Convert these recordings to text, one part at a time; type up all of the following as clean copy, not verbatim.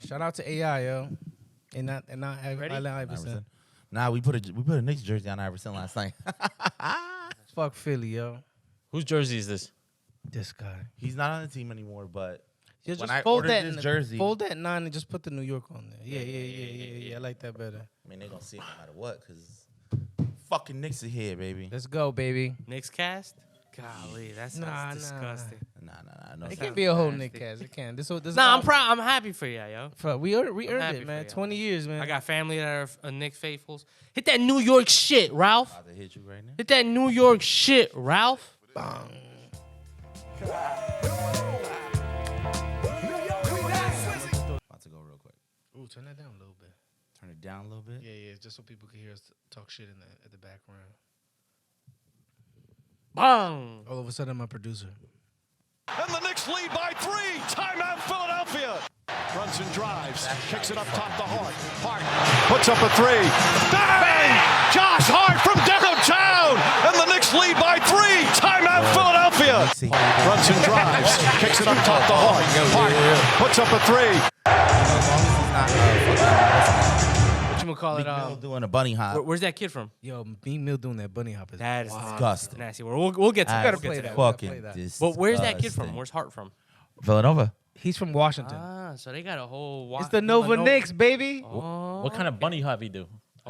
Shout out to AI, yo. And not Ready? Allen Iverson. Nah, we put a Knicks jersey on Iverson last night. Fuck Philly, yo. Whose jersey is this? This guy. He's not on the team anymore, but Just when I fold ordered that this in jersey, fold that 9 and just put the New York on there. Yeah. I like that better. I mean, they gonna see it no matter what, cause fucking Knicks are here, baby. Let's go, baby. Knicks-cast? Golly, that sounds disgusting. Nah. No, It can't be a whole Nick cast. It can't. This Nah, I'm proud. I'm happy for you, yo. We earned happy it, man. for you. 20 years, man. I got family that are Knicks faithfuls. Hit that New York shit, Ralph. about to hit you right now. Hit that New York shit, Ralph. About to go real quick. Ooh, turn that down a little bit. Turn it down a little bit. Yeah, just so people can hear us talk shit at the background. Bang. All of a sudden, I'm a producer. And the Knicks lead by 3. Timeout, Philadelphia. Runs and drives. Kicks it up top to Hart. Hart puts up a 3. Bang! Josh Hart from downtown. And the Knicks lead by 3. Timeout, Philadelphia. Runs and drives. Kicks it up top to Hart. Hart puts up a 3. Call it. Meek Mill doing a bunny hop. Where's that kid from? Yo, Meek Mill doing that bunny hop is That is disgusting. nasty. We'll get to that. gotta We'll get play to that. Fucking play that. disgusting. But where's that kid from? Where's Hart from? Villanova. He's from Washington. So they got a whole. It's the Nova Knicks, baby. What kind of bunny hop he do?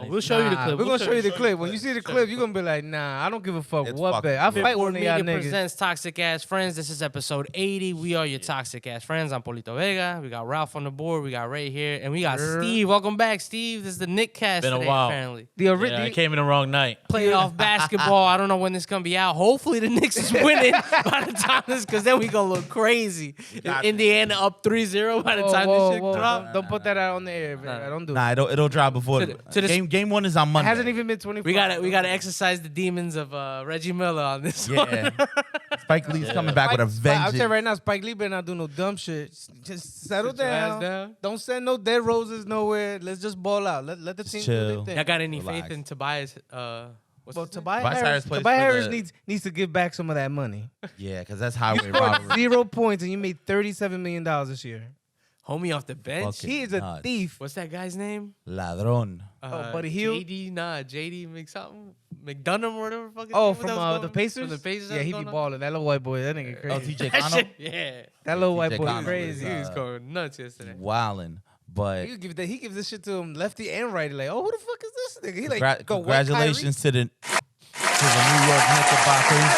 We'll show you the clip. We're going to show you the clip. When you see the clip, you're going to be like, nah, I don't give a fuck It's what fucking bet. I good. fight one of y'all Media niggas. presents Toxic Ass Friends. This is episode 80. We are your Toxic Ass Friends. I'm Polito Vega. We got Ralph on the board. We got Ray here. And we got Steve. Welcome back, Steve. This is the Knicks-cast Been a today, while. apparently. Yeah, I came in the wrong night. Playoff basketball. I don't know when this going to be out. Hopefully the Knicks is winning by the time this, because then we going to look crazy. Indiana up 3-0 by the time this shit drops. Don't put that out on the air, man. Don't do it. Nah, it'll drop before To the- game 1 is on It Monday. hasn't even been 24 We gotta exercise the demons of Reggie Miller on this one. Yeah. Spike Lee's coming back with a I'll vengeance. tell you right now, Spike Lee better not do no dumb shit. Just settle Sit your ass down. down. Don't send no dead roses nowhere. Let's just ball out. Let the team do chill. their thing. Y'all got any Relax. faith in Tobias? What's Well, his name? Tobias Harris plays for Harris the- needs to give back some of that money. Yeah, because that's highway You scored robbery. 0 points and you made $37 million this year. Homie off the bench. Fucking He is a nuts. thief. What's that guy's name? Ladrón. Buddy Hield? JD make something. McDonough or whatever. Fucking Oh, name from that was the going- Pacers? From the Pacers. Yeah, he be balling. That little white boy, that nigga Oh, crazy. TJ That Connell. shit, yeah. That little white TJ boy Connell crazy. is, He was going nuts yesterday. Wildin'. But He gives this shit to him lefty and righty. Like, oh, who the fuck is this nigga? He like, go wet congratulations to the New York Knickerbockers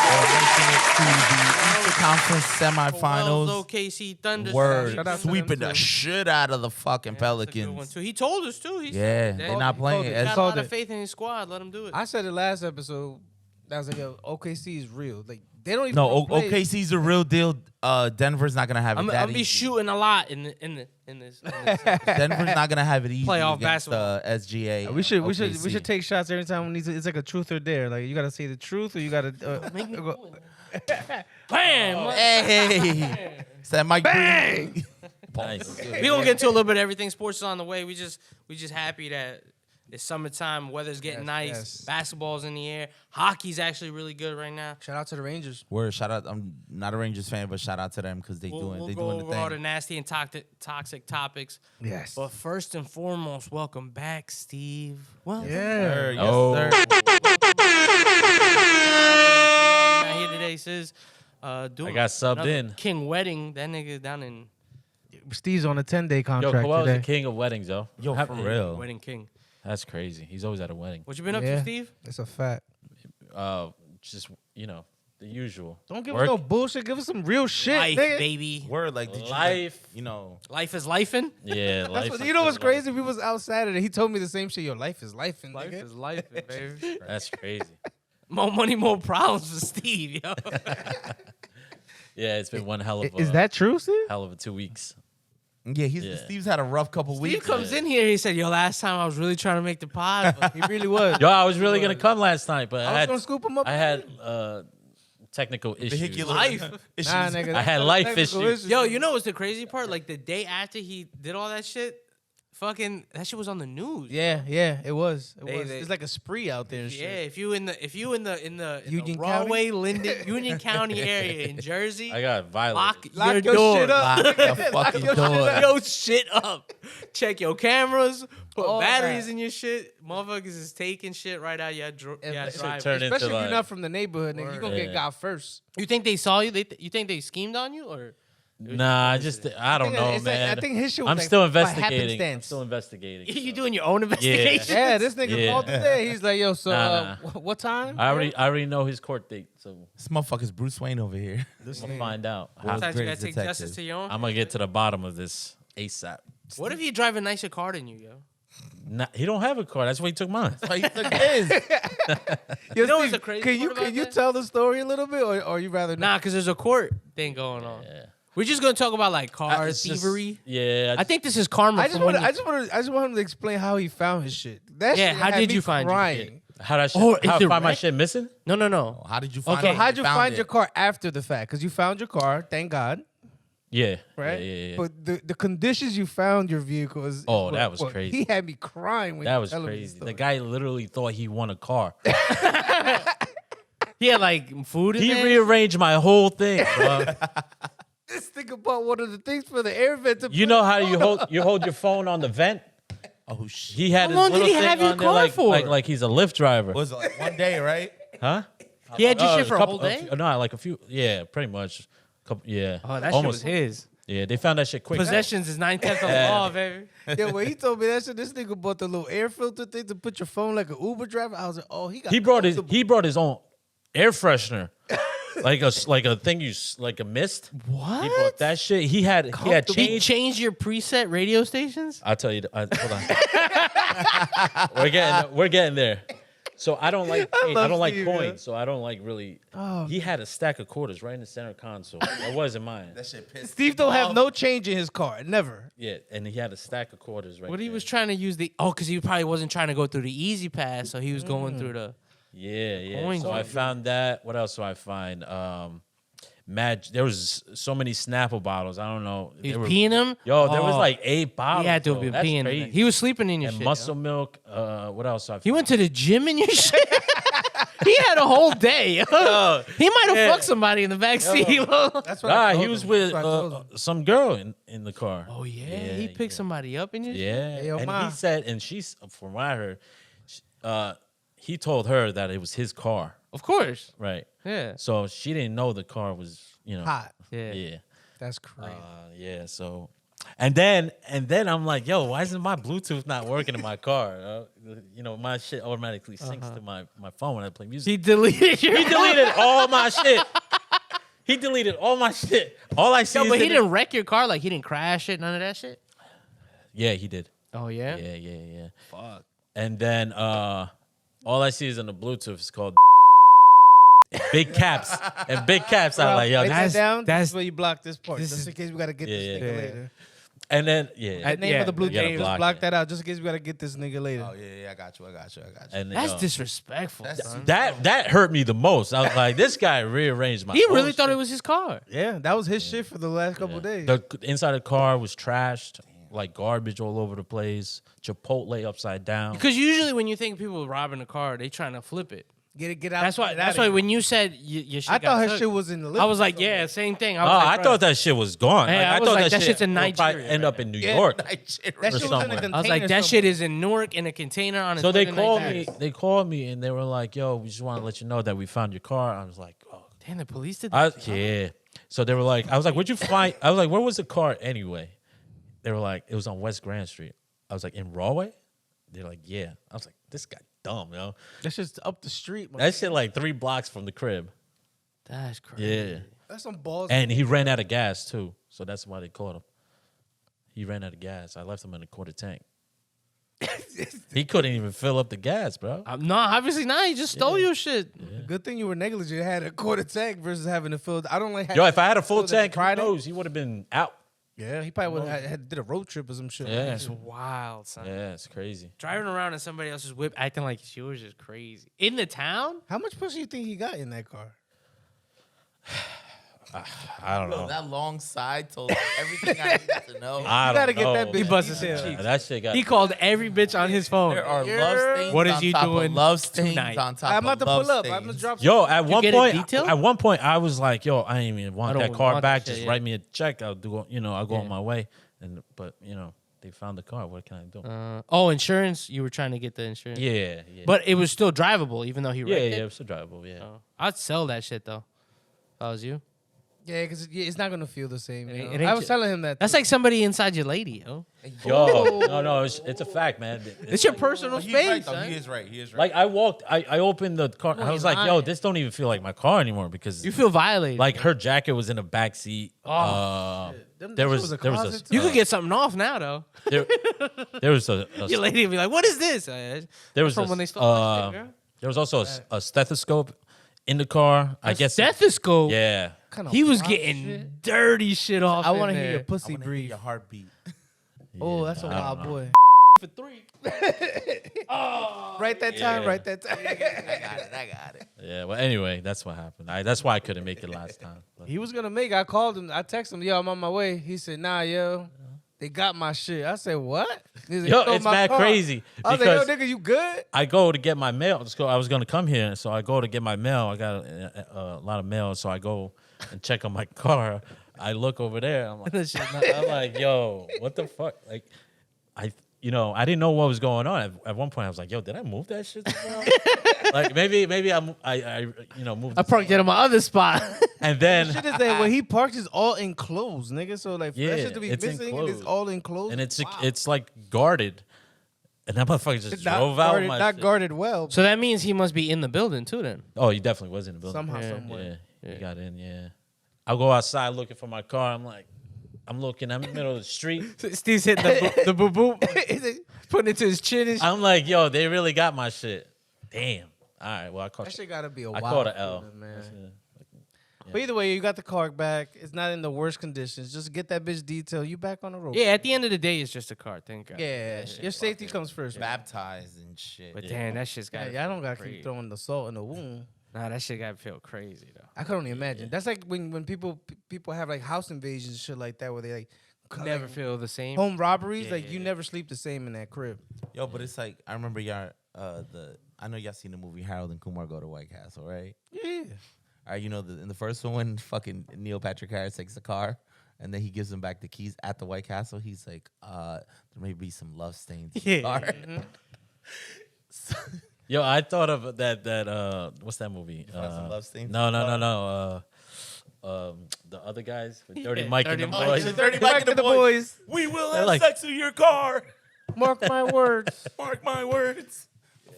for making it to the Eastern Conference semifinals. OKC Thunder. Word, Shout out to sweeping them, the too. shit out of the fucking That's a good one, Pelicans. too. He told us too. He Yeah, said they're that not playing. he it. he got a As- lot of faith in his squad. Let him do it. I said it last episode. I was like, yo, OKC is real. Like, they don't even No, play. OKC's a real deal. Denver's not gonna have it I'm that gonna be easy. shooting a lot in this. Denver's not gonna have it easy Playoff against basketball. SGA. We should OKC. take shots every time we need to. It's like a truth or dare. Like you gotta say the truth or you gotta. Bam! Hey, said Mike. Bang! Nice. We gonna get to a little bit of everything. Sports is on the way. We just happy that it's summertime. Weather's getting nice. yes. Basketball's in the air. Hockey's actually really good right now. Shout out to the Rangers. Word, shout out. I'm not a Rangers fan, but shout out to them because they We'll doing go the over all the thing. nasty and toxic topics. Yes. But first and foremost, welcome back, Steve. Well, Yeah. Yes, Oh. sir. not here today, sis. Doing I got subbed another in. King Wedding. That nigga down in Steve's on a 10-day Yo, contract Kawhi's the today. king of weddings, yo. Yo, for real. Wedding King. That's crazy. He's always at a wedding. What you been up Yeah. to, Steve? It's a fact. Just, the usual. Don't give Work. us no bullshit. Give us some real shit, Life, nigga. baby. Word, like did Life. You know, Life is lifing. Yeah, That's life. what, is you know what's good, crazy? We was outside and he told me the same shit. Your life is life, and Life nigga. is lifing, baby. That's crazy. More money, more problems for Steve, yo. Yeah, it's been one hell of a Is that true, Steve? hell of a 2 weeks. yeah, Yeah. Steve's had a rough couple Steve weeks. comes in here, he said, yo, last time I was really trying to make the pod. But He really was. Yo, I was really gonna come last night, but I was gonna scoop him up. I had technical issues. Vehicular Life. issues. Nah, nigga. I had that's life technical issues. Yo, you know what's the crazy part? Like the day after he did all that shit, fucking that shit was on the news. Yeah, it was. They- It's like a spree out there and Yeah, shit. if you in the Union Rahway, Linden, Union County area in Jersey, I got violated. lock your door. shit up. Lock the fucking your shit door. up. Yo, shit up. Check your cameras. Put All batteries that. in your shit. Motherfuckers is taking shit right out your That shit driving. turn into, Especially if like- you're not from the neighborhood, nigga. You gonna Yeah. get got first. You think they saw you? You think they schemed on you or? Nah, I don't know, it's like- man. I think his shit was I'm like still by investigating. I'm happenstance. still investigating. You doing your own investigation? Yeah, this nigga Yeah. called today. He's like, yo, so Nah. what time? I already know his court date, so This motherfucker's Bruce Wayne over here. I'm gonna find out. World's Sometimes you gotta greatest take detective. justice to your own. I'm gonna get to the bottom of this ASAP. What if you drive a nicer car than you, yo? Nah, he don't have a car. That's why he took mine. That's why he took his. Yo, know what's Steve, the crazy Can you part about can you that? tell the story a little bit, or you rather Nah, because there's a court thing going on. Yeah. We're just gonna talk about like car It's just- thievery. Yeah. I think this is karma. I just from when want you- I just want him to explain how he found his shit. That Yeah, shit how had did me you find your crying. how that shit, Oh, is how it I find my wrecked? shit missing? No. How did you find Okay. it? So how'd you Found find it. your car after the fact? Because you found your car, thank God, Yeah. right? Yeah. But the conditions you found your vehicle is Oh, that was crazy. He had me crying when That you was telling me crazy. the The story. guy literally thought he won a car. He had like food in He there. rearranged my whole thing, bro. This nigga bought one of the things for the air vent. To You put know his how phone you on. hold your phone on the vent? Oh shit. He had How his long did little he thing have your on there car for? like he's a Lyft driver. Was it like one day, right? Huh? He had your Oh, shit for a whole day. No, like a few. Yeah, pretty much. Yeah. Oh, that shit was almost. his. Yeah, they found that shit quick. Possessions is 9/10 of the law, baby. Yeah, when he told me that shit, this nigga bought the little air filter thing to put your phone like an Uber driver. I was like, oh, he got. He brought his comfortable. own air freshener. like a thing like a mist. What? He brought that shit. He had He changed. changed your preset radio stations? I'll tell you. Hold on. We're getting there. So I don't like Steve, coins. man. So I don't like really. Oh, He had a stack of quarters right in the center console. That wasn't mine. That shit pissed. Steve don't have no change in his car, never. Yeah, and he had a stack of quarters right. What he there. was trying to use because he probably wasn't trying to go through the easy pass, so he was going through the. Yeah. Coins. So I found that. What else do I find? There was so many Snapple bottles. I don't know. He They was were- peeing him. Yo, there was Oh, like 8 bottles. He had to bro. be That's peeing. crazy. He was sleeping in your And shit. muscle yo. milk. What else? He went to the gym in your shit. He had a whole day. He might have yeah. fucked somebody in the back seat. That's what I Nah, told he was him. with That's what I told him. some girl in the car. Oh yeah, he picked somebody up in your shit. Yeah, Hey, yo, and Ma. he said, and she's from what I heard, he told her that it was his car, Of course. right? Yeah. So she didn't know the car was, Hot. Yeah. Yeah. That's crazy. Yeah, so and then I'm like, yo, why isn't my Bluetooth not working in my car? My shit automatically syncs to my phone when I play music. He deleted your. He deleted all my shit. He deleted all my shit. All I see No, is but he in didn't wreck your car. Like he didn't crash it. None of that shit. Yeah, he did. Oh yeah. Yeah. Fuck. And then all I see is on the Bluetooth is called big caps. And big caps, I'm like, yo, Write that that's- down. that's- That's where you block this part, this just is- in case we gotta get Yeah, this yeah. nigga Yeah. later. and then The name of the blue you gotta thing, block just block it. that out, just in case we gotta get this nigga later. Oh yeah, I got you. And That's yo, disrespectful. That's- son. that hurt me the most. I was like, this guy rearranged my He whole really thought shit. it was his car. Yeah, that was his shit for the last couple days. The inside the car was trashed, like garbage all over the place. Chipotle upside down. Because usually when you think people robbing a car, they trying to flip it. Get out. That's why. get That's outta why here. when you said your shit I got thought his took, shit was in the list. I was like, yeah, same thing. I was Oh, like, I bro. thought that shit was gone. Yeah, Like, I was thought like, that shit's in would probably Nigeria, end up in New Yeah, York. that shit or was in a somewhere. container I was like, that shit is in Newark in a container on its So way they to called Nigeria. me. They called me and they were like, "Yo, we just want to let you know that we found your car." I was like, "Oh, Damn, the police did that. yeah." So they were like, "I was like, where'd you find?" I was like, "Where was the car anyway?" They were like, "It was on West Grand Street." I was like, "In Rahway?" They're like, "Yeah." I was like, "This guy dumb, yo." That's just up the street. Man. That shit like 3 blocks from the crib. That's crazy. Yeah, That's some balls. and he ran out of gas too, so that's why they caught him. He ran out of gas. I left him in a quarter tank. He couldn't even fill up the gas, bro. No, obviously not. He just stole your shit. Good thing you were negligent. You had a quarter tank versus having to fill. I don't like. Yo, if I had a full fill the tank, who Friday. knows? He would have been out. Yeah, he probably would have had did a road trip or some shit. Yeah. That's wild, son. Yeah, it's crazy. Driving around in somebody else's whip, acting like it's yours is crazy. In the town? How much pussy you think he got in that car? I don't know. That long side told me everything I needed to know. I You gotta don't get that know. bitch He busted detailed. some cheeks. That shit got. He called every bitch on his phone. There are love stains What is on you top doing of love stains tonight? on top I'm of about to love pull up. stains. I'm gonna drop. Yo, at one get it point, detailed? I was like, yo, I ain't even want I that don't car want back. that shit, Just yeah. write me a check. I'll go Yeah. on my way. But they found the car. What can I do? Insurance. You were trying to get the insurance. Yeah. But it was still drivable, even though he wrecked it. Yeah, it's still drivable. Yeah. Oh. I'd sell that shit though. If I was you. Yeah, because it's not gonna feel the same. It You ain't- know? it ain't I was ju- telling him that. That's like somebody inside your lady, yo. Yo, no, it's a fact, man. It's your personal He's right, space, though. son. He is right. He is right. Like I opened the car. I was he's like, yo, lying. this don't even feel like my car anymore because You feel violated. like her jacket was in the back seat. Them- There that was shit a there was closet, a too? you could get something off now, though. there was a Your lady would be like, "What is this?" there was from a- when they stole my shit, girl. there was also a stethoscope in the car. I guess stethoscope. yeah. Kinda He was wild getting shit. dirty shit off. I want to hear your your pussy I wanna hear breathe. your heartbeat. Oh, that's a I don't wild know. boy. for 3. Right that time. Yeah. Right that time. I got it. Yeah. Well, anyway, that's what happened. That's why I couldn't make it last time. But- He was gonna make. I called him. I texted him. Yo, I'm on my way. He said, Nah, yo, they got my shit. I said, What? He said, Yo, "Stole it's my mad car." crazy I was because like, Yo, nigga, you good? I go to get my mail. I was going to come here, so I go to get my mail. I got a lot of mail, so I go and check on my car. I look over there. I'm like, yo, what the fuck? Like, I didn't know what was going on. At one point, I was like, yo, did I move that shit? Like, maybe I moved. I parked it on my other spot. And then Shit is that where he parks is all enclosed, nigga. So like for that Yeah, shit to be it's missing and it's enclosed. all enclosed. and it's wow. it's like guarded, and that motherfucker just It's not drove out guarded, my not shit. guarded well. So that means he must be in the building too. Then Oh, he definitely was in the building. Somehow, Yeah. some way. Yeah, he got in. Yeah, I'll go outside looking for my car. I'm looking. I'm in the middle of the street. Steve's hitting the boop boop, putting it to his chin. And I'm like, yo, they really got my shit. Damn. All right. Well, I caught. That shit gotta be a I wild caught an L. feeling, man. Yeah. But either way, you got the car back. It's not in the worst conditions. Just get that bitch detailed. You back on the road. yeah, at the end of the day, it's just a car. Thank God. Yeah. Your safety comes first. man. Baptized and shit. But damn, that shit's Yeah, got. y'all don't gotta crazy. keep throwing the salt in the wound. Nah, that shit got to feel crazy though. I can only imagine. That's like when people have like house invasions and shit like that, where they like Never feel the same. home robberies. Yeah, like yeah, you yeah. never sleep the same in that crib. Yo, but it's like I remember y'all. I know y'all seen the movie Harold and Kumar Go to White Castle, right? Yeah. All right, you know, in the first one, when fucking Neil Patrick Harris takes the car and then he gives him back the keys at the White Castle, he's like, there may be some love stains in the car. Yo, I thought of that. What's that movie? found some love stains? No. The other guys with Dirty Yeah, Mike Dirty and the Mike. boys. Dirty Back Mike to and the boys. We will They're have like- sex in your car. Mark my words. Mark my words.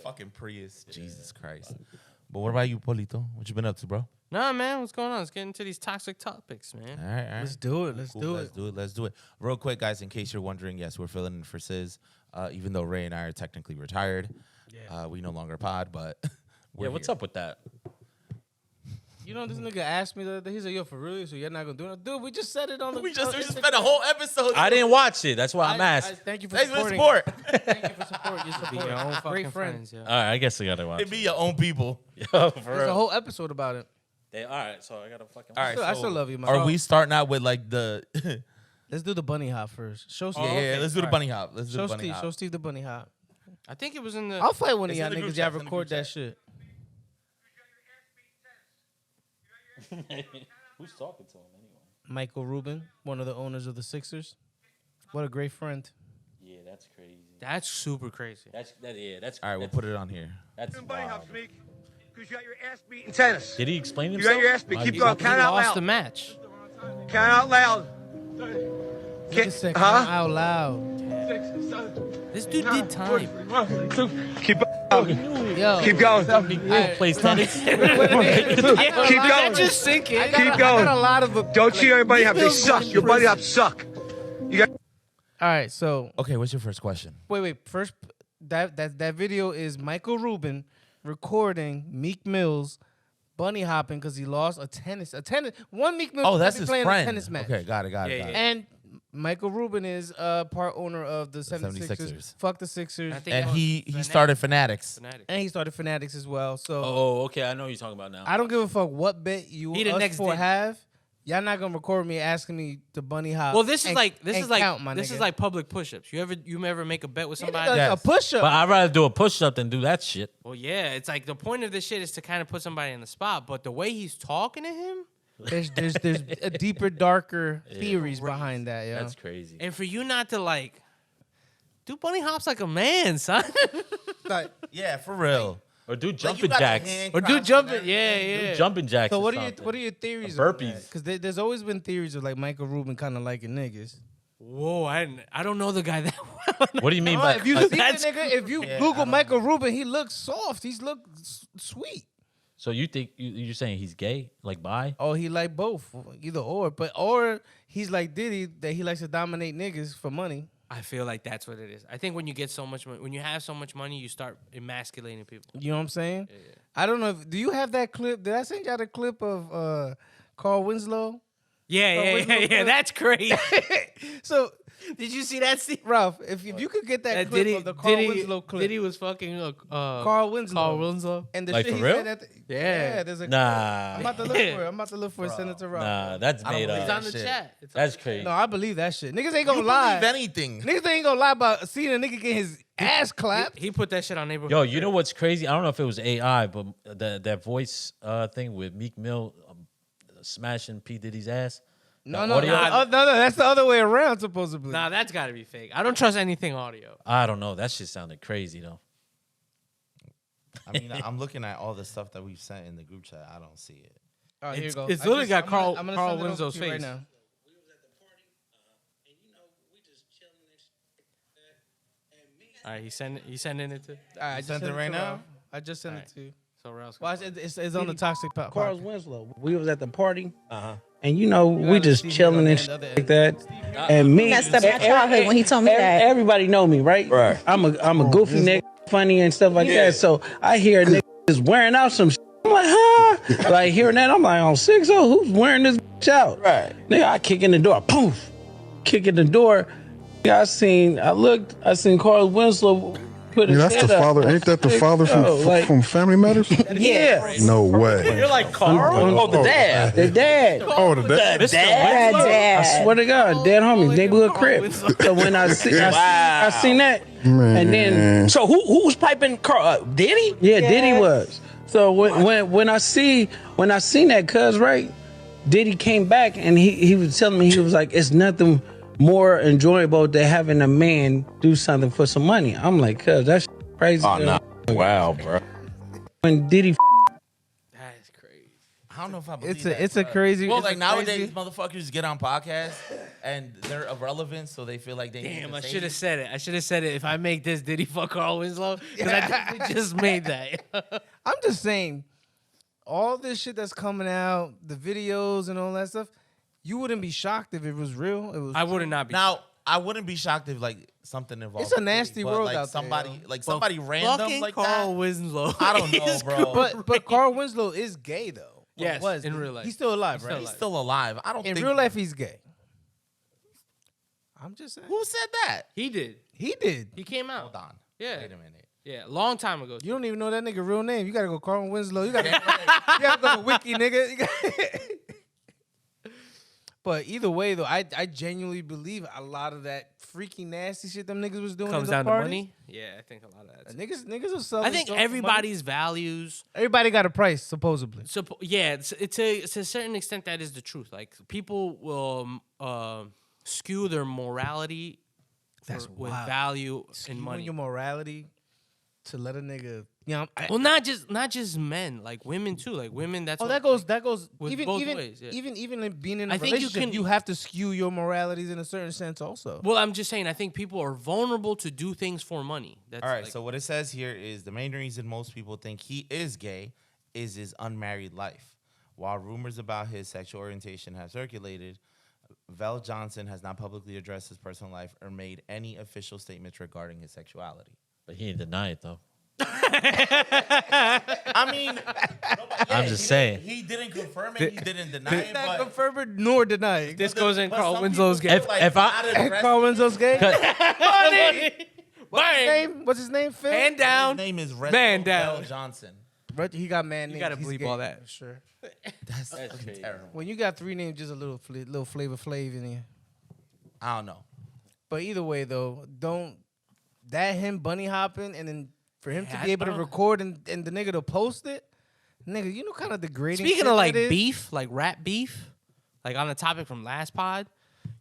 Fucking Prius. Jesus Christ. But what about you, Polito? What you been up to, bro? Nah, man, what's going on? Let's get into these toxic topics, man. All right. Let's do it. Let's Cool, do let's it. do it. Let's do it. Real quick, guys, in case you're wondering, yes, we're filling in for Sis. Even though Ray and I are technically retired, we no longer pod, but we're Yeah, what's here. up with that? You know, this nigga asked me the other day. He's like, "Yo, for real? So you're not gonna do it?" Dude, we just said it on the. We just spent a whole episode. I didn't watch it. That's why I'm asking. Thank you for Thanks for the supporting. support. Thank you for support. Your Be support. your own fucking Great friend. friends, yeah. All right, I guess I gotta watch It it. be your own people. Yo, for There's a real. whole episode about it. All right, so I gotta fucking. All right, I still love you, man. Are we starting out with like the? Let's do the bunny hop first. Show Steve. yeah, let's do the All right. bunny hop. Let's do Show the bunny Steve. hop. Show Steve the bunny hop. I think it was in the. I'll fight one of It's y'all in the group niggas. Y'all chat, it's in the record group that chat. shit. Who's talking to him anyway? Michael Rubin, one of the owners of the Sixers. What a great friend. Yeah, that's crazy. That's super crazy. That's All right, we'll put it on here. That's Bunny wild. hops, Meek, because you got your ass beat in tennis. Did he explain You himself? got your ass beat. Why Keep did going. He Count out lost the loud. match. Count out loud. Nigga said, Huh? "Count out loud." This dude did time. Keep Yo. keep going. Alright, plays tennis? Keep going. Just sinking. I got Keep a- I going. got a lot of. Don't cheat on your bunny hops. They Bill's suck. going Your to bunny prison. hops suck. You got. All right, so Okay, what's your first question? wait. First, that video is Michael Rubin recording Meek Mill's bunny hopping because he lost a tennis. One Meek Mill. Oh, that's might be his playing friend. A tennis match. Okay, got it. And Michael Rubin is part owner of the 76ers. 76ers. Fuck the Sixers. I think And it was he Fanatic. started Fanatics. Fanatic. And he started Fanatics as well. So Oh, okay. I know what you're talking about now. I don't give a fuck what bet you He the us next four Diddy. have. Y'all not gonna record me asking me to bunny hop. Well, this is and- like count, my nigga. public push-ups. You ever make a bet with Yeah, somebody? nigga, Yes. a push up. But I'd rather do a push up than do that shit. Well, yeah, it's like the point of this shit is to kind of put somebody in the spot. But the way he's talking to him, There's a deeper, darker theories behind that, yo. That's crazy. and for you not to like do bunny hops like a man, son, Like, Yeah, for real. Or do Like, jumping you got the jacks. hand or do crossed and jumping. everything. Yeah, Do jumping jacks. so or what are something. your theories? Burpees. Because there's always been theories of like Michael Rubin kind of liking niggas. Whoa, I don't know the guy that well. What do you mean Oh, by if you like, see the nigga, if you Yeah, I Google don't Michael Rubin, he looks soft. He's look sweet. So you think you're saying he's gay, like bi? Oh, he like both, either or he's like Diddy that he likes to dominate niggas for money. I feel like that's what it is. I think when you get so much money, when you have so much money, you start emasculating people. You know what I'm saying? I don't know. Do you have that clip? Did I send y'all the clip of Carl Winslow? Yeah. That's crazy. So, Did you see that scene? Ralph, if you could get that clip of the Carl Winslow clip, Diddy was fucking Carl Winslow. Carl Winslow. And the Like, shit for he real? said at the, Yeah. there's a Nah. I'm about to look for it. I'm about to look for it. Send it to Ralph. Nah, that's made believe It's up. on the shit. chat. That's crazy. No, I believe that shit. Niggas ain't gonna You lie. believe anything. Niggas ain't gonna lie about seeing a nigga get his ass clapped. He put that shit on neighborhood. Yo, you know what's crazy? I don't know if it was AI, but that voice thing with Meek Mill smashing P Diddy's ass. No, The audio? no, that's the other way around, supposedly. Nah, that's got to be fake. I don't trust anything audio. I don't know. That shit sounded crazy though. I mean, I'm looking at all the stuff that we've sent in the group chat. I don't see it. Oh, here you It's- go. it's literally got I'm Carl- gonna Carl send it over Winslow's to you right face. now. We was at the party, and you know, we just chilling and shit like that. And me, All right, he's sending it to. All right, I just sent it sent right to now? Ralph. I just sent it to you. So Ralph's Watch it. It's on the toxic part. Carl Winslow. We was at the party, and you know we just chilling and shit like that. And me, Messed up my childhood when he told me that. Everybody know me, right? Right. I'm a goofy nigga, funny and stuff like that. So I hear niggas is wearing out some shit. I'm like, huh? Like hearing that, I'm like, on 6-0, who's wearing this bitch out? Right. Nigga, I kick in the door, poof, kick in the door. I seen Carl Winslow put his That's head the up. father. Ain't that the father from Family Matters? Yeah. No way. You're like Carl. Oh, the dad. The dad. Oh, the dad. I swear to God, dead homies, neighborhood crib. So when I seen that, Man. and then so who was piping Carl? Diddy? yeah, Diddy was. So when I seen that, cuz right, Diddy came back and he was telling me, he was like, it's nothing more enjoyable than having a man do something for some money. I'm like, cuz that's crazy. Oh no! Wow, bro. When Diddy That's crazy. I don't know if I believe It's that, a bro. crazy. Well, it's a like nowadays, crazy- motherfuckers get on podcasts and they're irrelevant, so they feel like they need Damn, to I say should have it. said it. I should have said it. If I make this, Diddy fuck Carl Winslow? Because I definitely just made that. I'm just saying, all this shit that's coming out, the videos and all that stuff, you wouldn't be shocked if it was real. It was. I would not be. Now, I wouldn't be shocked if like something involved. It's a with nasty Diddy, but, world like, out there, somebody, yo. like somebody random fucking like Carl that. Winslow. I don't know, is bro. but Carl Winslow is gay though. Or Yes, was. in real life. He's still alive, He's right? still He's alive. still alive. I don't In think. real life, he's gay. I'm just saying. Who said that? He did. He did. He came out. Hold on. Yeah. Wait a minute. Yeah, long time ago. You don't even know that nigga real name. You gotta go Carl Winslow. You gotta go to Wiki, nigga. You gotta- But either way, though, I genuinely believe a lot of that freaky nasty shit them niggas was doing Comes in down the to parties. money. Yeah, I think a lot of that. Niggas are selling. I think drugs for money. everybody's values. Everybody got a price, supposedly. Yeah, it's to a certain extent that is the truth. Like people will skew their morality That's with wild. value and Skewing money. your morality to let a nigga, you know. Well, not just men, like women too. Like women, that's Oh, what- that goes with even both even ways, yeah. even in being in a I think you relationship, you can- have to skew your moralities in a certain sense also. Well, I'm just saying. I think people are vulnerable to do things for money. That's All right, like, so what it says here is the main reason most people think he is gay is his unmarried life. While rumors about his sexual orientation have circulated, Vel Johnson has not publicly addressed his personal life or made any official statements regarding his sexuality. But he ain't deny it though. I mean, I'm just saying. He didn't confirm it, he didn't deny it, Not but confirm it nor deny it. this goes in but Carl some Winslow's people game. feel like If I- not addressing Carl it. Winslow's gay. What's his Bang. name? What's his name? Phil. Hand down. His name is Man Reginald down. Vel Johnson. He got mad names. You gotta He's bleep gay, all that. for sure. That's fucking terrible. When you got 3 names, just a little Flavor Flav in here. I don't know. But either way, though, don't that him bunny hopping and then for him to be able to record and the nigga to post it, nigga, you know kind of degrading. Speaking shit of like that is? beef, like rap beef, like on the topic from last pod,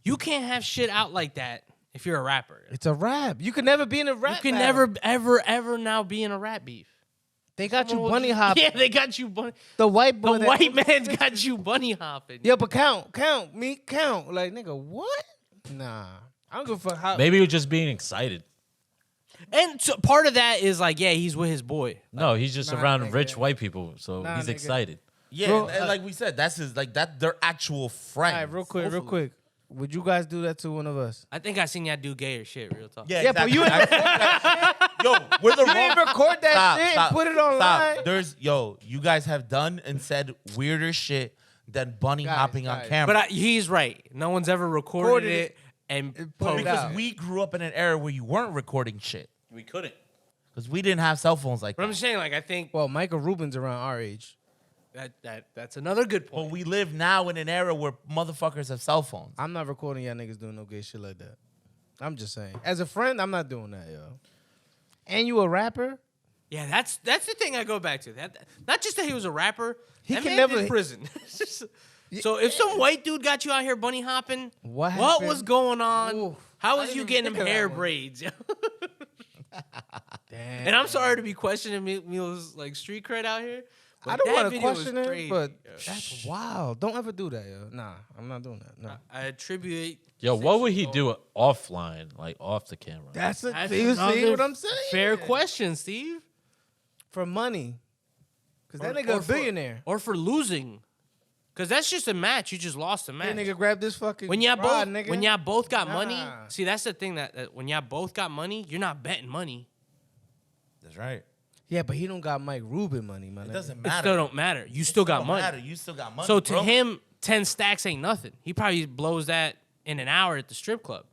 you can't have shit out like that if you're a rapper. It's a rap. You can never be in a rap. You can battle. never, ever now be in a rap beef. They got you bunny hopping. Yeah, they got you bunny. The white boy. The white man's got you bunny hopping. Yeah, but count. Like, nigga, what? Nah. I don't give a fuck how. Maybe you're just being excited. And so part of that is like, yeah, he's with his boy. No, he's just Nah, around nigga. rich white people, so Nah, he's nigga. excited. Yeah, Bro, and like we said, that's his like that. They're actual friends. All right, real quick. Would you guys do that to one of us? I think I seen y'all do gayer shit, real talk. Yeah, Yeah, but you exactly. Yo, we're the You didn't record that shit and put it online. Stop. You guys have done and said weirder shit than bunny hopping on camera. But he's right. No one's ever recorded it and put it posted out. because we grew up in an era where you weren't recording shit. We couldn't. Because we didn't have cell phones like But I'm that. just saying, like, I think Well, Michael Rubin's around our age. that's another good But point. we live now in an era where motherfuckers have cell phones. I'm not recording y'all niggas doing no gay shit like that. I'm just saying. As a friend, I'm not doing that, yo. And you a rapper? Yeah, that's the thing I go back to. That not just that he was a rapper. He That can man never- did prison. So if some white dude got you out here bunny hopping, What what happened? was going on? Ooh, How I was didn't you even getting think them of that hair one. braids? Damn. And I'm sorry to be questioning Meal's like street cred out here. I but don't that want to video was question it, crazy, but yo. that's wild. Don't ever do that, yo. Nah, I'm not doing that. No. I attribute. Yo, what would he do offline, like off the camera? That's a That's you see another what I'm saying? Fair question, Steve. For money. Because that Or- nigga or a for- billionaire. Or for losing, because that's just a match. You just lost a match. That nigga grab this fucking when y'all rod, both nigga. when y'all both got money, Nah. see that's the thing that when y'all both got money, you're not betting money. That's right. Yeah, but he don't got Mike Rubin money, man. It doesn't It matter. still don't matter. You still got Don't money. matter. You still got money. So to bro. him, 10 stacks ain't nothing. He probably blows that in an hour at the strip club.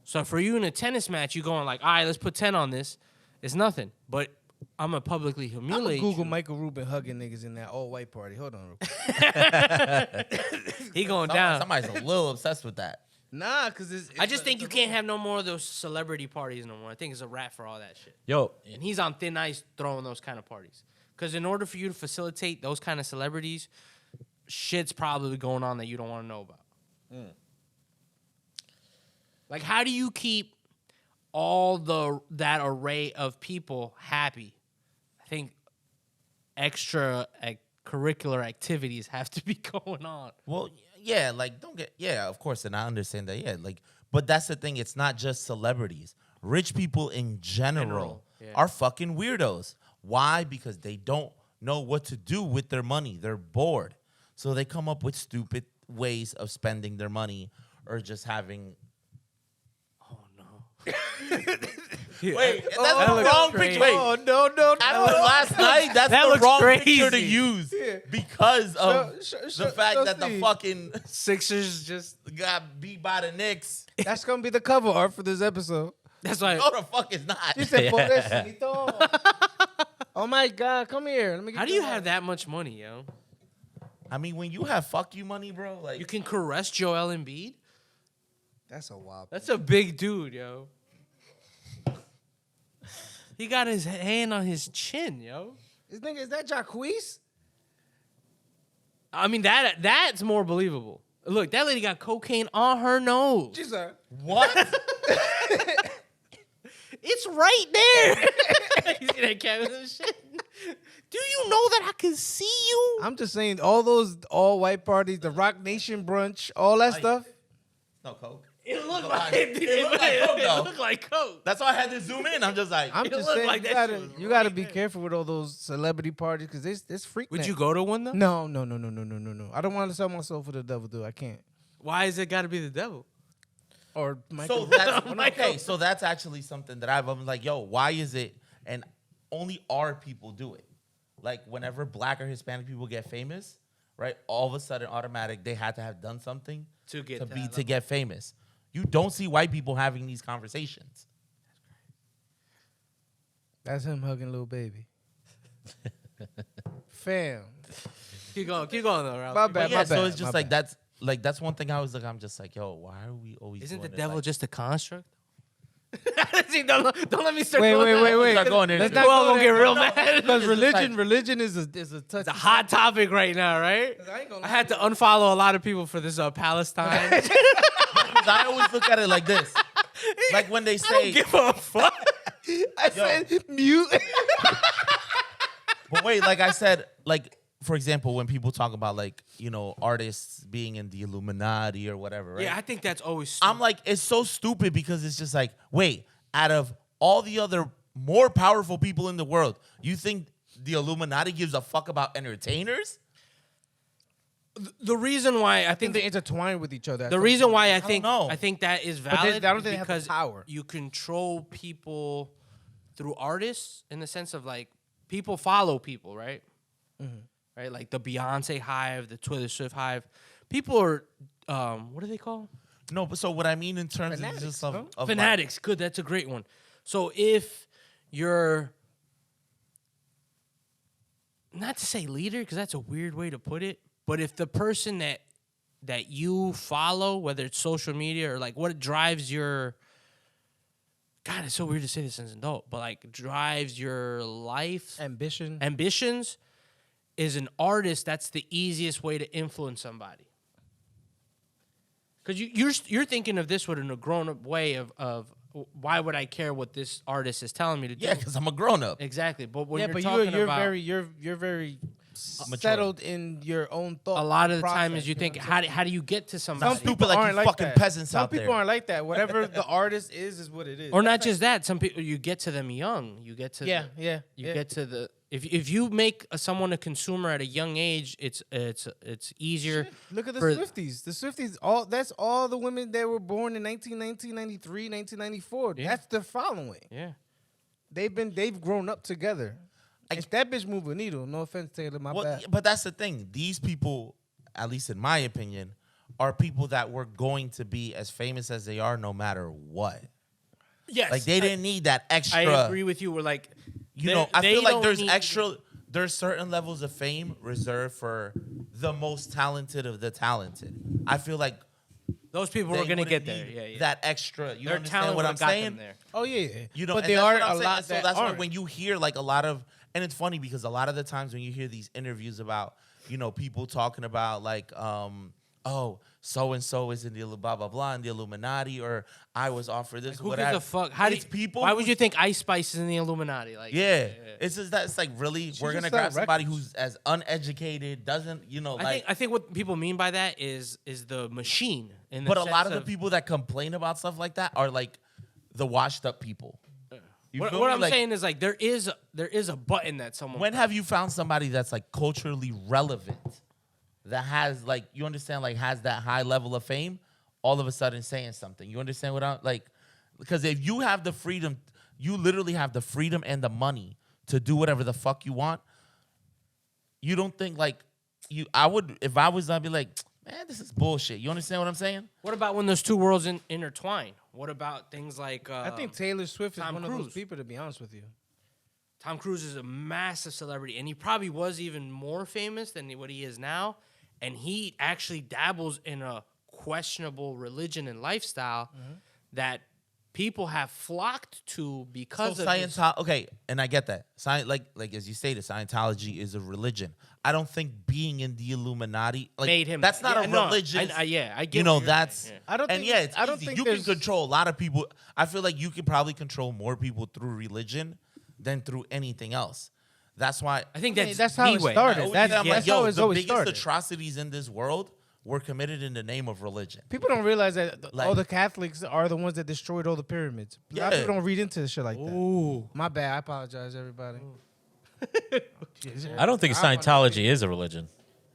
So for you in a tennis match, you going like, all right, let's put 10 on this. It's nothing. But I'm gonna publicly I'm gonna humiliate Google you. Michael Rubin hugging niggas in that all white party. Hold on real quick. He going down. Somebody's a little obsessed with that. Nah, because it's I just think you can't have no more of those celebrity parties no more. I think it's a wrap for all that shit. Yo, And he's on thin ice throwing those kind of parties. Because in order for you to facilitate those kind of celebrities, shit's probably going on that you don't want to know about. Like, how do you keep all that array of people happy? I think extra curricular activities have to be going on. Well, yeah, like of course, and I understand that, yeah, like, but that's the thing. It's not just celebrities. Rich people in general yeah. are fucking weirdos. Why? Because they don't know what to do with their money. They're bored, so they come up with stupid ways of spending their money or just having. Oh, no. Wait, that's that the looks wrong crazy. picture. Wait, Oh no. after last night, that's That the looks wrong picture to crazy. use because of the fact that the Steve. fucking Sixers just... got beat by the Knicks. That's gonna be the cover art for this episode. That's why... No, the fuck is not. She said, "Pobrecito." Oh my God, come here. Let me get How do you have that much money, yo? I mean, when you have fuck you money, bro, like You can caress Joel Embiid? That's a wild. That's a big dude, yo. He got his hand on his chin, yo. This nigga, is that Jacquees? I mean, that's more believable. Look, that lady got cocaine on her nose. She's like, what? It's right there. You see that camera and shit? Do you know that I can see you? I'm just saying, all those all white parties, the Rock Nation brunch, all that stuff. No coke. It looked like- like it looked like coke, it though. looked like coke. That's why I had to zoom in. I'm just like, I'm It just looked saying, like you that gotta, shit was you gotta right be there. careful with all those celebrity parties because it's freak. Would night. you go to one though? No. I don't want to sell my soul for the devil, dude. I can't. Why is it got to be the devil? Or Michael. so that's okay. So that's actually something that I'm like, yo, why is it? And only our people do it. Like whenever Black or Hispanic people get famous, right? All of a sudden, automatic, they had to have done something To get that to get famous. You don't see white people having these conversations. That's him hugging little baby. Fam. Keep going though, Ralph. My But bad, yeah, my so bad. it's just my like bad. that's one thing I was like, I'm just like, yo, why are we always Isn't the doing this? devil Like, just a construct? See, don't let me start Wait, going wait, there. wait. Start going there. Let's too. not Well, go I'm gonna get there. real No, mad. Because It's just like- religion is a touchy. It's a hot topic right now, right? I ain't gonna I had to unfollow a lot of people for this Palestine. Because I always look at it like this. Like when they say, Give a fuck. I said mute. but wait, like I said, like, for example, when people talk about like, you know, artists being in the Illuminati or whatever, right? Yeah, I think that's always. I'm like, it's so stupid because it's just like, wait, out of all the other more powerful people in the world, you think the Illuminati gives a fuck about entertainers? The reason why I I think think they intertwine with each other. the reason why I don't think know. I think that is they- valid I don't is think they have the because power. you control people through artists in the sense of like people follow people, right? Right, like the Beyonce hive, the Taylor Swift hive. People are what are they called? No, but so what I mean in terms Fanatics, of just of, no? of Fanatics. Good, that's a great one. So if you're not to say leader, because that's a weird way to put it, but if the person that you follow, whether it's social media or like what drives your God, it's so weird to say this as an adult, but like drives your life ambitions is an artist, that's the easiest way to influence somebody. Because you're thinking of this with a grown-up way of why would I care what this artist is telling me to do? Yeah, because I'm a grown up. Exactly. But when Yeah, you're but talking you're about very you're very settled in your own thought. a lot of the time process, is you know think what I'm how do you get to somebody? Some people like aren't you like fucking that. peasants Some out there. people aren't like that. Whatever the artist is what it is. Or not just that. Some people you get to them young. You get to Yeah, the, yeah. You yeah. get to the if you make someone a consumer at a young age, it's easier. Look at the for- Swifties. The Swifties, that's all the women that were born in 1993, 1994. Yeah. That's their following. Yeah. They've grown up together. If that bitch move a needle, no offense, Taylor, my Well, bad. but that's the thing. These people, at least in my opinion, are people that were going to be as famous as they are no matter what. Yes. Like they didn't need that extra. I agree with you. We're like, You know, I feel like there's there's certain levels of fame reserved for the most talented of the talented. I feel like those people they are gonna wouldn't get there. need Yeah, yeah. that extra. You Their understand talent what I'm would've got them saying? there. Oh yeah, yeah. You know, but and there that's are what I'm a saying. lot And so that that's why aren't. when you hear like a lot of, and it's funny because a lot of the times when you hear these interviews about, you know, people talking about like, oh, so and so is in the blah blah blah in the Illuminati, or I was offered this, Who whatever. gives a fuck? How do It's people? Why would who- you think Ice Spice is in the Illuminati? Like, Yeah, it's just that it's like really we're just gonna sell grab somebody records. who's as uneducated, doesn't I think what people mean by that is the machine. In the But a lot sense of the people that complain about stuff like that are like the washed up people. You What, feel what me? I'm Like, saying is like there is a button that someone. when have you found somebody that's like culturally relevant, that has like, you understand, like has that high level of fame, all of a sudden saying something? You understand what I'm like? Because if you have the freedom, you literally have the freedom and the money to do whatever the fuck you want. You don't think like I would, if I was, I'd be like, man, this is bullshit. You understand what I'm saying? What about when those two worlds intertwine? What about things like? I think Taylor Swift is Tom one of Cruise. those people, to be honest with you. Tom Cruise is a massive celebrity, and he probably was even more famous than what he is now. And he actually dabbles in a questionable religion and lifestyle that people have flocked to because So of his. okay, and I get that. Like as you stated, Scientology is a religion. I don't think being in the Illuminati Made him That's not yeah, a no, religion. I get You know, what you're that's saying, I don't and think- yeah, it's I don't easy. think You can there's- control a lot of people. I feel like you can probably control more people through religion than through anything else. That's why I think Yeah, that's that's how it leeway. started. I'm That's like, how yo, it's the always biggest started. atrocities in this world were committed in the name of religion. People don't realize that Like- all the Catholics are the ones that destroyed all the pyramids. A lot of Yeah. people don't read into shit like that. Ooh. My bad. I apologize, everybody. I don't think Scientology is a religion.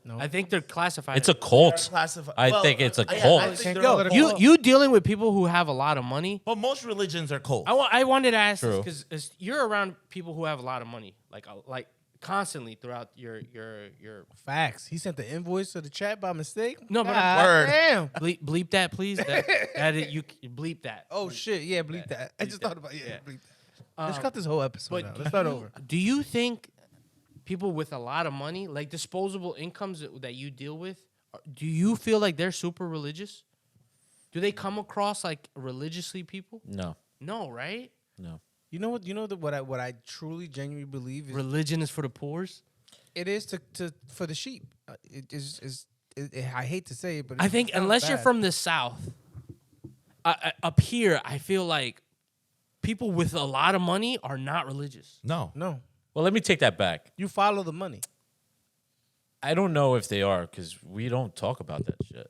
I think they're classified. It's a cult. Classified- I well, think it's a yeah, cult. I think Can't they're go a to cult. you dealing with people who have a lot of money. But most religions are cults. I wanted to ask True. this because you're around people who have a lot of money, like constantly throughout your Facts. He sent the invoice to the chat by mistake. No, but God Word. damn. bleep that, please. You bleep that. Oh shit. Yeah, bleep that. I just thought about Yeah. bleep that. Let's cut this whole episode out. Let's start over. Do you think people with a lot of money, like disposable incomes that you deal with, do you feel like they're super religious? Do they come across like religiously people? No, No, right? no. You know what? You know what I truly, genuinely believe is Religion is for the poors. it is to for the sheep. I hate to say it, but I think sounds unless you're bad. from the South, up here, I feel like people with a lot of money are not religious. No. Well, let me take that back. You follow the money. I don't know if they are because we don't talk about that shit.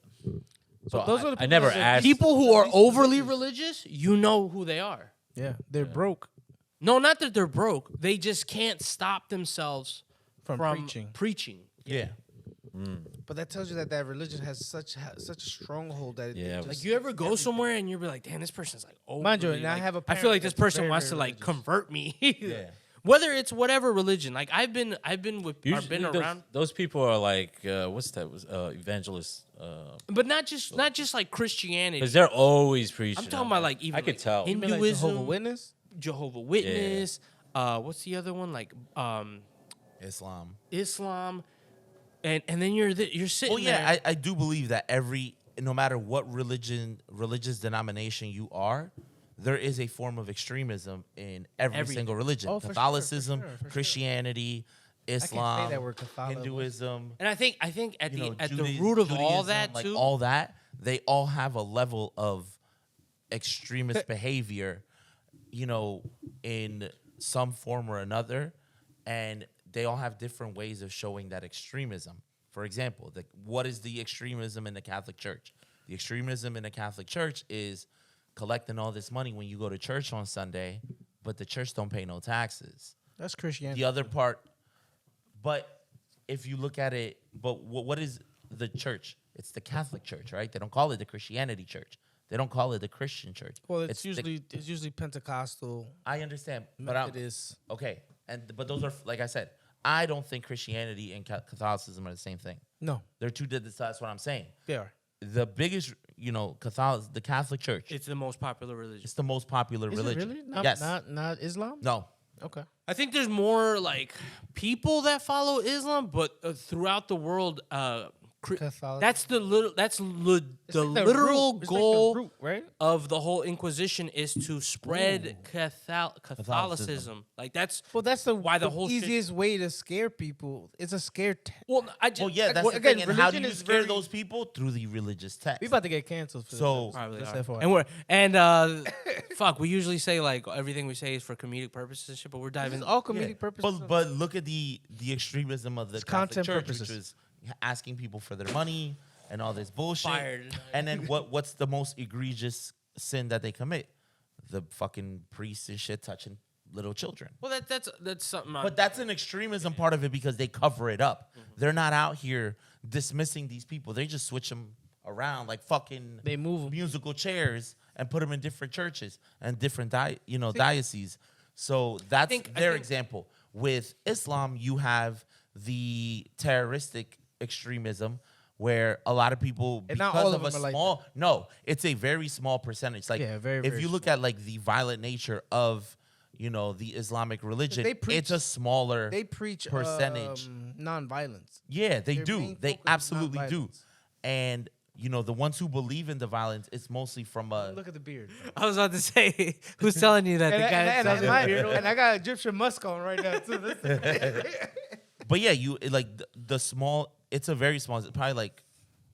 So those are the I never people that- asked. People who are overly religious, you know who they are. Yeah, they're broke No, not that they're broke. They just can't stop themselves from preaching. Yeah. But that tells you that religion has such a stronghold that it Yeah. just, Like you ever go somewhere and you're like, damn, this person's like overly. Mind you, and I like, have a I feel parent like this that's person very, wants very to like religious. convert me. Yeah. Whether it's whatever religion. Like I've been with Usually I've been those, around. those people are like, what's that? Evangelists. But not just like Christianity. Because they're always preaching. I'm talking about like even I could like tell. You mean like Hinduism, Jehovah's Witness. Jehovah Witness. What's the other one? Like Islam. And then you're sitting. Oh yeah, there. I do believe that no matter what religious denomination you are, there is a form of extremism in every single religion. Oh, for sure, Catholicism, for sure. Christianity, I Islam, can't say that word Catholic. Hinduism. And I think at you know, the root of all Judaism, that like too. all that, they all have a level of extremist behavior, in some form or another, and they all have different ways of showing that extremism. For example, what is the extremism in the Catholic Church? The extremism in the Catholic Church is collecting all this money when you go to church on Sunday, but the church don't pay no taxes. That's Christianity. The other part, but if you look at it, but what is the church? It's the Catholic Church, right? They don't call it the Christianity Church. They don't call it the Christian Church. Well, it's usually Pentecostal. I understand, Methodist. Okay, but those are, like I said, I don't think Christianity and Catholicism are the same thing. No, They're two. That's what I'm saying. they are. The biggest, the Catholic Church. It's the most popular religion. It's the most popular Is religion. it really? Not, Yes. Not Islam. No. Okay. I think there's more like people that follow Islam, but throughout the world, Catholic. that's the literal like literal root. It's like the goal root, right? of the whole Inquisition is to spread Catholicism. Like that's Well, that's why the whole shit- easiest way to scare people. It's a scare. well, I just Well, yeah, that's Well, the again, thing. And how do religion you is scare very- those people? Through the religious text. We about to get canceled for So- this. probably Just are. FYI. And fuck, we usually say like everything we say is for comedic purposes and shit, but we're This diving is all comedic purposes. But look at the extremism of the It's Catholic content Church, purposes. which was asking people for their money and all this bullshit. Fired. And then what's the most egregious sin that they commit? The fucking priests and shit touching little children. Well, that's something. But that's an extremism part of it because they cover it up. They're not out here dismissing these people. They just switch them around like fucking They move 'em. musical chairs and put them in different churches and different dioceses. So that's I their think- example. With Islam, you have the terroristic extremism where a lot of people, And not because all of of a them are like small, no, it's a very small percentage. Like Yeah, very, if very you look at like the violent nature of the Islamic religion, They preach- it's a smaller they preach percentage. nonviolence. Yeah, they Their do. main They focus is absolutely do. nonviolence. And the ones who believe in the violence, it's mostly from a. Look at the beard. I was about to say, who's telling you that? And, The guy that sells the beard? and I got Egyptian musk on right now too. But yeah, the small. It's a very small. It's probably like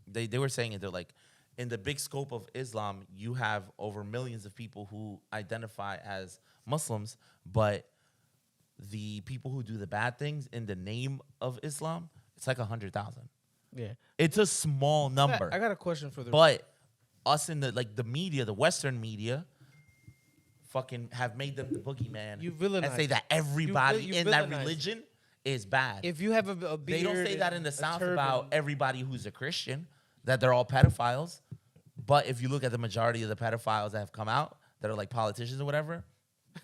they were saying it. They're like, in the big scope of Islam, you have over millions of people who identify as Muslims, but the people who do the bad things in the name of Islam, it's like 100,000. Yeah. It's a small number. I got a question for the. But us in the media, the Western media, fucking have made them the boogeyman. You and villainize say that everybody you in that villainize religion is bad. If you have a beard, They don't say that in the a South turban, about everybody who's a Christian, that they're all pedophiles. But if you look at the majority of the pedophiles that have come out, that are like politicians or whatever,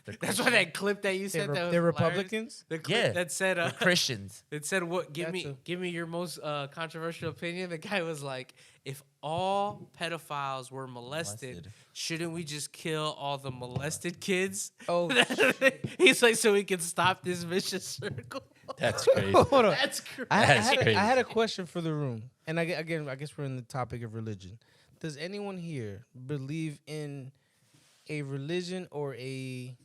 they're That's Christian. why that clip that you said that was they're hilarious. Republicans? The clip Yeah, that said they're Christians. it said what? Give That's me your most controversial opinion. The guy was like, if all pedophiles were molested, shouldn't we just kill all the molested kids? Oh, He's like, so we can stop this vicious circle. That's crazy. Hold on. That's crazy. I had a question for the room, and again, I guess we're in the topic of religion. Does anyone here believe in a religion or a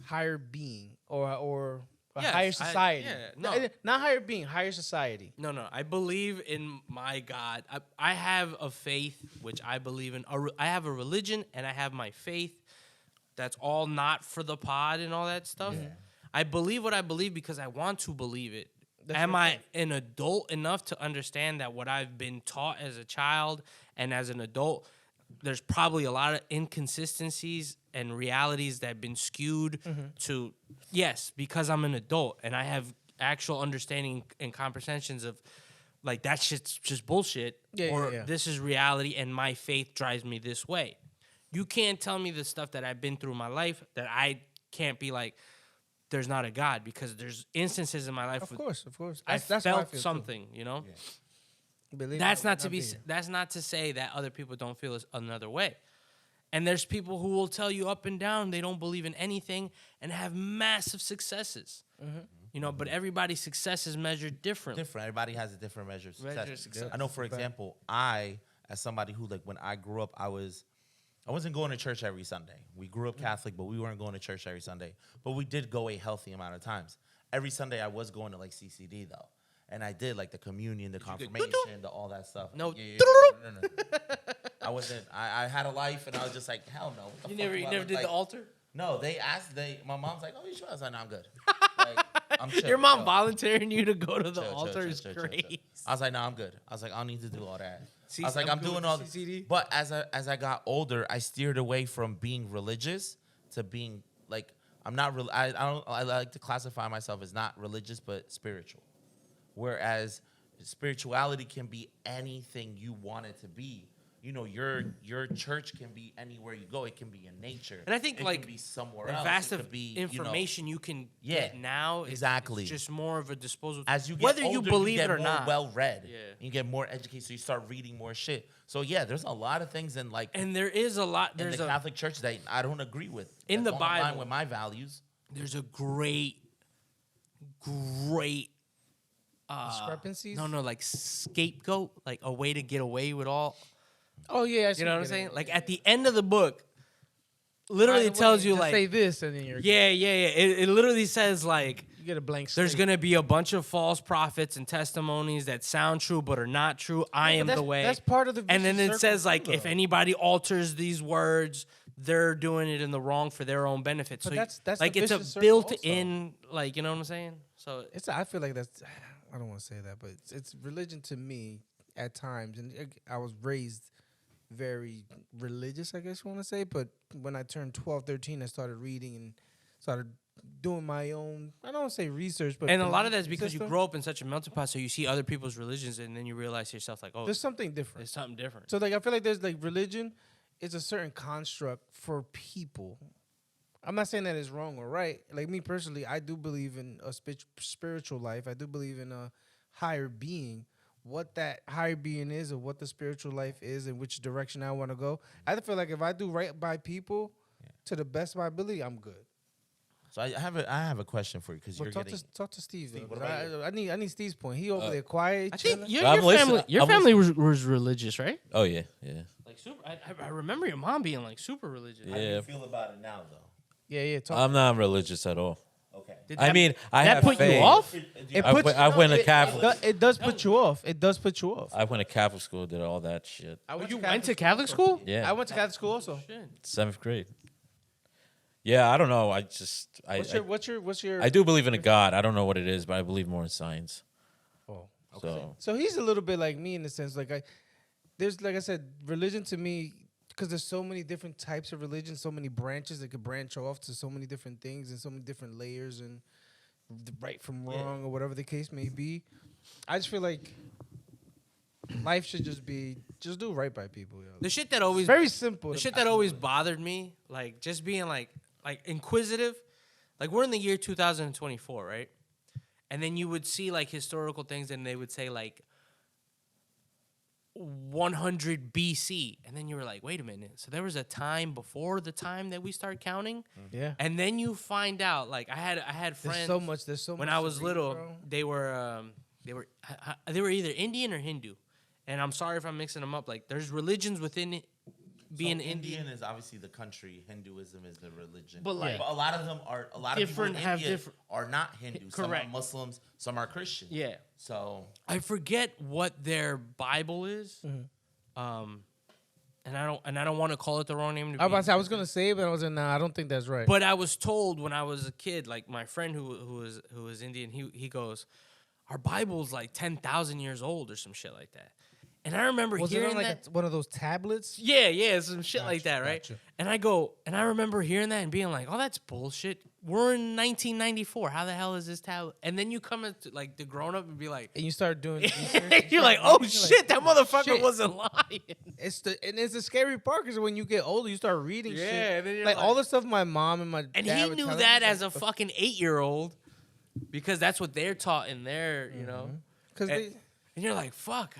higher being or a Yes, higher society? no. Not higher being, higher society. No. I believe in my God. I have a faith, which I believe in. I have a religion, and I have my faith. That's all not for the pod and all that stuff. Mm-hmm. I believe what I believe because I want to believe it. That's Am your I faith. an adult enough to understand that what I've been taught as a child and as an adult, there's probably a lot of inconsistencies and realities that have been skewed to, yes, because I'm an adult and I have actual understanding and comprehensions of, like, that shit's just bullshit, or this is reality and my faith drives me this way. You can't tell me the stuff that I've been through in my life that I can't be like, there's not a God, because there's instances in my life. Of course. I That's how I felt feel, too. something, you know. Believe That's it, not to be. being. That's not to say that other people don't feel another way. And there's people who will tell you up and down they don't believe in anything and have massive successes. You know, but everybody's success is measured differently. Different. Everybody has a different measure of success. Measure of success. I know, for example, as somebody who, like, when I grew up, I wasn't going to church every Sunday. We grew up Catholic, but we weren't going to church every Sunday. But we did go a healthy amount of times. Every Sunday, I was going to, like, CCD, though. And I did, like, the communion, the confirmation, all that stuff. No. No. I wasn't. I had a life, and I was just like, hell no. What the You fuck never do I did look the like? altar? No, they asked. My mom's like, "Oh, you sure?" I was like, "No, I'm good." Like, I'm chill, Your mom chill. volunteering you to go to the Chill, altar chill, is chill, chill, chill. crazy. I was like, "No, I'm good." I was like, "I don't need to do all that." See, I was like, I'm "I'm good doing with all the this." CCD. But as I got older, I steered away from being religious to being like I'm not. I like to classify myself as not religious but spiritual, whereas spirituality can be anything you want it to be. You know, your church can be anywhere you go. It can be in nature. And I think, it like, can be somewhere the else. vast It of could be information you can Yeah, get now is exactly. it's just more of a disposal. As you get whether older, you believe get it or more not. well-read. Yeah. You get more educated, so you start reading more shit. So yeah, there's a lot of things in like And there is a lot. in There's the a Catholic Church that I don't agree with. In That's the not in line Bible. with my values. there's a great Discrepancies? no, like scapegoat, like a way to get away with all. Oh yeah, I see You know what I'm you're saying? getting Like at the end of the book, literally it tells you just like, say this and then you're yeah. It literally says like, you get a blank slate. there's gonna be a bunch of false prophets and testimonies that sound true but are not true. I am the way. That's part of the And then vicious it says circle, like, too, if though. anybody alters these words, they're doing it in the wrong for their own benefit. But So that's like the it's a vicious circle built-in, like, you know what I'm saying? So It's I feel like that's I don't want to say that, but it's religion to me at times, and I was raised very religious, I guess you want to say. But when I turned 12, 13, I started reading and started doing my own. I don't want to say research, but and a lot of belief that's because you system. grow up in such a melting pot, so you see other people's religions, and then you realize to yourself like, oh, There's something different. there's something different. So like I feel like there's like religion is a certain construct for people. I'm not saying that it's wrong or right. Like me personally, I do believe in a spiritual life. I do believe in a higher being. What that higher being is, or what the spiritual life is, and which direction I want to go. I feel like if I do right by people to the best of my ability, I'm good. So I have a question for you because But you're talk getting. to talk to Steve. Steve, Though, what 'cause about I need Steve's point. He over there quiet. I think chilling. your, I'm your listening. family, your I'm family was religious, right? Oh yeah. Like super. I remember your mom being like super religious. How do Yeah. you feel about it now, though? Yeah. Talk. I'm not religious at all. Okay. Did I that- mean, I that have put faith. you off? It I puts- went- I went to it- Catholic. It does put you off. It does put you off. I went to Catholic school, did all that shit. I You went to Catholic school? Yeah. I went to Catholic school also. Shit. 7th grade. Yeah, I don't know. I just What's your I do believe in a God. I don't know what it is, but I believe more in science. Oh, So he's a little bit like me in the sense, like there's like I said, religion to me, because there's so many different types of religion, so many branches that could branch off to so many different things and so many different layers and the right from wrong or whatever the case may be. I just feel like life should just do right by people. Yo. The shit that always Very simple. The shit that always bothered me, like just being like inquisitive, like we're in the year 2024, right? And then you would see like historical things, and they would say like 100 BC, and then you were like, wait a minute. So there was a time before the time that we start counting, Yeah. and then you find out. Like I had friends. There's so much. When I was to read, little, bro. they were either Indian or Hindu, and I'm sorry if I'm mixing them up. Like there's religions within it. Being So Indian is obviously the country. Hinduism is the religion. But, like, a lot of them are a lot of people in different- have India different- are not Hindu. Some are Correct. Muslims. Some are Christian. Yeah. So I forget what their Bible is, Mm-hmm. and I don't want to call it the wrong name. I was gonna say it, but I was like, nah, I don't think that's right. But I was told when I was a kid, like my friend who was Indian, he goes, our Bible's like 10,000 years old or some shit like that. And I remember was it hearing on like that. one of those tablets? Yeah, some shit like that, right? gotcha. And I remember hearing that and being like, oh, that's bullshit. We're in 1994. How the hell is this tablet? And then you come into like the grown up and be like, And you start doing. research, you're like, start oh reading, you're shit, that motherfucker shit. wasn't lying. It's the scary part because when you get older, you start reading shit. Yeah, and then you're like like- all the stuff my mom and my And dad he would knew tell that me, as a fucking 8-year-old because that's what they're taught in their, you know. because And you're like, fuck,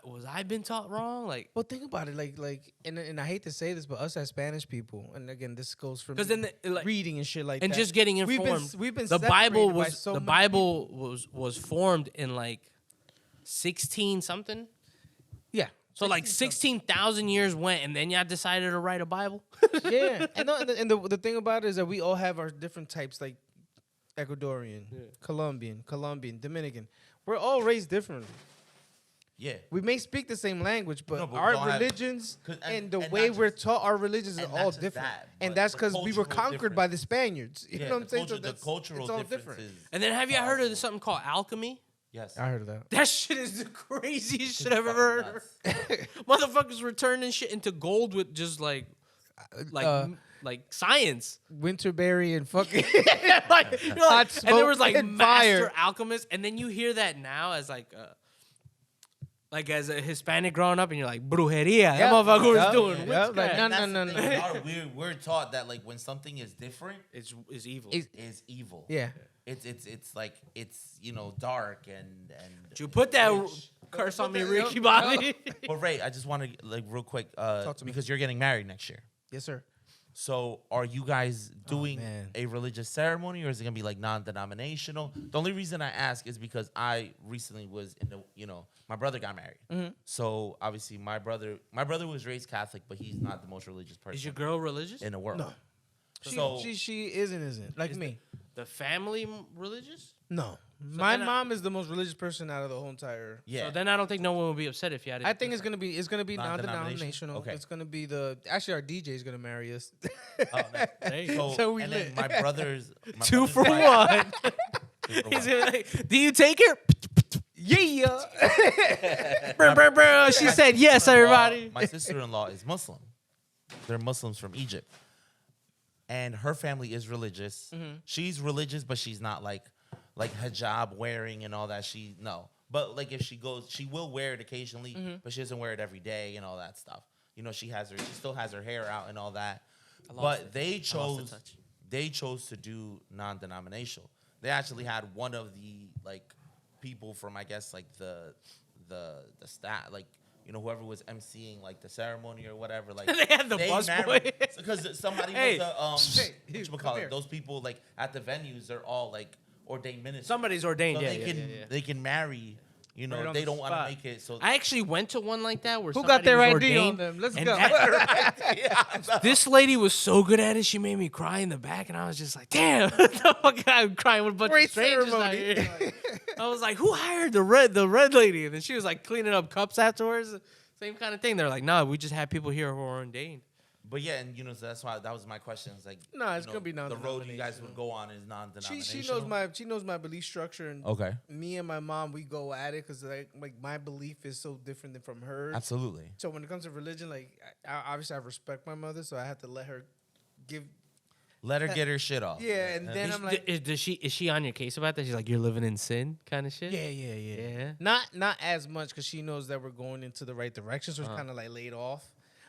was I been taught wrong? Like, well, think about it, and I hate to say this, but us as Spanish people, and again, this goes from 'Cause then like- reading and shit like and that. just getting We've informed. been the Bible separated by was so the many Bible was formed in like 16 something. yeah. So like 16,000 years went, and then y'all decided to write a Bible. Yeah, and, no, and the thing about it is that we all have our different types, like Ecuadorian, Colombian, Dominican. We're all raised differently. yeah. We may speak the same language, but No, but we our don't have- religions 'cause- and the and way not we're just- taught our religions is and not all just different. that, And but that's the because we were cultural conquered by the Spaniards. You know what I'm saying? So The that's- cultural it's all differences. different. And then have you heard of something called alchemy? Yes. I heard of that. That shit is the craziest shit I've ever heard. Motherfuckers were turning shit into gold with just like science. Winterberry and fucking Like, you're Hot like, and there was smoke like and master fire. alchemists, and then you hear that now as as a Hispanic growing up, and you're like brujeria. That motherfucker was doing witchcraft. Like, no, That's no, the no, thing. no. We're taught that like when something is different, It's evil. is evil. Yeah. It's like it's dark and. You put that witch. curse on me, Ricky Bobby. But Ray, I just want to like real quick to me. because you're getting married next year. Yes, sir. So are you guys doing man. a religious ceremony or is it gonna be like non-denominational? The only reason I ask is because I recently was in the my brother got married. So obviously my brother was raised Catholic, but he's not the most religious person Is your girl religious? in the world. No. So She is and isn't like me. The family religious? No, my then I- mom is the most religious person out of the whole entire. yeah. So then I don't think no one would be upset if you had it. I think it's gonna be Non-denominational? non-denominational. Okay. It's gonna be actually our DJ is gonna marry us. Oh, nice. So we and lit. then my brother's 2 for wife- 1. 2 for He's 1. gonna like, do you take her? Yeah. Brr, brr, brr. She said yes, everybody. My sister-in-law is Muslim. They're Muslims from Egypt. And her family is religious. She's religious, but she's not like hijab wearing and all that. But like if she goes, she will wear it occasionally, but she doesn't wear it every day and all that stuff. She still has her hair out and all that. But they chose to do non-denominational. They actually had one of the like people from I guess like the stat like whoever was emceeing like the ceremony or whatever like They had the bus boy. because somebody Hey, was hey, come here. those people like at the venues they're all like ordained ministers. Somebody's ordained. So Yeah, they can marry. Right on They the don't want to spot. make it so. I actually went to one like that where Who got somebody their was ID on ordained, them? Let's and go. This lady was so good at it, she made me cry in the back, and I was just like, "Damn!" The fuck, I'm crying with a bunch Great of strangers out ceremony. here. I was like, "Who hired the red lady?" And then she was like cleaning up cups afterwards. Same kind of thing. They're like, "No, we just have people here who are ordained." But yeah, and so that's why that was my question. It's like, No, it's gonna be the road you guys non-denominational. would go on is non-denominational. She knows my belief structure, and Okay. me and my mom we go at it because like my belief is so different than from hers. Absolutely. So when it comes to religion, like obviously I respect my mother, so I have to let her give. Let her get her shit off. Yeah, and then I'm like, is she on your case about that? She's like, "You're living in sin," kind of shit. yeah. Not as much because she knows that we're going into the right direction, so it's kind of like laid off.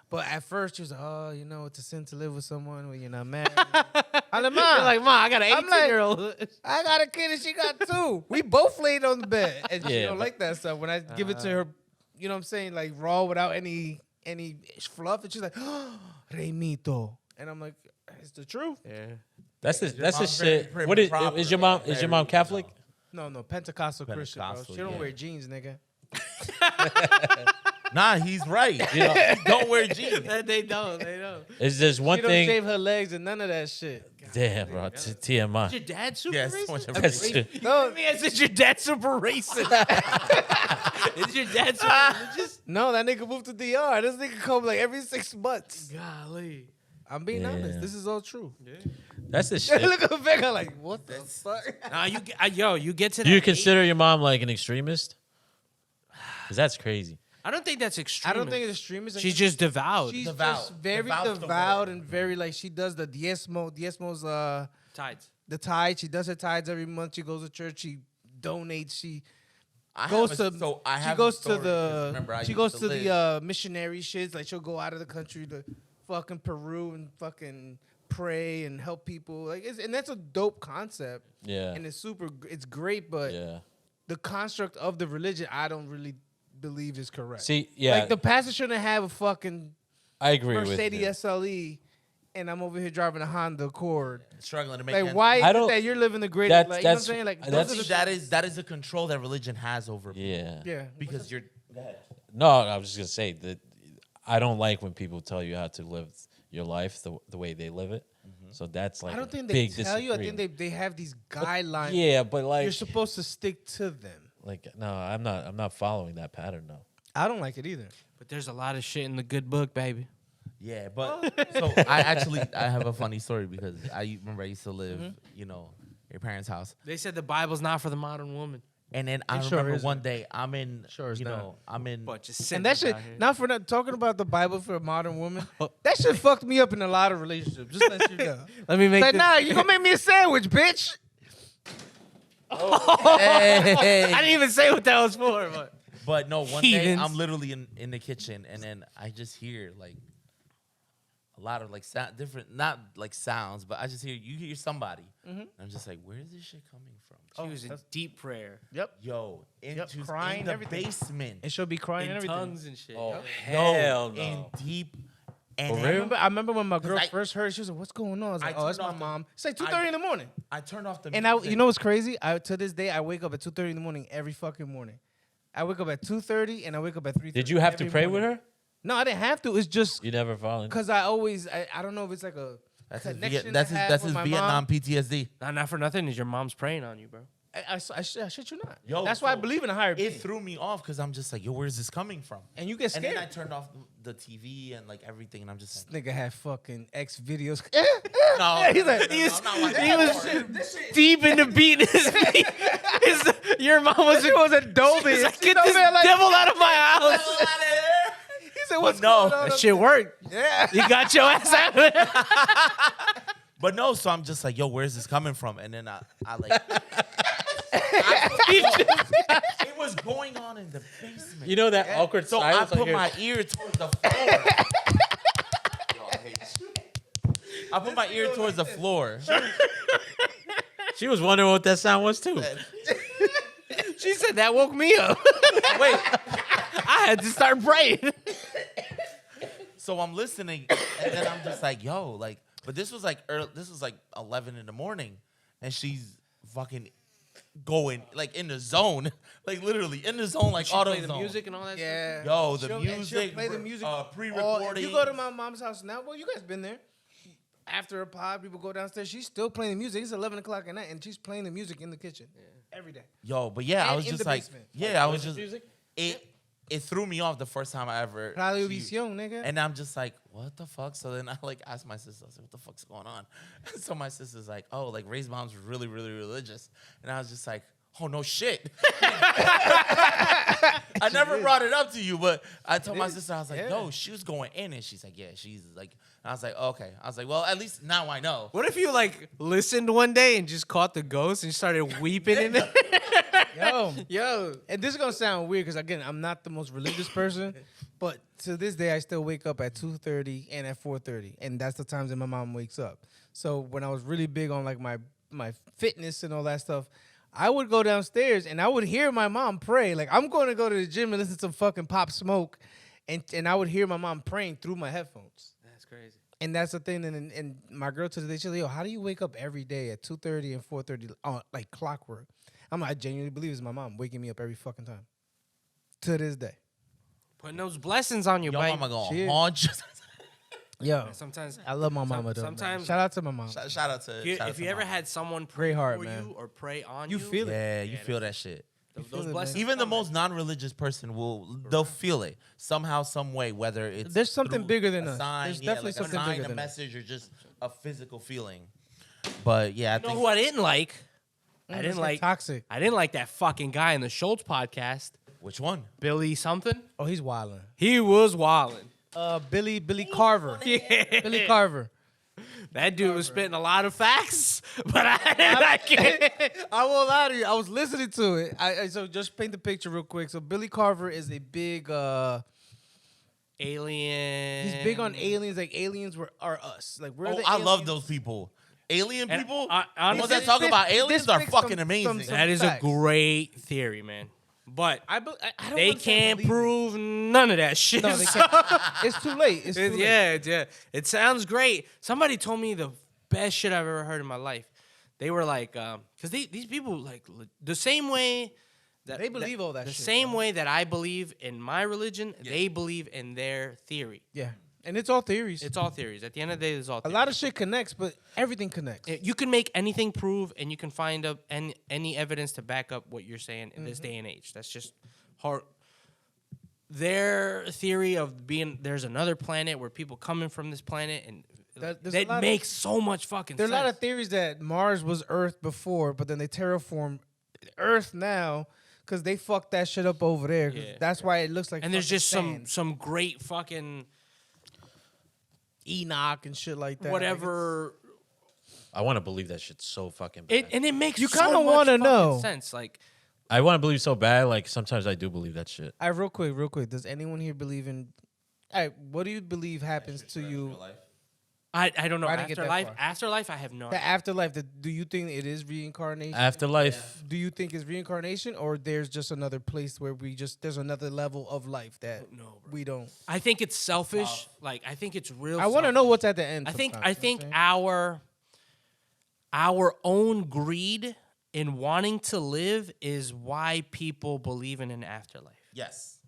But at first she was like, "Oh, it's a sin to live with someone when you're not married." I'm like, "Ma, You're like, "Ma, I got an I'm like- 18-year-old." I got a kid and she got 2. We both laid on the bed, and she Yeah, don't but- like that stuff. When I give it to her, you know what I'm saying, like raw without any fluff. And she's like, Remito. And I'm like, it's the truth. Yeah. That's the mom's very shit. prim What and is proper, your mom? man. Is your mom Very, Catholic? No, Pentecostal Christian, bro. Pentecostal, She don't yeah. wear jeans, nigga. Nah, he's right. You know, don't wear jeans. They don't. Is there's one She don't thing? shave her legs and none of that shit. Damn, bro. TMI. Is your dad super Yes, racist? That's it. No, Is your dad super racist? Is your dad super religious? no, that nigga moved to DR. This nigga come like every 6 months. Golly. I'm being Yeah. honest. This is all true. That's the shit. Look at Becca like, what the fuck? Nah, you get to that Do you age- consider your mom like an extremist? Because that's crazy. I don't think that's extreme. I don't think it's extremist. She's just devout. She's Devout. just very Devout's the devout word. and very like she does the diezmo's Tides. the tithe. She does her tithes every month. She goes to church. She donates. She I goes have to a- so I she have goes a to story, 'cause the remember, I she used goes to to live- the missionary shits. Like she'll go out of the country to fucking Peru and fucking pray and help people. Like and that's a dope concept. Yeah. And it's great, but Yeah. the construct of the religion I don't really believe is correct. See, yeah, Like the pastor shouldn't have a fucking I agree with Mercedes you. SLE, and I'm over here driving a Honda Accord. struggling to make Like, ends why is I it don't- that you're living the greatest life? You know what I'm saying? Like, that's- those are the- that is a control that religion has over people. Yeah. yeah. Because you're No, I was just gonna say that I don't like when people tell you how to live your life the way they live it. So that's like I don't think a they big tell you. I think disagreement. they have these guidelines. Yeah, but like, You're supposed to stick to them. like no, I'm not following that pattern though. I don't like it either. But there's a lot of shit in the good book, baby. yeah, but so I have a funny story because I remember I used to live, you know, at your parents' house. They said the Bible's not for the modern woman. And then I It sure remember isn't. one day I'm in, Sure is you not. know, I'm in. But just And that shit, out here. not for not talking about the Bible for a modern woman. That shit fucked me up in a lot of relationships. Just let you know. Let me make Like, this. nah, you gonna make me a sandwich, bitch. Hey. I didn't even say what that was for, but But no, one day Heathens. I'm literally in the kitchen and then I just hear like a lot of like different, not like sounds, but I just you hear somebody. And I'm just like, where is this shit coming from? she was in deep prayer. Yep. Yo, into crying, in the everything. basement. And she'll be crying In and everything. tongues and shit. Oh Yep. hell In no! deep. And For then real? I remember when my girl I- first heard, she was like, "What's going on?" I was like, I "Oh, it's turned my off the- mom." It's like 2:30 in the morning. I turned off the And music. you know what's crazy? To this day, I wake up at 2:30 in the morning every fucking morning. I wake up at 2:30 and I wake up at 3:30. Did you have to every pray morning. with her? No, I didn't have to. It's just You never fallen. because I don't know if it's like a That's his, connection. that's I his, have that's with his my Vietnam mom. PTSD. Not for nothing. Is your mom's praying on you, bro? I shit you not. Yo, That's why I so believe in a higher being. It threw me off because I'm just like, yo, where's this coming from? And you get And scared. then I turned off the TV and like everything, and I'm just like, Nigga had fucking X videos. no, He's like, I'm not watching He that was porn. deep into beating his feet. Your mom was a Dolby. She's like, get this devil out of my house. He said, "What's no, going on?" That shit worked. Yeah. You got your ass out of there. But no, so I'm just like, yo, where's this coming from? And then I like, it was going on in the basement. You know that awkward So I silence. put hear- my ear towards the floor. I put my ear towards the floor. She was wondering what that sound was too. She said that woke me up. Wait, I had to start praying. so I'm listening, and then I'm just like, yo, like, but this was like 11 in the morning, and she's fucking going like in the zone, like literally in the zone, like auto Play the zone. music and all that. Yeah. Yo, the She'll music, play the music. pre-recording. If you go to my mom's house now, well, you guys been there. After a pod, people go downstairs. She's still playing the music. It's 11 o'clock at night, and she's playing the music in the kitchen every day. Yo, but yeah, I And was in just the like, basement. yeah, I was just, music? it threw me off the first time I ever. Radio she- Visión, nigga. And I'm just like, what the fuck? So then I like asked my sister, I was like, what the fuck's going on? So my sister's like, oh, like Ray's mom's really, really religious. And I was just like, oh, no shit. I never brought it up to you, but I told my sister, I was like, yo, she was going in. And she's like, yeah, she's like, and I was like, okay. I was like, well, at least now I know. What if you like listened one day and just caught the ghost and started weeping in it? Yo, and this is gonna sound weird because again, I'm not the most religious person, but to this day, I still wake up at 2:30 and at 4:30, and that's the times that my mom wakes up. So when I was really big on like my fitness and all that stuff, I would go downstairs and I would hear my mom pray. Like, I'm going to go to the gym and listen to some fucking Pop Smoke, and I would hear my mom praying through my headphones. That's crazy. And that's the thing. And my girl to this day, she's like, yo, how do you wake up every day at 2:30 and 4:30 like clockwork? I genuinely believe it's my mom waking me up every fucking time. To this day. Putting those blessings on you, Your boy. mama gonna Shit. haunt you. Yo, Sometimes I love my mama though. sometimes- Shout out to my mom. Shout out to. shout out if to you ever mama. had someone pray Great heart, for man. you or pray on You you, feel it. Yeah, you feel that shit. those feel it, blessings. man. Even the come, most non-religious person they'll feel it somehow, some way. Whether it's There's something through bigger than a us. sign, There's yeah, definitely like something a sign, bigger a than us. message, or just a physical feeling. But yeah, I You know think who I didn't like? I Let's didn't get like toxic. I didn't like that fucking guy in the Schultz podcast, which one? Billy something. Oh, he's wilding. He was wilding. Billy Carver. Billy Carver. That dude was spitting a lot of facts, but I didn't like it. I won't lie to you. I was listening to it. So just paint the picture real quick. So Billy Carver is a big. Alien. He's big on aliens. Like aliens are us. Like we're. Oh, the I love aliens. those people. Alien And people. I- The ones honestly- that talk about This aliens are makes fucking some- amazing. some- That is facts. a great theory, man. But I don't they understand can't believing. prove none of that shit. No, they can't. It's too late. It's too late. Yeah. It sounds great. Somebody told me the best shit I've ever heard in my life. They were like, because these people like the same way that They believe all that the shit, same bro. way that I believe in my religion, they believe in their theory. Yeah, and it's all theories. It's all theories. At the end of the day, it's all a theories. lot of shit connects, but everything connects. You can make anything prove, and you can find up any evidence to back up what you're saying in this day and age. That's just hard. Their theory of being there's another planet where people coming from this planet, and There's a that lot of- makes so much fucking There are a sense. lot of theories that Mars was Earth before, but then they terraform Earth now because they fucked that shit up over there. 'Cause Yeah. That's why it looks like. and there's fucking just sand. some great fucking Enoch and shit like that. whatever. I want to believe that shit's so fucking bad. It makes You so kinda much wanna fucking know. sense. Like I want to believe so bad. Like sometimes I do believe that shit. Real quick. Does anyone here believe in? All right, what do you believe happens to you? I don't know. I didn't get that Afterlife, far. afterlife, I have no. The idea. afterlife. Do you think it is reincarnation? Afterlife. Do you think it's reincarnation, or there's just another place where there's another level of life that we don't? I think it's selfish. Like I think it's real. I want to selfish. know what's at the end. I think sometimes, you know what I'm saying? our own greed in wanting to live is why people believe in an afterlife. Yes.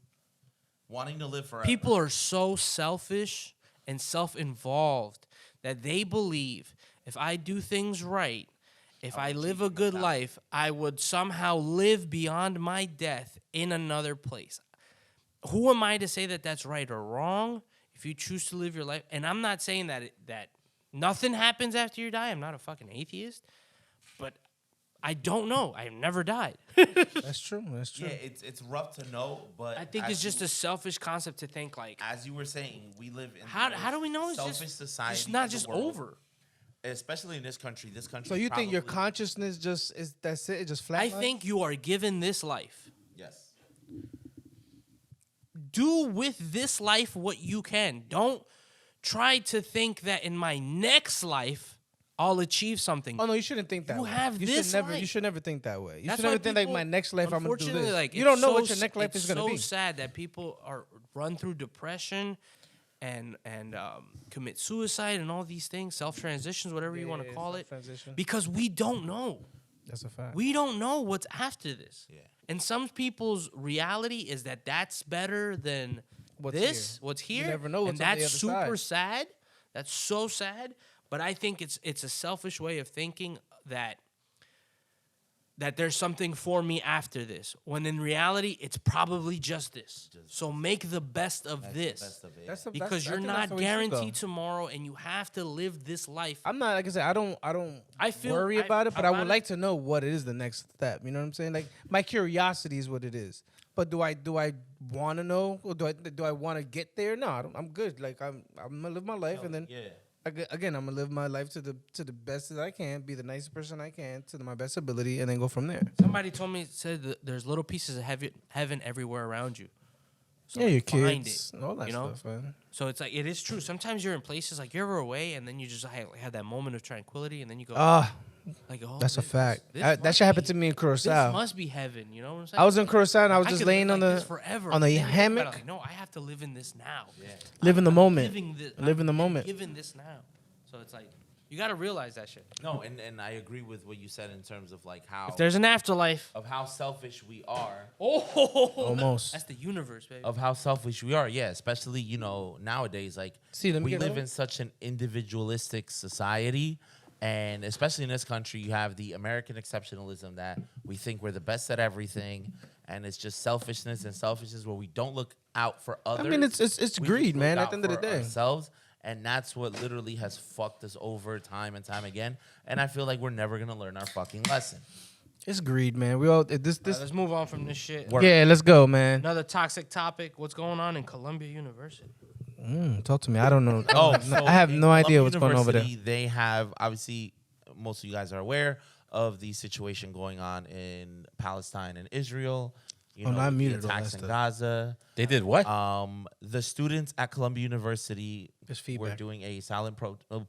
Wanting to live forever. People are so selfish and self-involved that they believe if I do things right, if I live a good life, I would somehow live beyond my death in another place. Who am I to say that that's right or wrong? If you choose to live your life, and I'm not saying that that nothing happens after you die. I'm not a fucking atheist, but I don't know. I've never died. That's true. That's true. Yeah, it's rough to know, but I think as it's just you- a selfish concept to think like, as you were saying, we live in how the do we know it's selfish just society. it's not in the just world, over? especially in this country. This country. So you think your probably- consciousness just is that's it? It just flat. I think you are given this life. Yes. Do with this life what you can. Don't try to think that in my next life I'll achieve something. Oh no, you shouldn't think that. You way. have you this should never. You life. should never think that way. You That's should never why think like people- my next life I'm gonna do unfortunately, this. like, You it's don't know so what your next life is gonna be. It's so sad that people are run through depression and commit suicide and all these things, self transitions, whatever you want to call it, self-transition. because we don't know. That's a fact. We don't know what's after this. Yeah. And some people's reality is that that's better than What's this, here. what's You here. never know what's and on the that's other super sad. That's so sad. But I think it's a selfish way of thinking that there's something for me after this, when in reality it's probably just this. So make the best of this. Best of it. That's the- Because I you're think that's not the way it should go. guaranteed tomorrow, and you have to live this life. I'm not like I said. I don't I feel- worry I- about it, but I about would it- like to know what is the next step. You know what I'm saying? Like my curiosity is what it is. But do I want to know, or do I want to get there? No, I'm good. Like I'm gonna live my life, and then Yeah. again I'm gonna live my life to the best that I can, be the nicest person I can to my best ability, and then go from there. Somebody told me, said that there's little pieces of heaven everywhere around you. So Yeah, your find kids, it, all that you know? stuff, man. So it's like, it is true. Sometimes you're in places like you're ever away, and then you just have that moment of tranquility, and then you go, Like, oh, That's a fact. this That shit happened to me in This Curacao. must be heaven. You know what I'm saying? I was in Curacao and I was I just could laying live on like the this forever. on But the then you think about hammock, it, like, no, I have to live in this now. live in the moment. Live in the moment. Given this now. So it's like you got to realize that shit. No, and I agree with what you said in terms of like how If there's an afterlife, of how selfish we are. Almost. That's the universe, baby. Of how selfish we are, yeah. Especially nowadays, like See, let me we get live over. in such an individualistic society, and especially in this country, you have the American exceptionalism that we think we're the best at everything, and it's just selfishness where we don't look out for others. I mean, it's We just greed, look man. At out the end of the for day, ourselves. And that's what literally has fucked us over time and time again. And I feel like we're never gonna learn our fucking lesson. it's greed, man. We all this. All right, let's move on from this shit. Yeah, let's go, man. Another toxic topic. What's going on in Columbia University? Talk to me. I don't know. So I have in no idea Columbia what's going on over there. University, They have, obviously, most of you guys are aware of the situation going on in Palestine and Israel. You know, I the muted all that attacks in stuff. Gaza. They did what? The students at Columbia University There's were feedback. doing a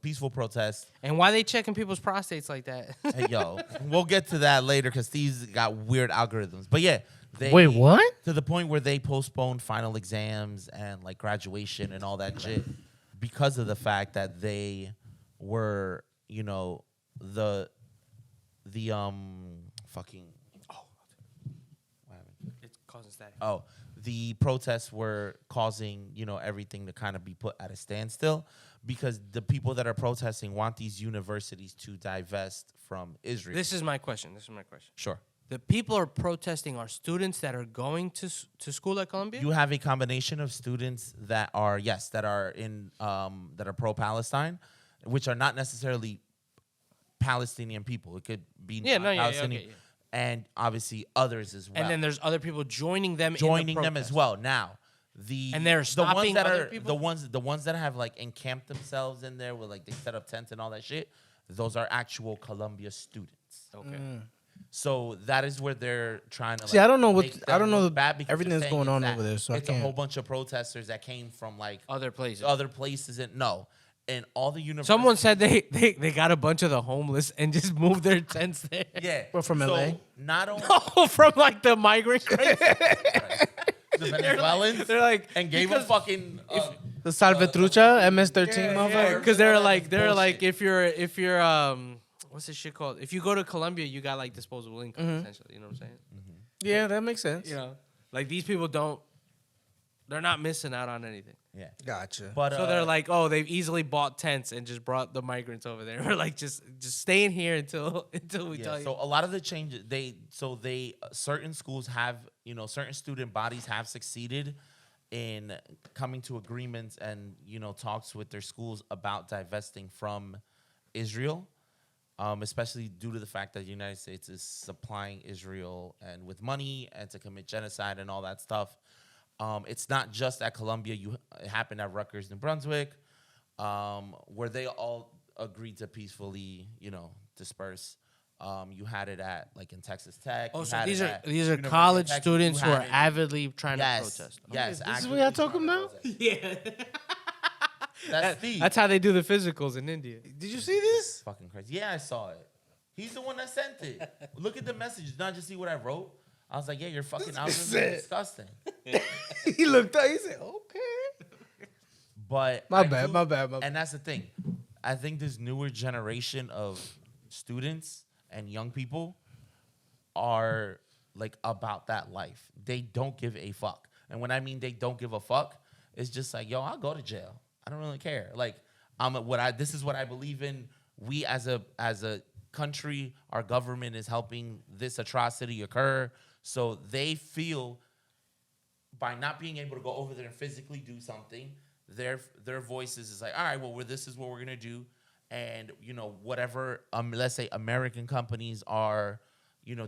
peaceful protest. And why they checking people's prostates like that? Hey, yo, we'll get to that later because these got weird algorithms. But yeah, Wait, what? To the point where they postponed final exams and like graduation and all that shit because of the fact that they were, the fucking It's causing static. the protests were causing, everything to kind of be put at a standstill because the people that are protesting want these universities to divest from Israel. This is my question. Sure. The people are protesting are students that are going to school at Columbia? You have a combination of students that are pro-Palestine, which are not necessarily Palestinian people. It could be Palestinian, okay, yeah. and obviously others as well. And then there's other people joining them joining in the them as protest. well. Now, And they're stopping the ones that other are people? the ones that have like encamped themselves in there where like they set up tents and all that shit. Those are actual Columbia students. Okay. So that is where they're trying to. See, I don't know make I don't them know look bad because everything they're that's saying going on that over there, so I it's a can't. whole bunch of protesters that came from like Other places. and and all the universities. Someone said they got a bunch of the homeless and just moved their tents there. yeah, We're from so LA. Not only Oh, from like the migrant crisis. the Venezuelans, They're like and gave them fucking. The Salvatrucha MS-13 motherfucker. because they're like if you're what's this shit called? If you go to Columbia, you got like disposable income essentially. You know what I'm saying? Yeah, that makes sense. You know, like these people they're not missing out on anything. Yeah, Gotcha. but So they're like, oh, they've easily bought tents and just brought the migrants over there. We're like, just staying here until we tell you. So a lot of the changes certain schools have certain student bodies have succeeded in coming to agreements and talks with their schools about divesting from Israel, especially due to the fact that the United States is supplying Israel and with money and to commit genocide and all that stuff. It's not just at Columbia. It happened at Rutgers, New Brunswick, where they all agreed to peacefully, disperse. You had it at in Texas Tech. Oh, You so had these it are at these are University of college Texas. students You who had are it- avidly trying Yes, to protest. yes. This is what y'all talking about? Yeah. That's Steve. That's how they do the physicals in India. Did you see this? Fucking crazy. Yeah, I saw it. He's the one that sent it. Look at the message. Not just see what I wrote. I was like, yeah, your fucking algorithm is disgusting. He looked up. He said, "Okay." But My bad. And that's the thing. I think this newer generation of students and young people are about that life. They don't give a fuck. And when I mean they don't give a fuck, it's just like, yo, I'll go to jail. I don't really care. This is what I believe in. We as a country, our government is helping this atrocity occur. So they feel by not being able to go over there and physically do something, their voices is like, all right, well, this is what we're gonna do, and whatever let's say American companies are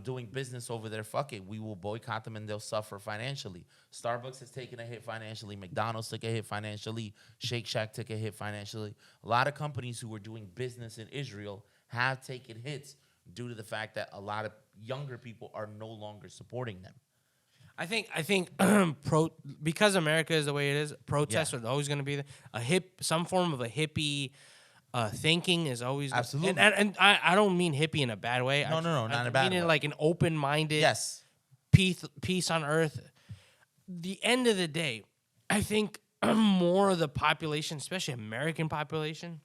doing business over there, fuck it, we will boycott them and they'll suffer financially. Starbucks has taken a hit financially. McDonald's took a hit financially. Shake Shack took a hit financially. A lot of companies who were doing business in Israel have taken hits due to the fact that a lot of younger people are no longer supporting them. I think because America is the way it is, protests are always going to be some form of a hippie thinking is always Absolutely. And I don't mean hippie in a bad way. No, not in a bad I mean way. it like an open-minded, Yes. peace on earth. The end of the day, I think more of the population, especially American population,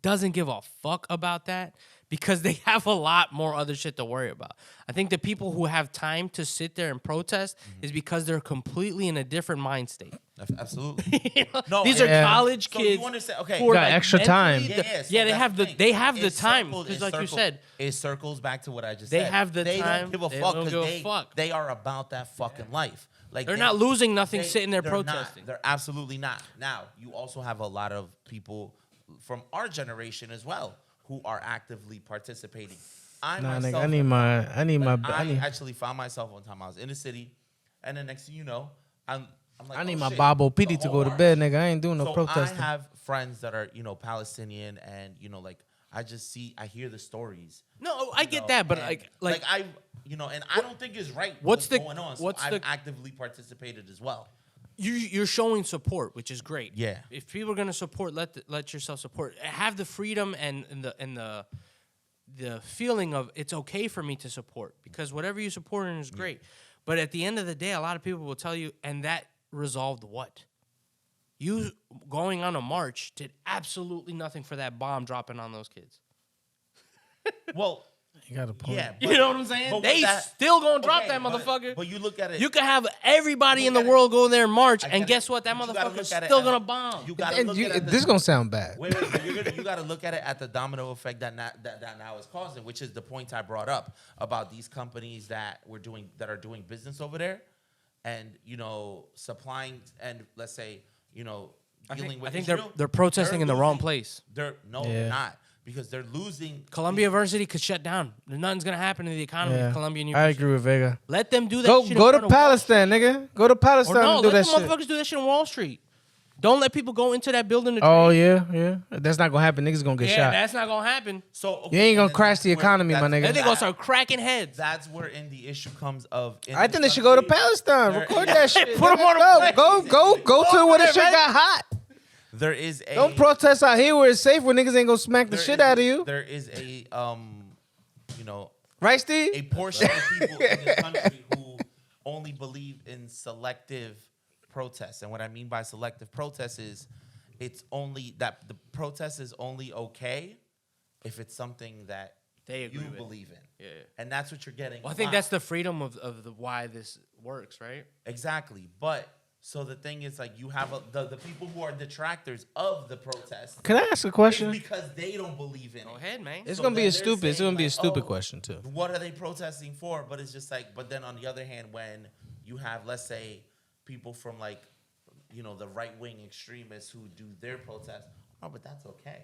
doesn't give a fuck about that because they have a lot more other shit to worry about. I think the people who have time to sit there and protest is because they're completely in a different mind state. Absolutely. You know? No, These are yeah. college So kids. you understand? Okay. who are, Got extra time. mentally- Yeah, so yeah, they that's have the thing. they have the It time circles- because, it like you circles- said, it circles back to what I just they said. have the they time, don't give a they fuck don't because give a fuck. they are about that fucking life. Like they're not losing nothing sitting there they're protesting. Not. They're absolutely not. Now you also have a lot of people from our generation as well who are actively participating. Nah, myself, nigga, I need my. I actually found myself one time I was in the city, and the next thing you know, I'm like, I need oh, my shit, Bible the pity to whole go to march. bed, nigga. I ain't doing no So protesting. I have friends that are, Palestinian, and like I hear the stories. No, I get that, but and, like I, and I don't think it's right. what's the- going on? So what's I've the- actively participated as well. you're showing support, which is great. Yeah. If people are gonna support, let yourself support. Have the freedom and the feeling of it's okay for me to support because whatever you support is great. But at the end of the day, a lot of people will tell you, and that resolved what? You going on a march did absolutely nothing for that bomb dropping on those kids. Well, You got a point. yeah, You know what I'm saying? but They with that- still gonna drop okay, that motherfucker. But you look at it. You can have everybody in the Look at it. world go there and march, I and get it. guess what? That But you gotta motherfucker's look at it still as- gonna bomb. You gotta And look you, at it. this gonna sound bad. Wait, but you got to look at it at the domino effect that now is causing, which is the point I brought up about these companies that are doing business over there, and supplying and let's say dealing with I think Israel, they're protesting in the wrong losing- place. They're Yeah. not because they're losing. Columbia University could shut down. Nothing's gonna happen to the economy Yeah. of Columbia I University. agree with Vega. Let them do that. Go shit in to front of Wall Palestine, nigga. Go to Street. Palestine Or no, and do let that the shit. motherfuckers do that shit on Wall Street. Don't let people go into that building. To Oh trade. yeah. That's not gonna happen. Niggas gonna get yeah, shot. that's not gonna happen. So okay, You ain't gonna and then crash the that's where- economy, my that's- nigga. Then they gonna start cracking heads. That's where in the issue comes of. in I this think they should go to country, Palestine. there Record is- that shit. Put 'em on a Go plane. to where the there, shit man. got hot. There is a Don't protest out here where it's safe, where niggas ain't gonna smack the there shit is- out of you. There is a Right, Steve? a portion of people in this country who only believe in selective protests. And what I mean by selective protests is it's only that the protest is only okay if it's something that They agree you with. believe in. Yeah. And that's what you're getting. Well, I think Why? that's the freedom of the why this works, right? Exactly. But so the thing is, like, you have the people who are detractors of the protest Can I ask a is question? because they don't believe in Go it. ahead, man. It's So gonna be then a they're stupid. It's saying, gonna be a like, stupid oh, question too. What are they protesting for? But it's just like, but then on the other hand, when you have, let's say, people from like, the right wing extremists who do their protests, oh, but that's okay.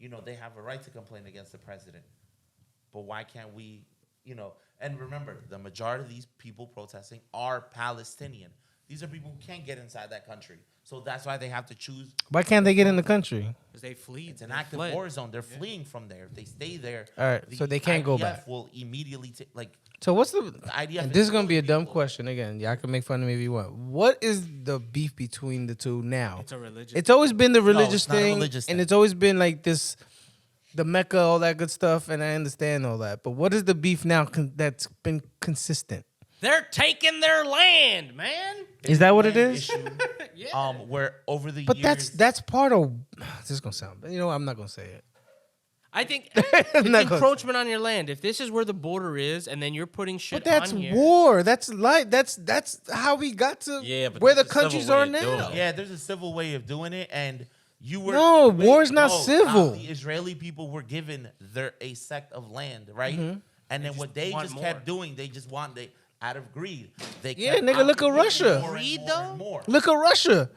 They have a right to complain against the president. But why can't we, and remember, the majority of these people protesting are Palestinian. These are people who can't get inside that country. So that's why they have to choose. Why can't they get in the country? Because they flee. It's an active war zone. They're fleeing from there. If they stay there, All right, so they can't go IDF back. will immediately take, like, So what's the? IDF And is this is gonna be a killing dumb people. question again. Y'all can make fun of me if you want. What is the beef between the two now? It's a religion. It's always been the religious it's not a thing, religious and thing. it's always been like this, the Mecca, all that good stuff, and I understand all that. But what is the beef now that's been consistent? They're taking their land, man. Is that what it Land is? issue, Yeah. where over the But years, that's part of. This is gonna sound. But I'm not gonna say it. I think I'm it's not gonna- encroachment on your land. If this is where the border is, and then you're putting shit But that's on here. war. That's like that's how we got to Yeah, but where the there's a civil countries way are of doing now. it. yeah, there's a civil way of doing it, and you were No, war is not civil. The Israeli people were given a sect of land, right? Mm-hmm. And then what they want just more. kept doing, they just out of greed. They Yeah, kept nigga, look at occupating Russia. more and Greed, more though? and more. Look at Russia.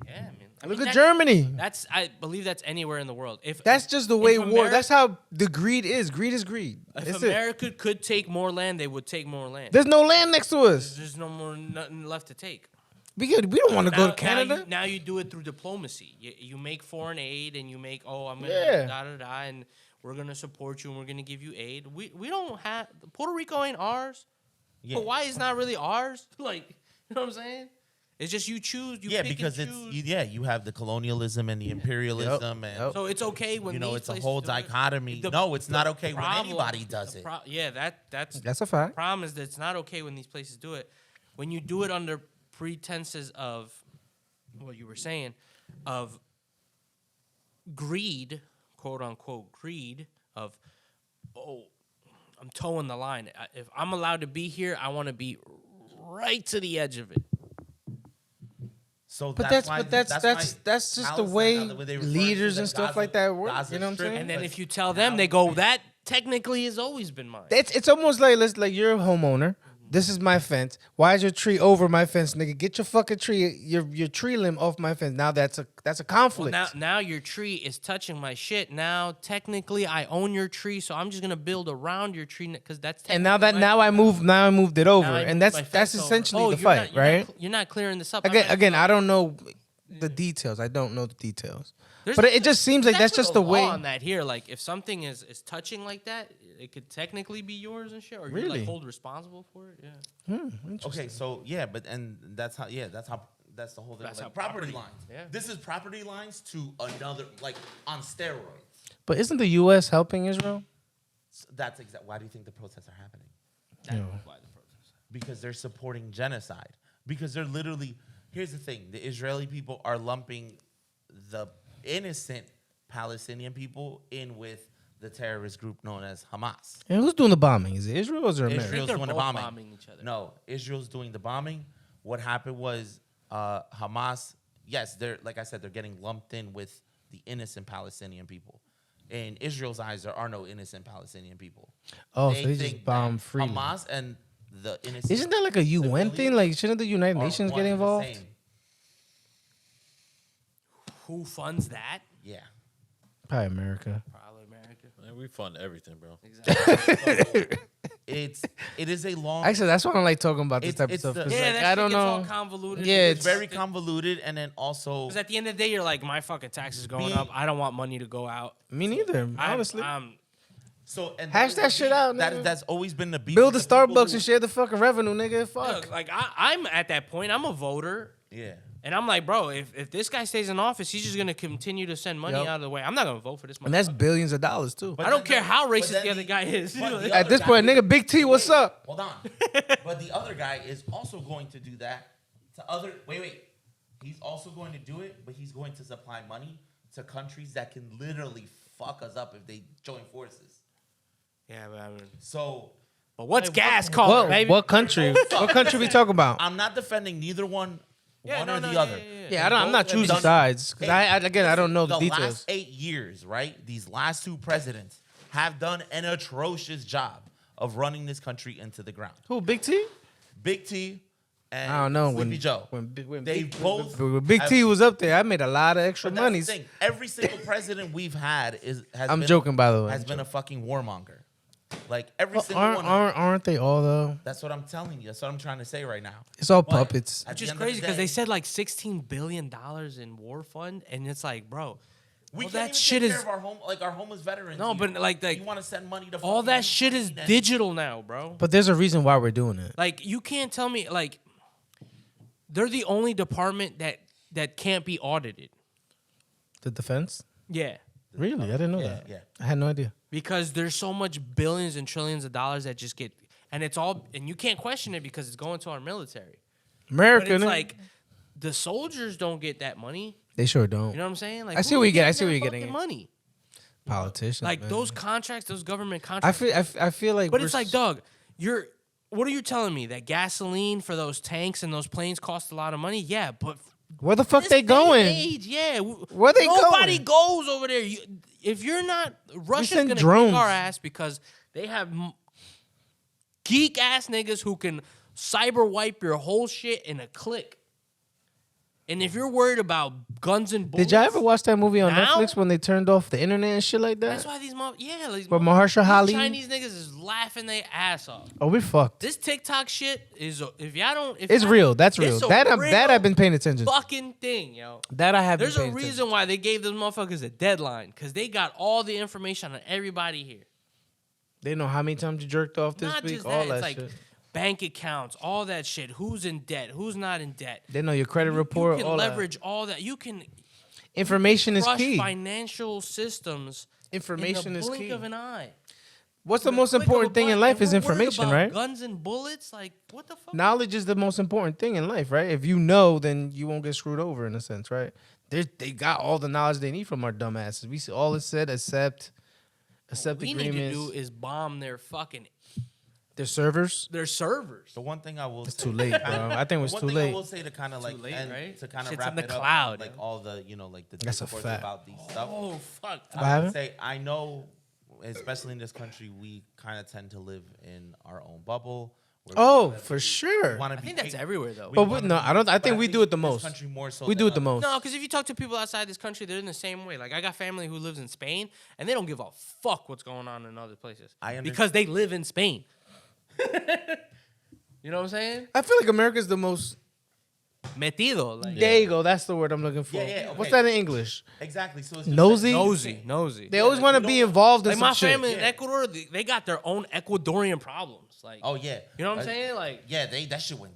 Yeah, man. I Look mean, at that's- Germany. I believe that's anywhere in the world. If That's just the way if war. Ameri- That's how the greed is. Greed is greed. If That's it. America could take more land, they would take more land. There's no land next to us. There's no more nothing left to take. We don't want to go to Now Canada. Now you do it through diplomacy. You make foreign aid, and you make I'm gonna Yeah. da da da, and we're gonna support you, and we're gonna give you aid. We don't have Puerto Rico ain't ours. Yeah. Hawaii is not really ours. Like, you know what I'm saying? It's just you choose. You Yeah, pick because and it's choose. you have the colonialism and the imperialism and So it's okay when these it's a places whole do it. dichotomy. No, it's not okay when anybody does it. That's a fact. Problem is that it's not okay when these places do it. When you do it under pretenses of what you were saying, of greed, quote unquote greed, of I'm towing the line. If I'm allowed to be here, I want to be right to the edge of it. So But that's just the way leaders and stuff like that work. You know what I'm saying? And then if you tell them, they go, that technically has always been mine. It's almost like you're a homeowner. This is my fence. Why is your tree over my fence, nigga? Get your fucking tree, your tree limb off my fence. Now that's a conflict. Well, now your tree is touching my shit. Now technically I own your tree, so I'm just gonna build around your tree because that's. And now I moved it over, Now I and moved my that's fence over. essentially the you're fight, right? You're not clearing this up. Again, I don't know the details. I don't know the details. There's- But it just seems like that's just the law way. on that here. Like if something is touching like that, it could technically be yours and shit, or you're Really? like hold responsible for it. Yeah. Okay, so that's the whole thing. That's Like how property property- lines. yeah. This is property lines to another, like on steroids. But isn't the U.S. helping Israel? So that's exactly why do you think the protests are happening? That's why the protest. Because they're supporting genocide. Because they're literally. Here's the thing: the Israeli people are lumping the innocent Palestinian people in with the terrorist group known as Hamas. And who's doing the bombing? Is it Israel or is it America? Israel's they're doing the both bombing. bombing each other. No, Israel's doing the bombing. What happened was Hamas. Yes, they're like I said, they're getting lumped in with the innocent Palestinian people. In Israel's eyes, there are no innocent Palestinian people. Oh, so they think just bomb that freely. Hamas and the innocent. Isn't that like a UN civilians thing? Like, shouldn't the United are Nations one get and the involved? same. Who funds that? Yeah. Probably America. Probably America. Man, we fund everything, bro. Exactly. It is a long. Actually, that's why I don't like talking about this It's- type of it's stuff. the- 'Cause, Yeah, like, that I shit don't gets know. all convoluted. Yeah, it's very convoluted, and then also Because at the end of the day, you're like, my fucking taxes going up. I don't want money to go out. Me neither. Honestly, so and Hash that shit out, nigga. That's always been the beef. build a with the people Starbucks who- and share the fucking revenue, nigga. Fuck. Look, like I'm at that point. I'm a voter. Yeah. And I'm like, bro, if this guy stays in office, he's just gonna continue to send money Yep. out of the way. I'm not gonna vote for this. And that's motherfucker. billions of dollars too. I don't care how but racist then the other guy is. but the At other this guy point, is- nigga, Big T, what's up? Hold on. But the other guy is also going to do that to other. Wait. He's also going to do it, but he's going to supply money to countries that can literally fuck us up if they join forces. Yeah, but I mean, So. but what's Hey, gas what- called, baby? What country? What country we talking about? I'm not defending neither one, Yeah, one no, or no, the yeah, other. yeah, yeah. Yeah, I'm not Both have choosing done- sides because Hey, I don't know the details. last 8 years, right? These last two presidents have done an atrocious job of running this country into the ground. Who? Big T? Big T and I don't know Sleepy Joe. when They both when Big T have- was up there. I made a lot of extra But that's the monies. thing. Every single president we've had I'm joking, by the way. has been a fucking warmonger. Like every Well, single one. aren't they all though? That's what I'm telling you. That's what I'm trying to say right now. It's all But puppets. at Which the is end of the crazy because they day, said like $16 billion in war fund, and it's like, bro, we all can't that even shit take care is of our homeless veterans. no, here. but like you want to send money to all fucking that shit is Ukraine and- digital now, bro. But there's a reason why we're doing it. Like you can't tell me like they're the only department that can't be audited. The defense? Yeah. Really? I didn't know that. yeah. I had no idea. Because there's so much billions and trillions of dollars that just get and it's all and you can't question it because it's going to our military. America, But it's nigga. like the soldiers don't get that money. They sure don't. You know what I'm saying? Like I see who what you get. I gets see what that you're getting fucking at. money. Politicians. Like man. those contracts, those government I contracts. feel like. But we're it's like, s- dog, what are you telling me? That gasoline for those tanks and those planes cost a lot of money? Yeah, but Where the fuck this they day and going? age, yeah. Where they Nobody going? goes over there. If you're not, Russia's send gonna drones. kick our ass because they have geek ass niggas who can cyber wipe your whole shit in a click. And if you're worried about guns and bullets, Did y'all ever watch that movie on Now? Netflix when they turned off the internet and shit like that? That's why these these But Mahershala Ali- Chinese niggas is laughing their ass off. Oh, we fucked. This TikTok shit is if y'all don't, if It's y'all- real. That's real. it's a That real I've been paying attention to. fucking thing, yo. That I have. There's been a paying attention reason why they gave those motherfuckers a deadline because they got all the information on everybody here. to. They know how many times you jerked off this Not week. just All that, that it's like shit. bank accounts, all that shit. Who's in debt? Who's not in debt? They know your credit report. You can all leverage all that. You can information is crush key. financial systems. Information in the is blink key. of an eye. What's the With a most click of important a thing in button, life and is we're worried information, about right? Guns and bullets, like what the fuck? Knowledge is the most important thing in life, right? If you know, then you won't get screwed over in a sense, right? They got all the knowledge they need from our dumbasses. We see all it said, accept What we need agreements. to do is bomb their fucking Their servers. their servers. The one thing I will It's say, too late, bro. I think it was one too thing late. I will say to kind of like late, and right? to kind of Shit's wrap in the it up, cloud, like yo. all the like the That's a discourse fact. about these stuff. Oh fuck! What I happened? would say I know, especially in this country, we kind of tend to live in our own bubble. where Oh, we for sure. wanna I be think that's big. everywhere though. But wanna no, be I don't. big, I but think we do it the this most. country more so We than do it the others. most. No, because if you talk to people outside this country, they're in the same way. Like I got family who lives in Spain, and they don't give a fuck what's going on in other places. I understand. Because they live in Spain. You know what I'm saying? I feel like America's the most. Metido. Like, There you go. That's the word I'm looking for. Yeah, yeah, okay. What's that in English? Exactly. So it's just Nosy? nosy. They always like, want to we be don't- involved in Like some my shit. family in Ecuador, they got their own Ecuadorian problems. Like, Oh yeah. you know what I'm saying? Like, Yeah, that shit was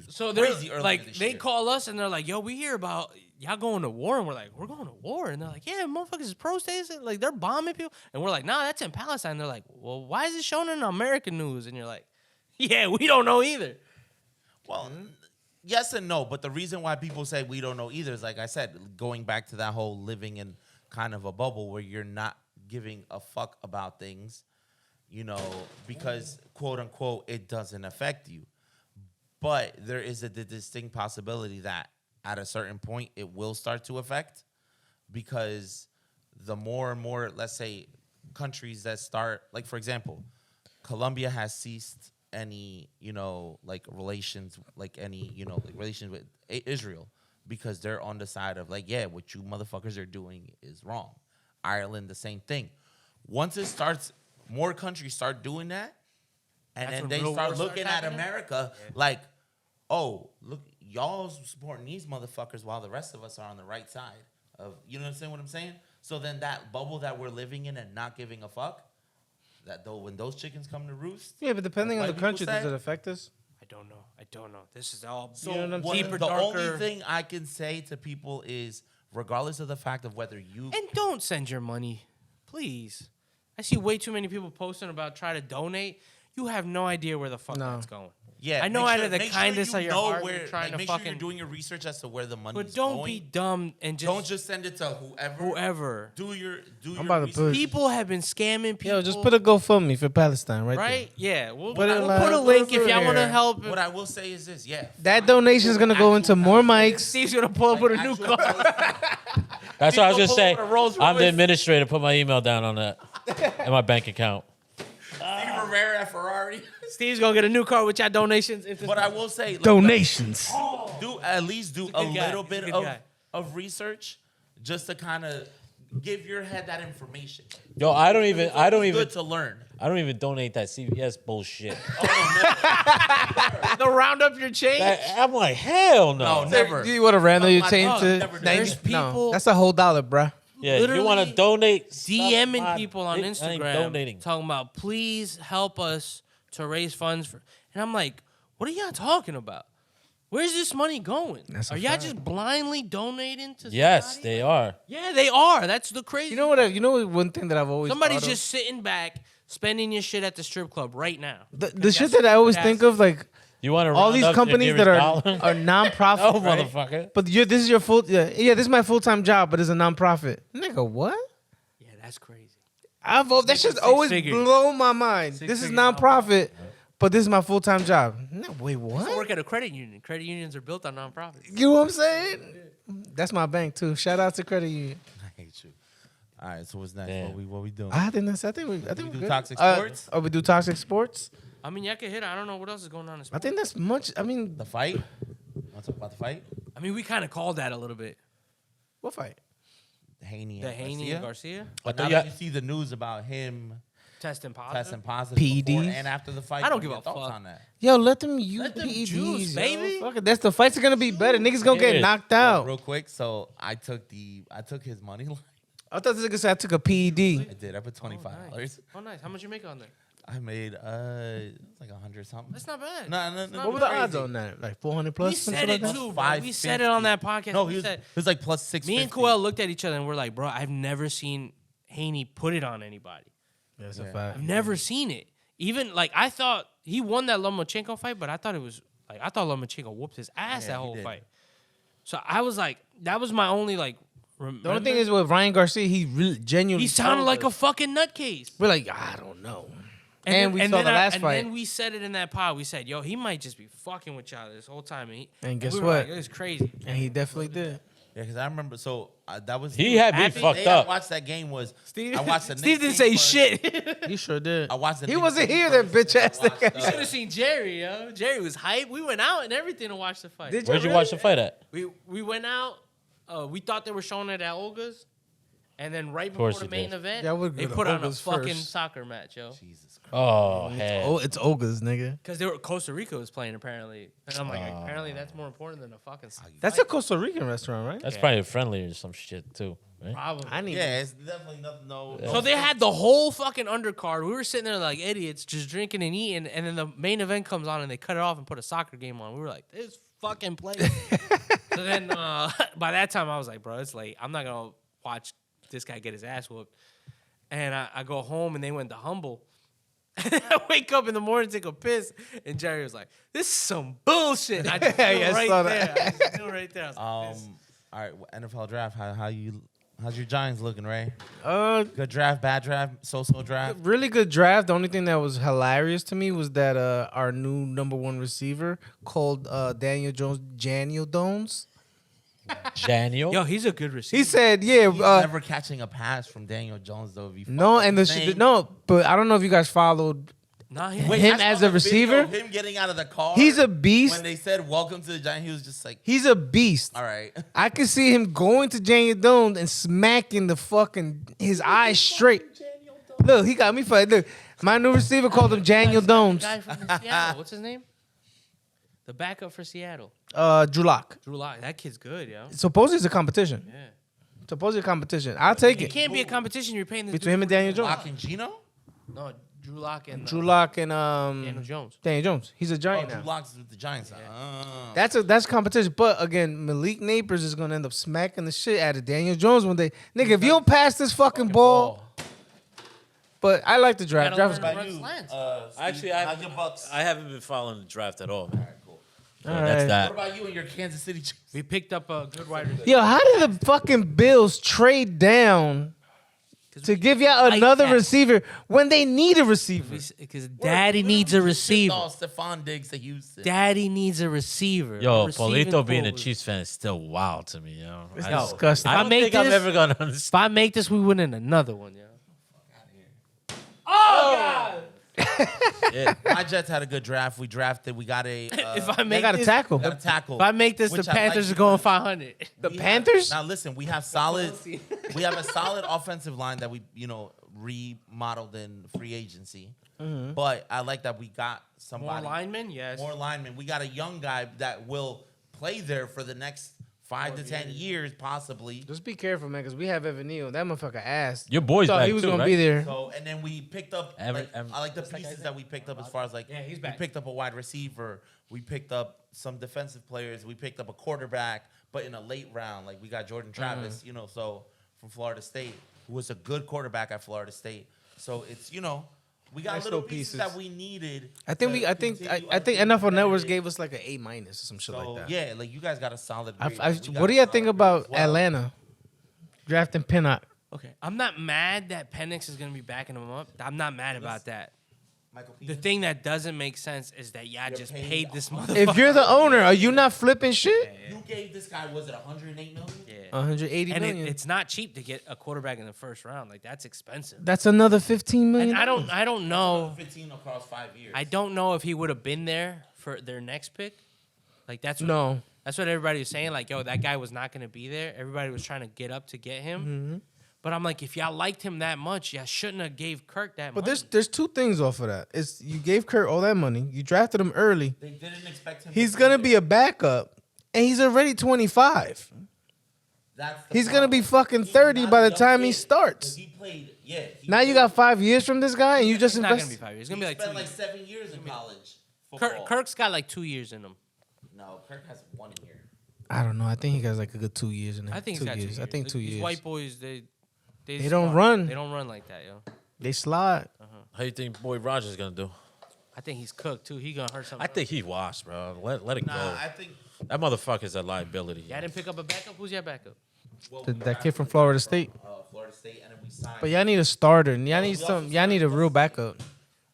so they're crazy earlier like, this they year. call us and they're like, "Yo, we hear about y'all going to war," and we're like, "We're going to war," and they're like, "Yeah, motherfuckers is pro-states, like they're bombing people," and we're like, "Nah, that's in Palestine." They're like, "Well, why is it shown in American news?" And you're like, "Yeah, we don't know either." Well, yes and no, but the reason why people say we don't know either is, like I said, going back to that whole living in kind of a bubble where you're not giving a fuck about things, because quote unquote it doesn't affect you. But there is the distinct possibility that at a certain point it will start to affect, because the more and more, let's say, countries that start, like for example, Colombia has ceased any, relations, relations with Israel, because they're on the side of like, yeah, what you motherfuckers are doing is wrong. Ireland, the same thing. Once it starts, more countries start doing that, and That's then when they real start war looking starts at happening? America like, oh, look, y'all supporting these motherfuckers while the rest of us are on the right side of, you understand what I'm saying? So then that bubble that we're living in and not giving a fuck, that though when those chickens come to roost, Yeah, but depending on White the people country, does say- it affect us? I don't know. This is all so You know what I'm what- saying? deeper, the darker. only thing I can say to people is, regardless of the fact of whether you And don't send your money, please. I see way too many people posting about try to donate. You have no idea where the fuck No. that's going. yeah, I know make out sure- of the make kindness sure of you your know heart, where, you're trying to make sure fucking. you're doing your research as to where the money But is don't going. be dumb and just Don't just send it to whoever. whoever. Do your about to research. put- People have been scamming people. Yo, just put a GoFundMe for Palestine, right? right. Yeah, we'll Put it we'll like- put a link if put it y'all want to here. help. What I will say is this, yeah. That donation is gonna go into more mics. Steve's gonna pull up with a new Actual- car. That's what I was People gonna say. pull over a Rolls I'm the Royce. administrator. Put my email down on that in my bank account. Steve Rivera at Ferrari. Steve's gonna get a new car with y'all donations. If this But I will say, like, Donations. do at least do a good guy. little He's a bit good of, guy. of research, just to kind of give your head that information. Yo, I don't It's even good to learn. donate that CVS bullshit. the round up your change. I'm like, hell no. No, never. Do you want to random your Fuck, change oh, to never done 90? it. There's people- No, that's a whole dollar, bruh. Yeah, you want to Literally donate? DMing suck my people on dick. I ain't Instagram donating. talking about please help us to raise funds for, and I'm like, what are y'all talking about? Where's this money going? That's a Are y'all fact. just blindly donating to? Yes, somebody? they are. Yeah, they are. That's the crazy. You know what? You know one thing that I've always Somebody's thought of? just sitting back, spending your shit at the strip club right now. the shit that I always think of, like You want to all these companies that are non-profit, Oh, right? motherfucker. But this is your full. Yeah, this is my full-time job, but it's a non-profit. Nigga, what? Yeah, that's crazy. That shit's always figures. blown my mind. This is figures non-profit, but this is my full-time job. No, wait, I what? work at a credit union. Credit unions are built on nonprofits. You know what I'm saying? That's my bank too. Shout out to credit union. I hate you. All right, so what's next? Damn. What we doing? I think we we we're do good. toxic sports? Oh, we do toxic sports. I mean, y'all can hit it. I don't know what else is going on in I sports. think that's much. I mean, The fight? Want to talk about the fight? I mean, we kind of called that a little bit. what fight? Haney The and Haney and Garcia But thought now you that had- you see the news about him testing positive. testing positive PEDs? before and after the fight, I don't what are give your a thoughts fuck. on that? Yo, let them use Let them PEDs, juice, yo. baby. Fuck it. That's the fights are gonna be better. Niggas gonna get Yeah. knocked out. Real quick, so I took his money line. I thought this nigga said I took a PED. I did. I put $25. Oh, nice. How much you make on there? I made like 100 something. That's not bad. No. What were the odds on that? Like 400 plus? We some said shit it like that? too, bro. We said it on that podcast. No, We he said, was like plus 650. me and Coel looked at each other and we're like, bro, I've never seen Haney put it on anybody. That's a fact. I've never seen it. Even like I thought he won that Lomachenko fight, but I thought Lomachenko whooped his ass that whole fight. So I was like, that was my only like. The only thing is with Ryan Garcia, he really genuinely. He sounded told like a us. fucking nutcase. We're like, I don't know. And then- we saw the last fight. And then we said it in that pod. We said, yo, he might just be fucking with y'all this whole time. And guess we were what? Like, it was crazy. And he definitely did. Yeah, because I remember. So that was He had me Happy fucked day I up. watched that game was Steve, I watched the Steve Knicks didn't game say first. shit. He sure did. I watched the He Knicks wasn't game here, first. that bitch ass I watched, nigga. You should have seen Jerry, yo. Jerry was hype. We went out and everything to watch the fight. Did Where'd you watch the fight at? We went out. We thought they were showing it at Olga's. And then right before course the you main did. event, Yeah, I would they go to put on a Olga's fucking first. soccer match, yo. Jesus Christ. Oh, hell. Oh, it's Olga's, nigga. Because Costa Rica was playing, apparently. And I'm like, apparently that's more important than a fucking soccer. That's a Costa Rican restaurant, right? That's probably friendly or some shit too. Right? Probably. I need. Yeah, it's definitely nothing. No. So they had the whole fucking undercard. We were sitting there like idiots, just drinking and eating, and then the main event comes on and they cut it off and put a soccer game on. We were like, this fucking place. So then by that time I was like, bro, it's late. I'm not gonna watch this guy get his ass whooped. And I go home and they went to Humble. I wake up in the morning, take a piss, and Jerry was like, "This is some bullshit." I just knew Yeah, I right saw there. that. I just knew right there. I was like, "This." All right, NFL draft. How's your Giants looking, Ray? Good draft, bad draft, so draft. Really good draft. The only thing that was hilarious to me was that our new number one receiver called Daniel Jones. Daniel. Yo, he's a good receiver. He said, "Yeah, He's never catching a pass from Daniel Jones though. no." And but I don't know if you guys followed Nah, him as a receiver. Him getting out of the car. He's a beast. When they said "Welcome to the Giants," he was just like, He's a beast. "All right." I could see him going to Daniel Jones and smacking his eyes straight. Look, he got me fired. Look, my new receiver called him Daniel Jones. guy from Seattle. What's his name? The backup for Seattle. Drew Lock. Drew Lock. That kid's good, yo. Supposedly it's a competition. Yeah. Supposedly a competition. I'll take It it. can't be a competition. You're paying this Between him and Daniel Jones. Lock and Gino. No, Drew Lock and Drew Lock and Daniel Jones. Daniel Jones. He's a Oh, giant Drew now. Lock's with the Giants. That's competition. But again, Malik Neighbors is gonna end up smacking the shit out of Daniel Jones one day. Nigga, if you don't pass this fucking ball. But I like the draft. Draft was Gotta good. learn to run slants. Actually, how's your Bucks? I haven't been following the draft at all. All right, cool. So All that's right. that. What about you and your Kansas City Chiefs? We picked up a good wide receiver. Yo, how did the fucking Bills trade down to give y'all another receiver when they need a receiver? Because Daddy needs a receiver. Oh, Stephon Diggs to Houston. Daddy needs a receiver. Yo, Receiving Polito being a forward. Chiefs fan is still wild to me, yo. It's I don't- disgusting. I don't make think I'm this- ever gonna If understand. I make this, we win in another one, yo. My Jets had a good draft. We drafted. We got a. If I They make got a this, tackle. got a tackle. if I make this, the which I like Panthers are because going 500. The we Panthers? Now listen, we have solid. We have a solid offensive line that we remodeled in free agency. But I like that we got More somebody linemen, yes. more linemen. We got a young guy that will play there for the next 5 to 10 years, possibly. Just be careful, man, because we have Evan Neal. That motherfucker asked. Your boy's Thought back he was too, gonna right? be there. So and then we picked up. I like the pieces that we picked up as far as like Yeah, he's we back. picked up a wide receiver. We picked up some defensive players. We picked up a quarterback, but in a late round. Like we got Jordan Travis, so from Florida State, who was a good quarterback at Florida State. So it's we got Nice little little pieces pieces. that we needed. I think to continue I think us NFL being Networks competitive. gave us like an A- or some shit So like that. yeah, like you guys got a solid. grade. We got What do a y'all solid think grade about as well. Atlanta drafting Pinnock? Okay, I'm not mad that Penix is going to be backing him up. I'm not mad about that. Michael The Pittman? thing that doesn't make sense is that y'all just paid paid this motherfucker. If you're the owner, are you not flipping shit? You gave this guy, was it 108 million? Yeah. 180 And million. it's not cheap to get a quarterback in the first round. Like that's expensive. That's another 15 million. And I don't know. 15 across 5 years. I don't know if he would have been there for their next pick. Like that's what, No. That's what everybody was saying. Like, yo, that guy was not going to be there. Everybody was trying to get up to get him. Mm-hmm. But I'm like, if y'all liked him that much, y'all shouldn't have gave Kirk that But money. there's two things off of that. It's you gave Kurt all that money. You drafted him early. They didn't expect him. He's to gonna there. be a backup, and he's already 25. That's the He's gonna be problem. fucking He's 30 not by a the young time he kid. starts. He played Yeah. Now you got 5 years from this guy, and you just It's not gonna be invest. 5 years. It's gonna be like 2 spent like years. 7 years in college. Football. Kirk's got like 2 years in him. No, Kirk has 1 year. I don't know. I think he got like a good 2 years in him. I think 2 he's got 2 years. years. I think 2 These years. white boys, they don't smart. run. They don't run like that, yo. They slide. How you think Boy Rogers gonna do? I think he's cooked too. He gonna hurt something. I think he washed, bro. Let it Nah, go. I think. That motherfucker's a liability. Y'all didn't pick up a backup. Who's your backup? Well, That kid from Florida State. Florida State, and then we signed. But y'all need a starter. And y'all we need also some. Y'all need a real backup.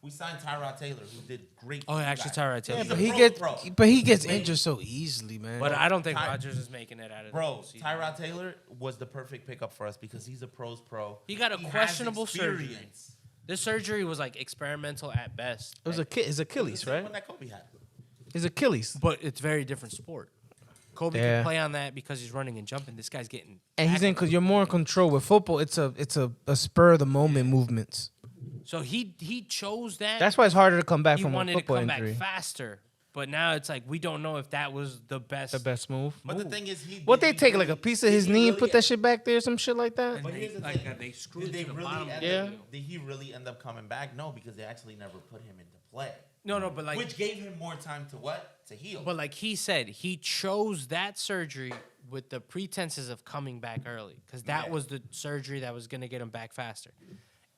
We signed Tyrod Taylor, who did great. Oh, for you actually, guys. Tyrod Taylor. He's But a he pro, gets. pro. But he gets injured so easily, man. But I don't think Ty- Rodgers is making it out of the Bro, season. Tyrod Taylor was the perfect pickup for us because he's a pro's pro. He got a has questionable surgery. experience. This surgery was like experimental at best. it was his Achilles, Same right? one that Kobe had. His Achilles. But it's very different sport. Kobe Yeah. can play on that because he's running and jumping. This guy's getting. And he's in because you're more in control with football. It's a spur of the moment movements. So he chose that. That's why it's harder to come back he from a wanted to football come injury. back faster. But now it's like we don't know if that was the best. The best move. But the thing is, What they take like a piece of his knee and put that shit back there, some shit like that. But here's the Like thing. they screwed Did it they to the really bottom. end Yeah. up, did he really end up coming back? No, because they actually never put him into play. No, but like, Which gave him more time to what? To heal. but like he said, he chose that surgery with the pretenses of coming back early because that Yeah. was the surgery that was gonna get him back faster.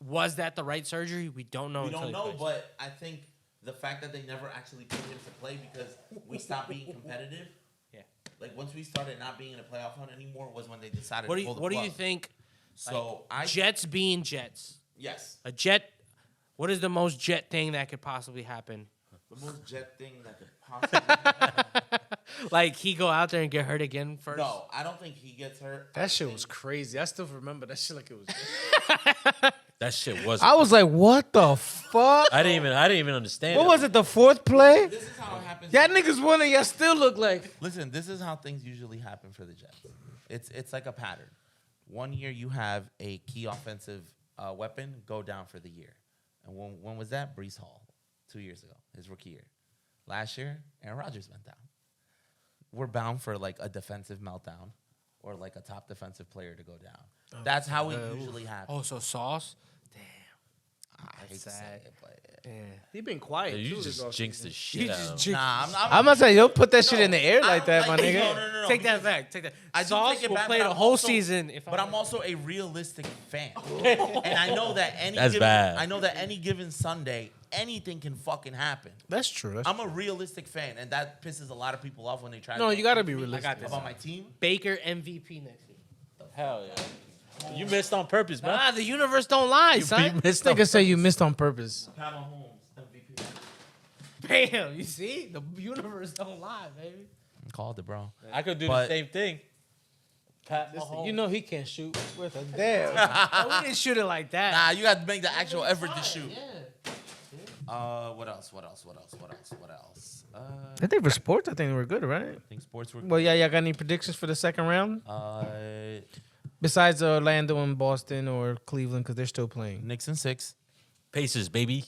Was that the right surgery? We don't know. we until don't he know, plays. but I think the fact that they never actually put him to play because we stopped being competitive. Yeah. Like once we started not being in a playoff hunt anymore was when they decided What to do you pull the What do plug. you think? So Jets being Jets, yes, a jet. What is the most jet thing that could possibly happen? the most jet thing that could possibly. Like he go out there and get hurt again first? No, I don't think he gets hurt. That shit was crazy. I still remember that shit like it was. That shit was. I was like, what the fuck? I didn't even understand. What was it? The fourth play? This is how it happens. Y'all niggas won and y'all still look like. Listen, this is how things usually happen for the Jets. It's like a pattern. 1 year you have a key offensive weapon go down for the year. And when was that? Brees Hall, 2 years ago, his rookie year. Last year, Aaron Rodgers went down. We're bound for like a defensive meltdown or like a top defensive player to go down. That's how it usually happens. Oh, so Sauce? I hate to say sad. it, but He been quiet. You just jinxed the shit out of him. nah, I'm gonna say, don't put that shit in the air I like don't that, my like it. nigga. No, Take that because back. Take that. I do Sauce take it will back, play but the I'm whole also- season. But I'm also a realistic fan, and I know that That's bad. I know that any given Sunday, anything can fucking happen. That's true. I'm a realistic fan, and that pisses a lot of people off when they try. No, to you gotta be talk realistic. about my team. Baker MVP next year. Hell yeah. You missed on purpose, man. Ah, the universe don't lie, son. You missed This on nigga say you missed on purpose. Pat Mahomes MVP. Bam, you see? The universe don't lie, baby. Called it, bro. I could do But- the same thing. Pat Mahomes. You know he can't shoot with a damn. Oh, we didn't shoot it like that. Nah, you got to make the actual effort to shoot. Yeah. What else? I think for sports, I think we're good, right? I think sports were. Well, yeah, y'all got any predictions for the second round? Besides Orlando and Boston or Cleveland, because they're still playing. Knicks and 6. Pacers, baby.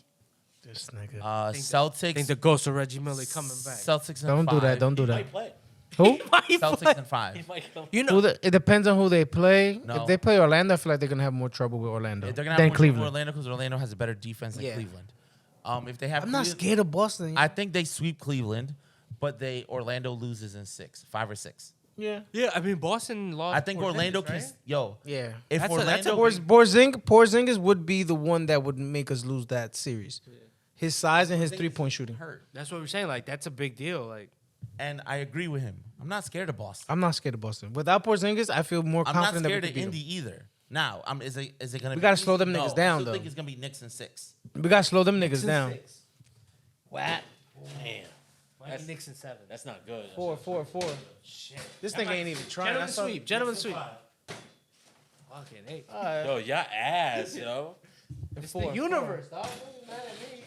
This nigga. Celtics. I think the ghost of Reggie Miller coming back. Celtics and Don't 5. do that. Don't do that. Might play. Who? Celtics and 5. You know, It depends on who they play. No. If they play Orlando, I feel like they're gonna have more trouble with Orlando They're gonna have than more trouble with Cleveland. Orlando because Orlando has a better defense than Yeah. Cleveland. If they have, I'm not Cleveland- scared of Boston. I think they sweep Cleveland, but Orlando loses in 5 or 6. yeah. yeah, I mean Boston lost. I think Porzingis, Orlando right? can. Yo, Yeah. if That's Orlando, Porzingis would be the one that would make us lose that series. His size and his 3-point shooting. hurt, That's what we're saying. Like that's a big deal. Like and I agree with him. I'm not scared of Boston. I'm not scared of Boston. Without Porzingis, I feel more I'm not confident that we scared could of beat Indy either. Now, is it gonna? We be gotta easy? slow them No, niggas down, I still think though. it's gonna be Knicks and 6. them. We gotta slow them niggas down. what? Damn. That's Knicks and 7. That's not good. 4. Shit. This nigga ain't even trying. Gentlemen I saw- sweep. Gentlemen sweep. Fucking hey. Yo, y'all ass, yo. It's Four, the universe, dog. Fucking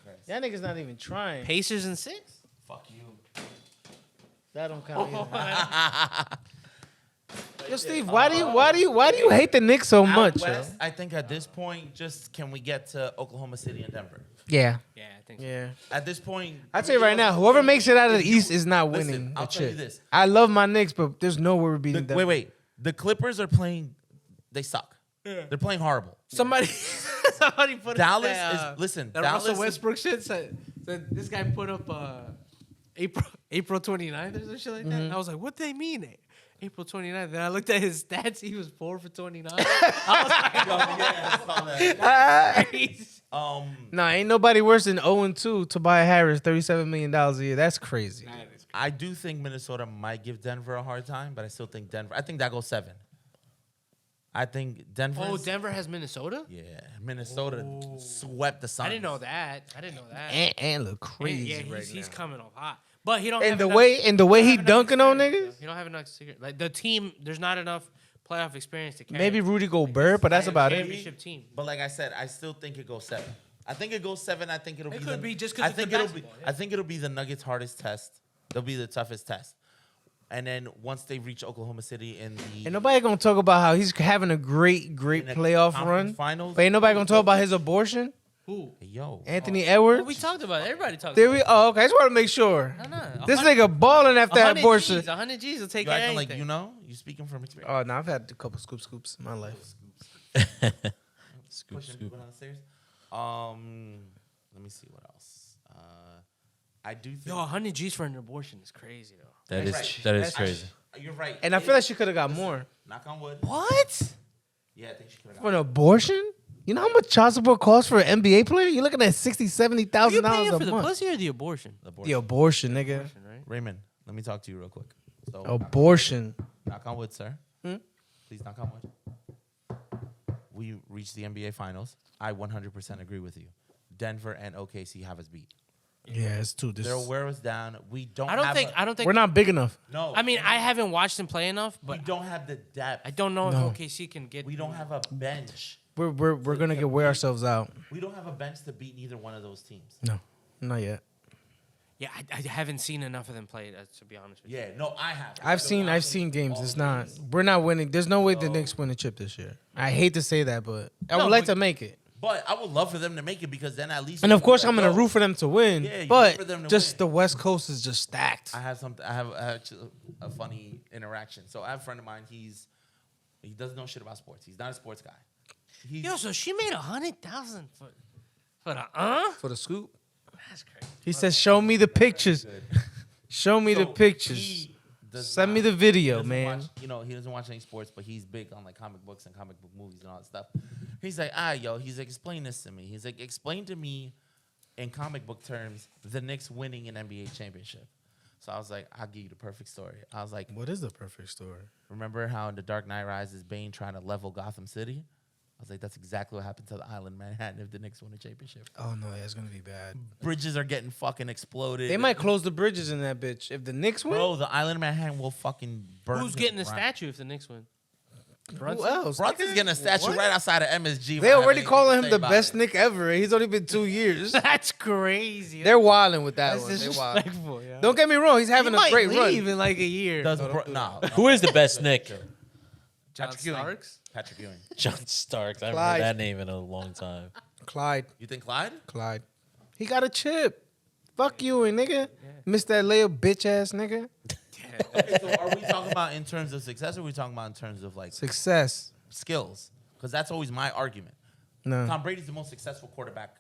Christ. That nigga's not even trying. Pacers and 6. Fuck you. That don't count either. Yo, Steve, why do you hate the Knicks so much? Out Yo? West, I think at this point, just can we get to Oklahoma City and Denver? Yeah, Yeah, I think so. yeah. At this point, I'd say right now, whoever makes it out of the East is not Listen, winning. I'll the tell you shit. this. I love my Knicks, but there's no way we're beating them. wait. The Clippers are playing. They suck. They're playing horrible. Somebody put Dallas that, is listen. that Dallas Russell is, Westbrook shit said this guy put up April 29th or some shit like that. And I was like, what they mean? April 29th. Then I looked at his stats. He was 4 for 29. I was like, crazy. Nah, ain't nobody worse than 0-2. Tobias Harris, $37 million a year. That's crazy. I do think Minnesota might give Denver a hard time, but I still think Denver. I think that goes 7. I think Denver. Oh, Denver has Minnesota? Yeah, Minnesota swept the Suns. I didn't know that. And look crazy He's coming off hot. But he don't And have the enough, way he dunking on niggas. He don't have enough secret. Like the team, there's not enough playoff experience to carry. Maybe Rudy Gobert, but that's about it. Championship team. But like I said, I still think it goes 7. I think it goes 7. I think it'll It be. could be just 'cause it's basketball, yeah. I think it'll be the Nuggets' hardest test. They'll be the toughest test. And then once they reach Oklahoma City in the Ain't nobody gonna talk about how he's having a great in the playoff conference run. finals, But ain't nobody gonna talk about his abortion. Who? yo, Anthony Well, Edwards. we talked about it. Everybody talked There about we. it. Oh, okay. I just want to make sure. No. This nigga balling after that abortion. 100 G's will take you care of acting anything. like you know, you speaking from experience. Oh no, I've had a couple scoops in my life. Pushing people down the stairs. Let me see what else. I do think. Yo, 100 G's for an abortion is crazy though. That is Right. that is crazy. You're right. And I feel like she could have got more Knock on wood. What? Yeah, I think she could have for got. an abortion. You know how much child support costs for an NBA player? You're looking at $60,000, You $70,000 paying a for the month. pussy or the abortion? The abortion, nigga. Right? Raymond, let me talk to you real quick. So, Abortion. knock on wood, sir. Please knock on wood. We reached the NBA Finals. I 100% agree with you. Denver and OKC have us beat. Yeah, it's too. They'll wear us down. We don't. I don't have think. We're not big enough. No. I mean, I haven't watched him play enough, we but don't have the depth. I don't know No. if OKC can get. We don't have a bench. We're gonna get wear ourselves out. We don't have a bench to beat neither one of those teams. No, not yet. Yeah, I haven't seen enough of them play. To be honest with you. Yeah, no, I have. I've seen games. It's not. We're not winning. There's no way the Knicks win a chip this year. I hate to say that, but I would like to make it. But I would love for them to make it because then at least. And of course, you I'm gonna go. root for them to win. Yeah, you but root for them to just win. the West Coast is just stacked. I have something. I have a funny interaction. So I have a friend of mine. He doesn't know shit about sports. He's not a sports guy. Yo, so she made 100,000 for the For the scoop. That's crazy. He says, "Show me the pictures. Show me the pictures. Send me the video, man." He doesn't watch any sports, but he's big on like comic books and comic book movies and all that stuff. He's like, he's like, explain this to me. He's like, explain to me in comic book terms the Knicks winning an NBA championship. So I was like, I'll give you the perfect story. I was like, What is the perfect story? remember how in The Dark Knight Rises, Bane trying to level Gotham City? I was like, that's exactly what happened to the island Manhattan if the Knicks win a championship. Oh no, that's gonna be bad. Bridges are getting fucking exploded. They might close the bridges in that bitch if the Knicks win. Bro, the island Manhattan will fucking burn. Who's to getting the ground. statue if the Knicks win? Who else? Brunson's getting a statue right outside of MSG. They already Right? calling him the About best it. Nick ever. He's only been 2 years. That's crazy. They're wilding with that That's one. They wild. disrespectful. Yeah. Don't get me wrong. He's having he a might great leave run. in like a year. No. Who is the best Nick? John Patrick Ewing. Starks? Patrick Ewing. John Starks. I haven't Clyde. heard that name in a long time. Clyde. You think Clyde? He got a chip. Fuck you, and nigga. Missed that layup, bitch ass nigga. Okay, so are we talking about in terms of success or are we talking about in terms of like Success. skills? Because that's always my argument. No. Tom Brady's the most successful quarterback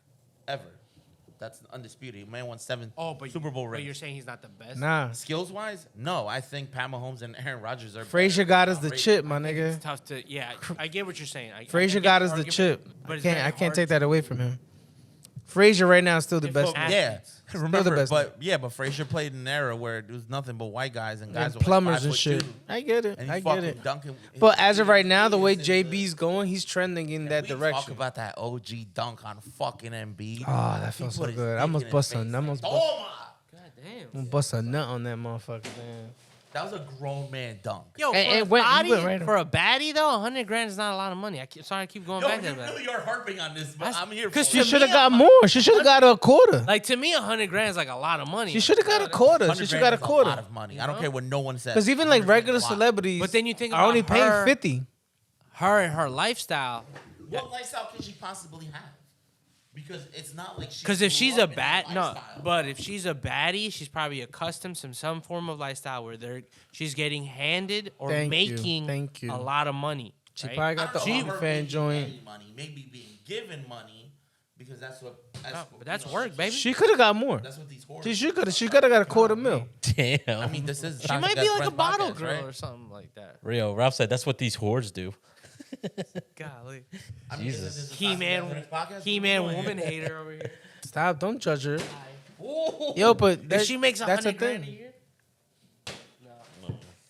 ever. That's undisputed. Man won 7 Super Bowl But rings. you're saying he's not the best? Nah. Skills wise, no. I think Pat Mahomes and Aaron Rodgers are. Frazier better got than us the Tom Brady. chip, my It's nigga. tough to, yeah, I get what you're saying. Frazier get got the us the argument, chip. but it's I very can't hard take that away from him. Frazier right now is still the In best. football. Yeah, the remember, best. but Frazier played in an era where it was nothing but white guys and guys And with plumbers like and 5'2", shit. I get it. and I he get fucking it. dunking. But as of right now, the way He's into- JB's going, he's trending in that we direction. Talk about that OG dunk on fucking Embiid. Oh, that He felt so put his good. I dick almost in his bust a face. nut. Oh my! God damn. I'm gonna bust a nut on that motherfucker, man. That was a grown man dunk. Yo, And- for, and a went- he went baddie, right for a baddie, though, 100 grand is not a lot of money. Sorry, I keep going Yo, back you to that. really are harping on this, but I'm here for Because it. She to should have me, got more. She should have got a quarter. Like, to me, 100 grand is like a lot of money. She should have got a quarter. She 100 should have got a grand is quarter. lot of money. I don't care what no one says. Because even like 100 grand regular is a lot. celebrities, But then you think are about only paying her- 50. Her and her lifestyle. What lifestyle can she possibly have? Because it's not like she. Because if grew she's up a in bad that no, lifestyle. but if she's a baddie, she's probably accustomed to some form of lifestyle where she's getting handed or Thank you. making Thank you. a lot of money. She right? probably got the I don't know her OnlyFans making joint. any money, maybe being given money because that's what. But that's work, baby. She could have got more. That's what these whores. She could have got a $250,000. Damn. I mean, this is. She might be like a bottle girl or something like that. Rio, Ralph said that's what these whores do. Golly. Jesus. He-Man woman hater over here. Stop! Don't judge her. Yo, but If she makes that's a $100,000 a thing. year,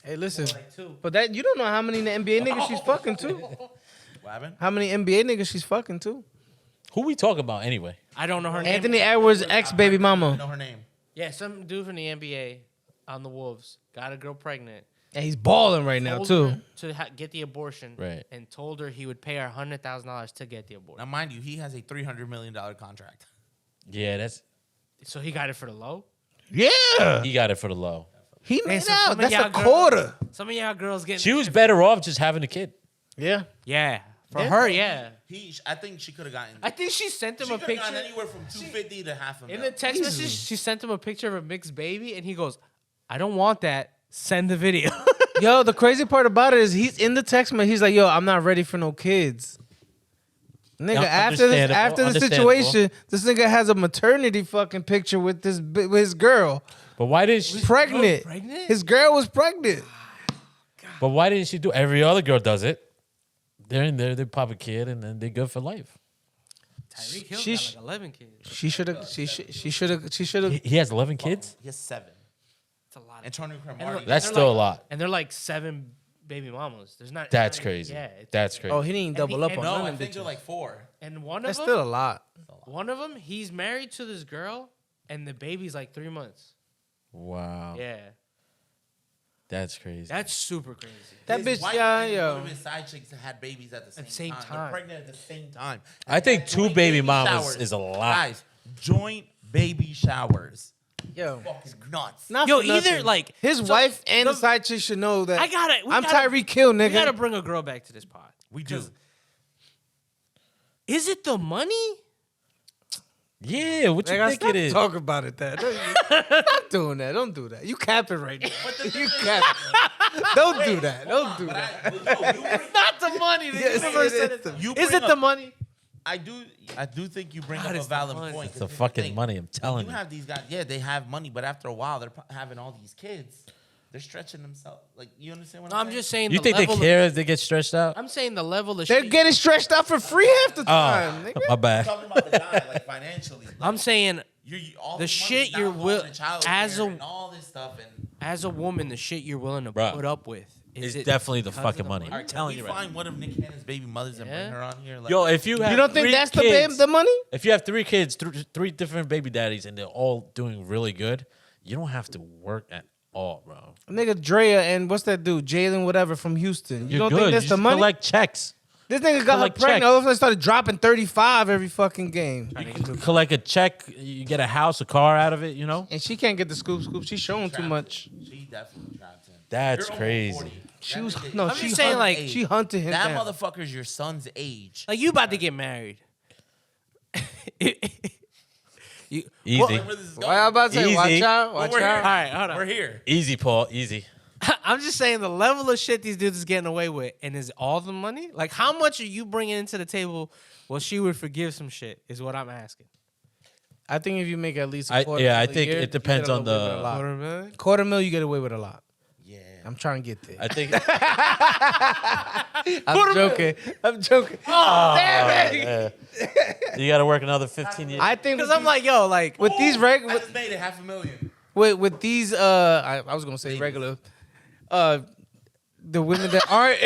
Hey, listen. like two. But that you don't know how many NBA niggas she's fucking too. What happened? How many NBA niggas she's fucking too? Who we talking about anyway? I don't know her name. Anthony Edwards' ex baby I mama. know her name. Yeah, some dude from the NBA on the Wolves got a girl pregnant. And he's balling right now Told too. her to get the abortion, Right. and told her he would pay her $100,000 to get the Now, abortion. mind you, he has a $300 million contract. Yeah, that's So he got it for the low. Yeah, he got it for the low. he Man, made so out. some of That's y'all a girls- quarter. Some of y'all girls getting. She was better off just having a kid. Yeah. Yeah, for Yeah. her, yeah. I think she could have gotten. I think she sent him she a could have gotten picture anywhere from $250 to half a in million. the text message. She sent him a picture of a mixed baby, and he goes, "I don't want that. Send the video." Yo, the crazy part about it is he's in the text message. He's like, "Yo, I'm not ready for no kids." Nigga, Understandable, after the understandable. situation, this nigga has a maternity fucking picture with his girl But why didn't she? pregnant. pregnant? His girl was pregnant. But why didn't she do? Every other girl does it. They're in there. They pop a kid, and then they're good for life. Tyreek Hill She's- got like 11 kids. She should have. She should have. He has 11 kids. He has 7. That's a lot. Antonio And Cromartie. That's they're still like- a lot. And they're like 7 baby mamas. There's not. That's not- crazy. Yeah. That's crazy. Oh, he didn't double up and on No, none I of them think they're bitches. like 4. And one of That's them, still a lot. he's married to this girl, and the baby's like 3 months. Wow. Yeah, That's crazy. that's super crazy. That His bitch, wife yeah, and one yo. of his side chicks had babies at the same, same time. time. They're pregnant at the same time. I think And 2 joint baby mamas showers. is a lot. Guys, joint baby showers. Yo, Fucking nuts. not Yo, for nothing. either like his so wife and the the- side chick should know that. I gotta. we I'm gotta- Tyreek Hill, We nigga. gotta bring a girl back to this pod. We do. Is it the money? Yeah, what you Nigga, think stop it is? talking about it. Stop doing that. Don't do that. You capping right now. You capping. Don't do that. Don't do that. Not the money. The Yes, universe it said is it. the- You Is bring it the up- money? I do think you bring God, up a it's the valid money. point. It's 'cause the here's fucking thing. money. I'm telling You you. have these guys, yeah, they have money, but after a while, they're having all these kids. They're stretching themselves. Like, you understand what No, I'm I'm saying? just saying. You the think they level care if they get stretched out? I'm saying the level of They're shit. getting stretched out for free half the time. nigga. My bad. I'm talking about the guy, like, financially. Like, I'm saying all the this shit money's now you're going will- to child as care a- and all this stuff. And as a woman, the shit you're willing to Bruh. put up with is It's it definitely the because of fucking the money. all right, telling can you we right find one of Nick Cannon's baby mothers and Yeah. bring her on here? Like, Yo, if you have You don't think 3 that's kids, the money? If you have 3 kids, 3 different baby daddies, and they're all doing really good, you don't have to work at all, bro. Nigga Drea and what's that dude? Jalen whatever from Houston. You You're don't good. think that's you the just money? collect checks. This nigga got her collect pregnant. checks. All of a sudden started dropping 35 every fucking game. You collect a check, you get a house, a car out of it, you know? And she can't get the scoop. She's showing too much. she definitely trapped him. That's You're almost crazy. 40. She That was nigga- no. I'm She just saying, hunted- like, she hunted him that down. motherfucker's your son's age. like you about to get married. You, Easy. Where this is going. Why I about to say? Easy. Watch out! But Watch we're here. all out! right, hold on. We're here. Easy, Paul. Easy. I'm just saying the level of shit these dudes is getting away with, and is all the money? Like, how much are you bringing into the table? Well, she would forgive some shit. Is what I'm asking. I think if you make at least I a quarter yeah, I mil a think year, it you depends get on away with a the. lot. $250,000? $250,000, you get away with a lot. Yeah. I'm trying to get there. I think. I'm joking. I'm joking. Damn it! Yeah. You got to work another 15 years. I think Because I'm like, yo, like, with these I regular just made it $500,000. with these I was gonna say regular the women that aren't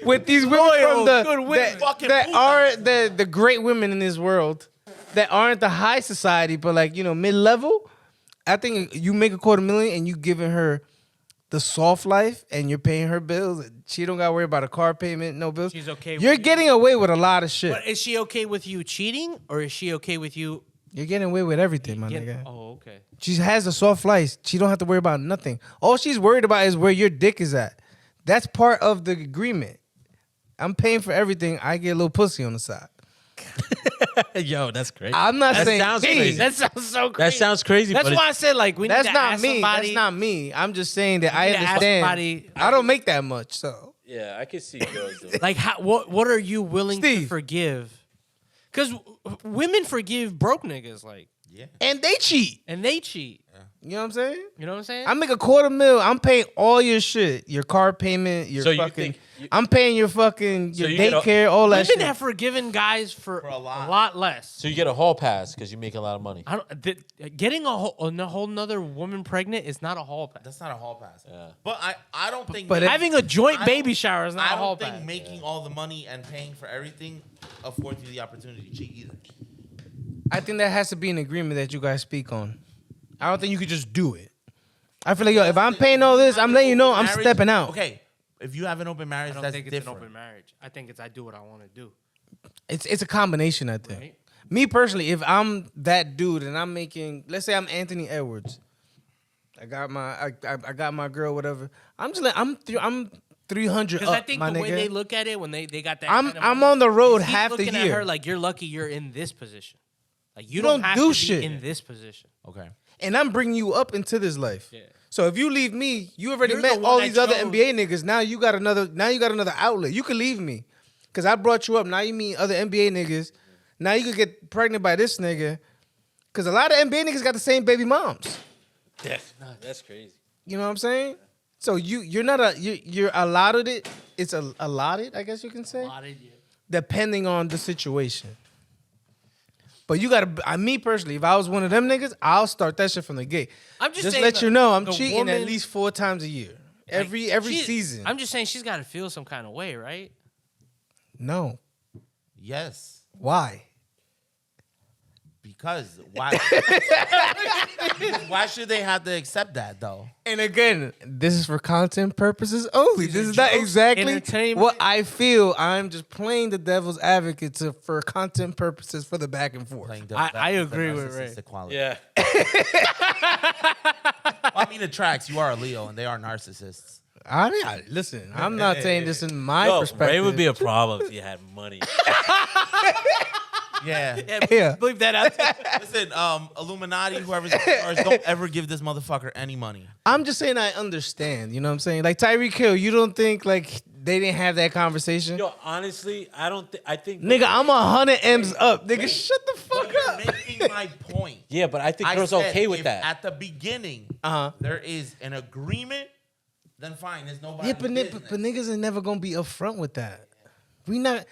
with these women from good the women. that, Fucking that putas. aren't the great women in this world that aren't the high society but like mid-level. I think you make a $250,000 and you giving her the soft life and you're paying her bills. She don't gotta worry about a car payment, no bills. She's okay with You're you. getting away with a lot of shit. but is she okay with you cheating, or is she okay with you? You're getting away with everything, my Getting, nigga. oh, okay. She has a soft life. She don't have to worry about nothing. All she's worried about is where your dick is at. That's part of the agreement. I'm paying for everything. I get a little pussy on the side. Yo, that's crazy. I'm not That saying sounds me. crazy. That sounds so crazy. That sounds crazy. That's but why I said like we need That's to not ask me. somebody. That's not me. I'm just saying that I need to ask understand. somebody- I don't make that much, so yeah, I can see girls doing Like, what are you willing to Steve. forgive? Because women forgive broke niggas, like, Yeah. and they cheat. and they cheat. You know what I'm saying? You know what I'm saying? I make $250,000. I'm paying all your shit, your car payment, your So you fucking. think you- I'm paying your fucking So your you get a- daycare, all that Women shit. have forgiven guys for a lot. a lot less. So you get a hall pass because you make a lot of money. I don't. Getting a whole nother woman pregnant is not a hall pass. That's not a hall pass. Yeah. But I don't think. But Having a joint I baby don't- shower is not I a hall don't think pass. making all the money and paying for everything affords you the opportunity to cheat either. I think that has to be an agreement that you guys speak on. I don't think you could just do it. I feel like, yo, if I'm paying all this, I'm letting you know I'm Marriage- stepping out. Okay, if you have an open marriage, I don't that's think it's different. an open marriage. I think it's I do what I want to do. It's a combination, I think. Right. Me personally, if I'm that dude and I'm making, let's say I'm Anthony Edwards, I got my girl, whatever. I'm just like I'm 300 Because up, I think my the nigga. way they look at it when they got that. I'm kind of I'm money, on the road he's half the looking at year, her like you're lucky you're in this position. Like you You don't don't have do to shit. be in this position. Okay. and I'm bringing you up into this life. Yeah. So if you leave me, you already You're the met one all that these other chose- NBA niggas. Now you got another outlet. You could leave me, cause I brought you up. Now you meet other NBA niggas. Now you could get pregnant by this nigga, cause a lot of NBA niggas got the same baby moms. That's crazy. You know what I'm saying? So you're allotted it. It's allotted, I guess you can say, depending on the situation. But you gotta. Me personally, if I was one of them niggas, I'll start that shit from the gate. I'm just Just saying let the- you know I'm the cheating woman- at least 4 times a year. Every She- season. I'm just saying she's got to feel some kind of way, right? No. Yes. Why? Because why? Why should they have to accept that though? And again, this is for content purposes only. This is not jokes, exactly entertainment. what I feel. I'm just playing the devil's advocate for content purposes for the back and forth. Playing I the agree with Ray. narcissistic quality. Yeah. I mean, the tracks. You are a Leo, and they are narcissists. I mean, listen, I'm not saying this in my Yo, perspective. Ray would be a problem if he had money. Yeah. Yeah. Bleep that out. Listen, Illuminati, whoever's in charge, don't ever give this motherfucker any money. I'm just saying I understand. You know what I'm saying? Like Tyreek Hill, you don't think like they didn't have that conversation? Yo, honestly, I don't think. I think. Nigga, I'm 100 M's up. Nigga, shut the fuck But you're up. making my point. Yeah, but I think I girls said okay with if that. At the beginning, there is an agreement, then fine. There's nobody. Yeah, but niggas are never gonna be upfront with that. We Why not?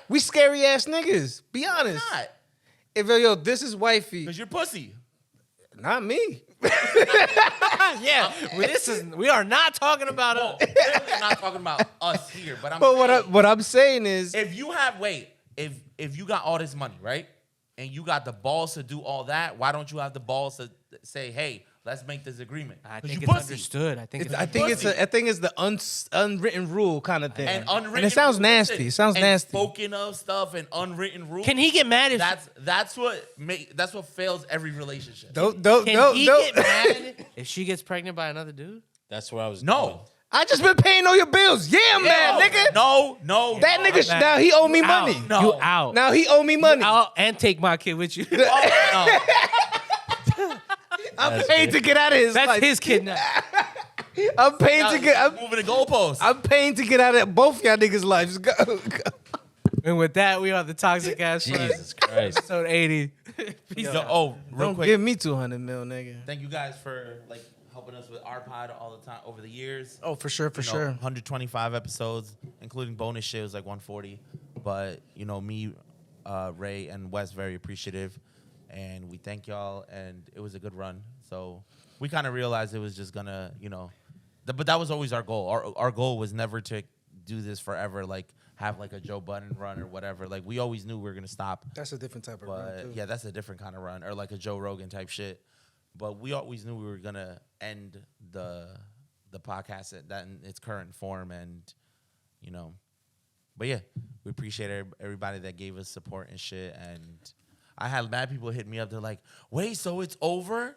We scary ass niggas. Be honest. not. If yo, this is wifey, Because you're pussy. not me. Yeah, we are not talking about Well, us. clearly I'm not talking about us here, but I'm But saying, what I'm saying is, if you have if you got all this money, right? And you got the balls to do all that, why don't you have the balls to say, hey, let's make this agreement? I 'Cause think you it's pussy. understood. I think I think it's the unwritten rule kind of thing. And unwritten And it sounds rules, nasty. listen, It sounds and nasty. Spoken of stuff and unwritten rules. Can he get mad if That's what fails every relationship. Don't. can he get mad if she gets pregnant by another dude? That's where I was. No. going. I just been paying all your bills. Yeah, I'm mad, nigga. No. That nigga now he owe me money. No. You out. Now he owe me money. Out and take my kid with you. No. I'm paying to get out of his That's life. his kid now. I'm paying to get. I'm moving the goalposts. I'm paying to get out of both y'all niggas' lives. Go. And with that, we are the Toxic Ass Friends, Jesus Christ. episode 80. Peace Yo, out. real Don't quick. give me 200 mil, nigga. Thank you guys for helping us with our pod all the time over the years. Oh, for sure, You know, 125 episodes, including bonus shit, was like 140. But me, Ray, and Wes very appreciative, and we thank y'all. And it was a good run. So we kind of realized it was just gonna, but that was always our goal. Our goal was never to do this forever, have a Joe Budden run or whatever. We always knew we were gonna stop. That's a different type of But run, too. yeah, that's a different kind of run, or a Joe Rogan type shit. But we always knew we were gonna end the podcast at that in its current form, and But yeah, we appreciate everybody that gave us support and shit. And I had mad people hit me up. They're like, "Wait, so it's over?"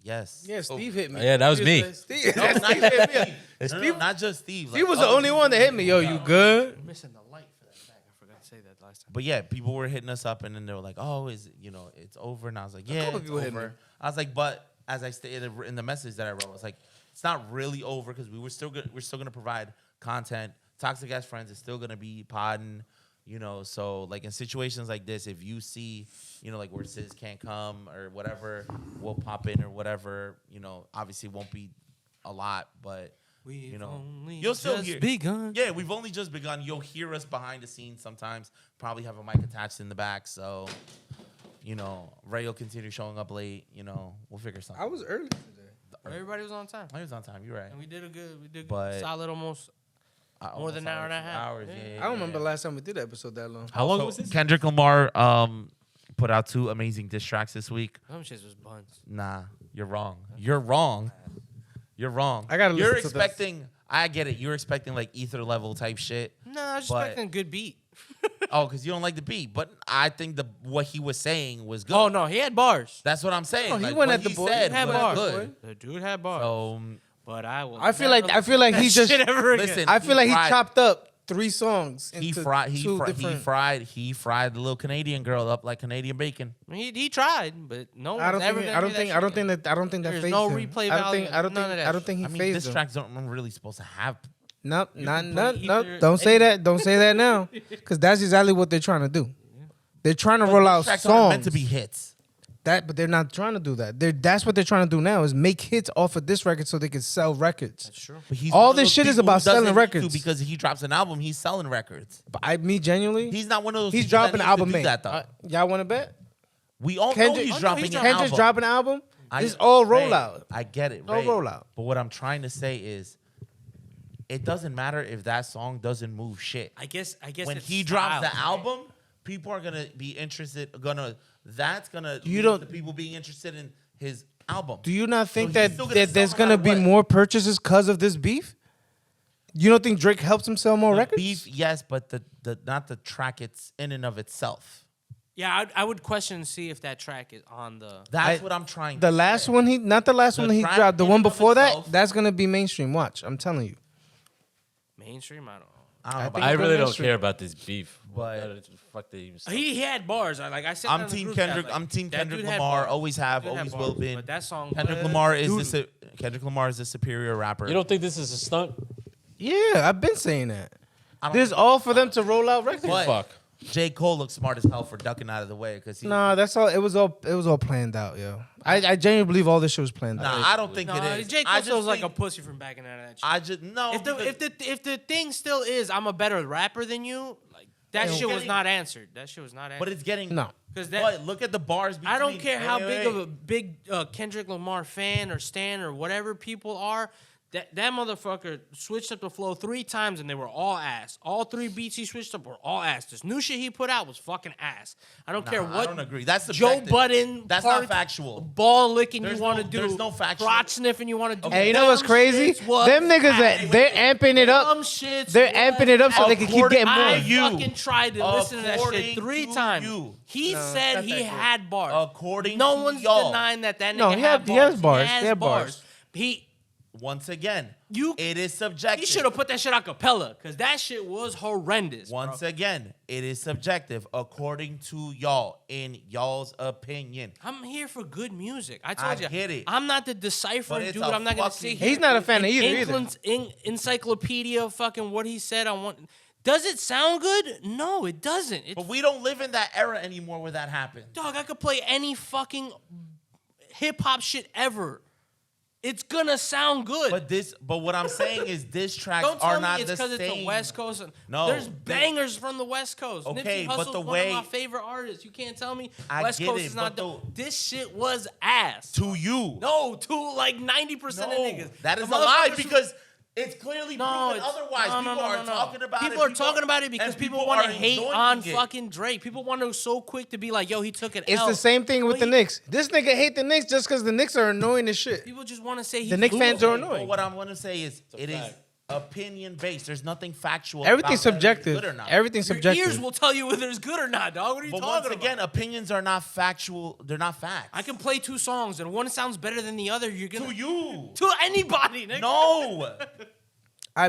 Yes. Yeah, Steve hit me. Yeah, that was me. Steve, No, not Steve hit me. No, not just Steve. He was the only one that hit me. Yo, you good? I'm missing the light for that back. I forgot to say that last time. But yeah, people were hitting us up, and then they were like, "Oh, is it's over?" And I was like, "Yeah, couple it's people hitting over." me. I was like, "But as I stated in the message that I wrote, I was like, it's not really over because we're still gonna provide content. Toxic Ass Friends is still gonna be podding, So like in situations like this, if you see, like where Sis can't come or whatever, we'll pop in or whatever. Obviously it won't be a lot, but." You'll still hear. Begun. Yeah, we've only just begun. You'll hear us behind the scenes sometimes. Probably have a mic attached in the back. So, Ray will continue showing up late. We'll figure something. I was early today. Everybody was on time. I was on time. You're right. And we did But- solid almost more than an hour and a half. Hours, yeah. I don't remember the last time we did an episode that long. How long So, was this? Kendrick Lamar put out 2 amazing diss tracks this week. Some shit was buns. Nah, you're wrong. You're wrong. You're wrong. I gotta You're listen to this. expecting. I get it. You're expecting like ether level type shit. No, I was just But- expecting a good beat. Oh, because you don't like the beat. But I think what he was saying was good. Oh, no, he had bars. That's what I'm saying. Oh, he Like, went what at the boy. said He had was bars. good. The dude had bars. So But I will. I feel never like he that just shit ever again. listen. I feel like he fried- chopped up 3 songs into He fried. He two fried. different. He fried the little Canadian girl up like Canadian bacon. He tried, but no I one's don't ever think. gonna I don't do think. that I don't shit. think that. I don't think that. There's phased no him. replay I don't value, think. I don't none think. of that I don't think he I mean, phased this him. tracks aren't really supposed to have. Nope. Not. either- Don't say that. Don't say that now. Because that's exactly what they're trying to do. They're trying to roll out Tracks aren't songs. meant to be hits. But they're not trying to do that. That's what they're trying to do now is make hits off of this record so they can sell records. That's true. But he's All one of this those shit is people who about selling doesn't need records. to, because he drops an album, he's selling records. But me genuinely, He's not one of those. he's people that dropping an needs to album. do Mate, that though. y'all want to bet? We all know Kendrick- he's Oh, no, dropping he's an dropping- Kendrick's album. dropping an album. I- It's all Ray, rollout. I get it. All Ray. rollout. But what I'm trying to say is, it doesn't matter if that song doesn't move shit. I guess. When it's he drops the style, right? album, people are gonna be interested. That's gonna You lead don't- to people being interested in his album. Do you not think he's that, still gonna that there's sell no gonna matter be what. more purchases because of this beef? You don't think Drake helps him sell more The records? beef, yes, but the not the track it's in and of itself. Yeah, I would question and see if that track is on the. That's what I'm trying. The to last say. one not the last The one he track dropped, the in one and of before that, itself- that's gonna be mainstream. Watch, I'm telling you. Mainstream, I don't know. I don't know. I about think I it's really going don't mainstream. care about this beef. But- Fuck they even. He had bars. I said. I'm that in the Team group chat, Kendrick. like, I'm Team that Kendrick dude had Lamar. bars. Always have. Dude had Always bars, will be. But that song. Kendrick Lamar is Kendrick Lamar is the superior rapper. You don't think this is a stunt? Yeah, I've been saying that. I don't- This is all for them to roll out records. But Fuck. J. Cole looks smart as hell for ducking out of the way because he. Nah, that's all. It was all planned out, yo. I genuinely believe all this shit was planned Nah, out. I don't think No, it is. J. I Cole just feels like a think- pussy from backing out of that shit. I just no. If the thing still is, I'm a better rapper than you. Like that shit was not answered. That shit was not answered. but it's getting No. because But look at the bars. I don't between- care how Wait, big wait, of a big Kendrick Lamar fan or stan or whatever people are. That motherfucker switched up the flow 3 times and they were all ass. All 3 beats he switched up were all ass. This new shit he put out was fucking ass. I don't care Nah, what. I don't agree. That's Joe subjective. Budden. That's part- not factual. Ball licking There's you want to no- do. there's no factual- Crotch sniffing you want to do. Hey, you know what's Them crazy? shits was Them niggas ass. they're amping it up. Them shits They're was amping it up so they can keep getting I more. You. fucking tried to listen to that According shit 3 to times. you. He No, said not he that good. had bars. According no to one's y'all. denying that nigga No, he has bars. He had bars. Once again, You- it is subjective. He should have put that shit a cappella because that shit was horrendous. Once bro. again, it is subjective according to y'all, in y'all's opinion. I'm here for good music. I told I you. get it. I'm not the But deciphering it's dude. a I'm not gonna fucking- sit here. He's not a fan of either, Encyclopedia of fucking what he said. Does it sound good? No, it doesn't. It's, But we don't live in that era anymore where that happened. dog, I could play any fucking hip hop shit ever. It's gonna sound good. But what I'm saying is, diss tracks Don't tell are me not it's the because same. it's the West Coast. No, there's they- bangers from the West Coast. Okay, Nipsey but Hussle's the one way- of my favorite artists. You can't tell me I West get Coast it, is not but dope. This shit was ass. To you, No, to like 90% of niggas. that is The a lie motherfuckers- because it's clearly proven it's- otherwise. no, People are talking about it. People are talking about it because and people want to are hate enjoying on it. fucking Drake. People want to so quick to be like, yo, he took an It's L. the same thing with But the he- Knicks. This nigga hate the Knicks just because the Knicks are annoying as shit. People just want to say he The Knicks blew fans it. are But annoying. what I'm going to say is, it is opinion based. There's nothing factual. Everything's about whether it's subjective. Good or not. Everything's Your subjective. ears will tell you whether it's good or not, dog. What are you But talking once again, about? opinions are not factual. They're not facts. I can play 2 songs and one sounds better than the other. You're gonna to you. to anybody, nigga. No.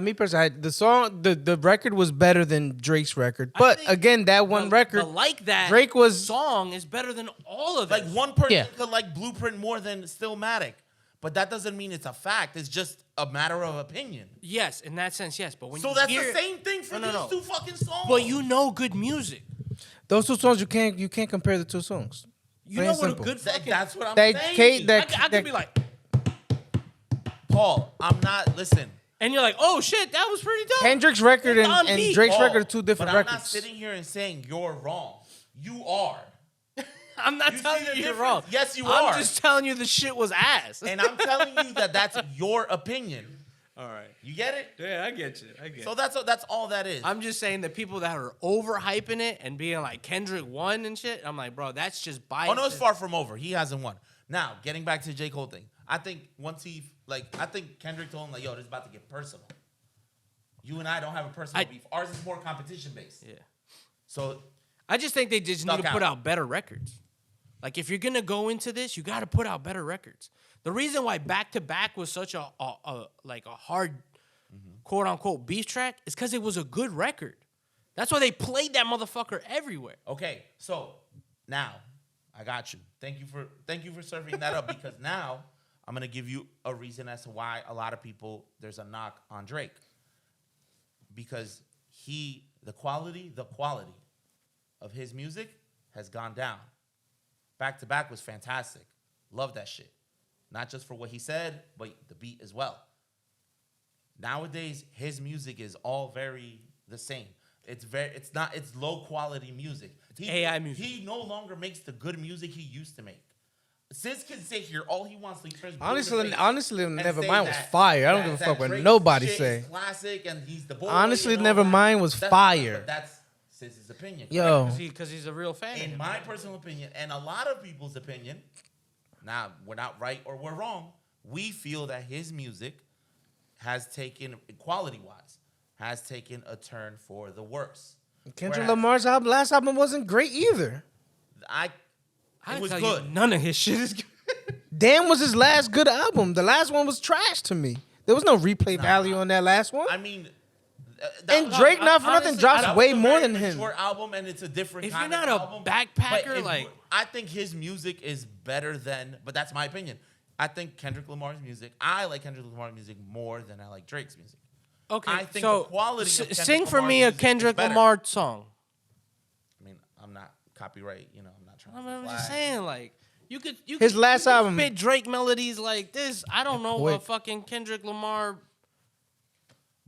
Me personally, the record was better than Drake's record. But think again, that one record, like that Drake was song is better than all of it. Like one person Yeah. could like Blueprint more than Stillmatic, but that doesn't mean it's a fact. It's just a matter of opinion. Yes, in that sense, yes. But when So you that's hear, the same thing for No, these no. two fucking songs. But you know good music. those two songs. You can't compare the two songs. You Plain know and what simple. a good fucking. That's what I'm They- saying. Kate, that- I could be like, Paul, I'm not. Listen, and you're like, oh shit, that was pretty dope. Kendrick's record It's on and beat. Drake's Paul, record are two different but I'm not records. sitting here and saying you're wrong. You are, I'm not You telling see the you you're difference? wrong. Yes, you I'm are. just telling you the shit was ass. and I'm telling you that that's your opinion. All right. You get it? Yeah, I get you. I get So that's all that is. I'm just saying that people that are overhyping it and being like Kendrick won and shit, I'm like, bro, that's just bias. Oh no, it's far from over. He hasn't won. Now, getting back to the J. Cole thing, I think once I think Kendrick told him like, yo, this is about to get personal. You and I don't have a personal beef. Ours is more competition based. Yeah. So I just think they just need Stuck to put out. out better records. Like if you're gonna go into this, you got to put out better records. The reason why Back to Back was such a hard quote unquote beef track is because it was a good record. That's why they played that motherfucker everywhere. okay, so now I got you. Thank you for serving that up because now I'm gonna give you a reason as to why a lot of people there's a knock on Drake. Because the quality of his music has gone down. Back to Back was fantastic. Love that shit. Not just for what he said, but the beat as well. Nowadays, his music is all very the same. It's low quality music. AI music. He no longer makes the good music he used to make. Sis can sit here all he wants to express. Honestly, and Nevermind say was that- fire. I don't that- give a that fuck what Drake's nobody shit say. is classic, and he's the boy. Honestly, and all that. Nevermind was fire. But that's Sis's opinion. Yo, Because he's a real fan. of In him. my personal opinion, and a lot of people's opinion, now we're not right or we're wrong. We feel that his music has taken, quality-wise, has taken a turn for the worse. Kendrick Whereas Lamar's last album wasn't great either. I it was tell good. You, none of his shit is good. Damn was his last good album. The last one was trash to me. There was no replay value on that last one. I mean, And Drake, not for nothing, honestly, drops that way was a more very than him. mature album, and it's a different. If kind you're of not a album. backpacker, But like- I think his music is better than. But that's my opinion. I think Kendrick Lamar's music. I like Kendrick Lamar's music more than I like Drake's music. Okay, I think so the quality of Kendrick sing for Lamar's me a music is Kendrick better. Lamar song. I mean, I'm not copyright. You know, I'm not trying. I'm to just flag. saying, like you could. His last album- spit Drake melodies like this. I don't know a Quick. fucking Kendrick Lamar.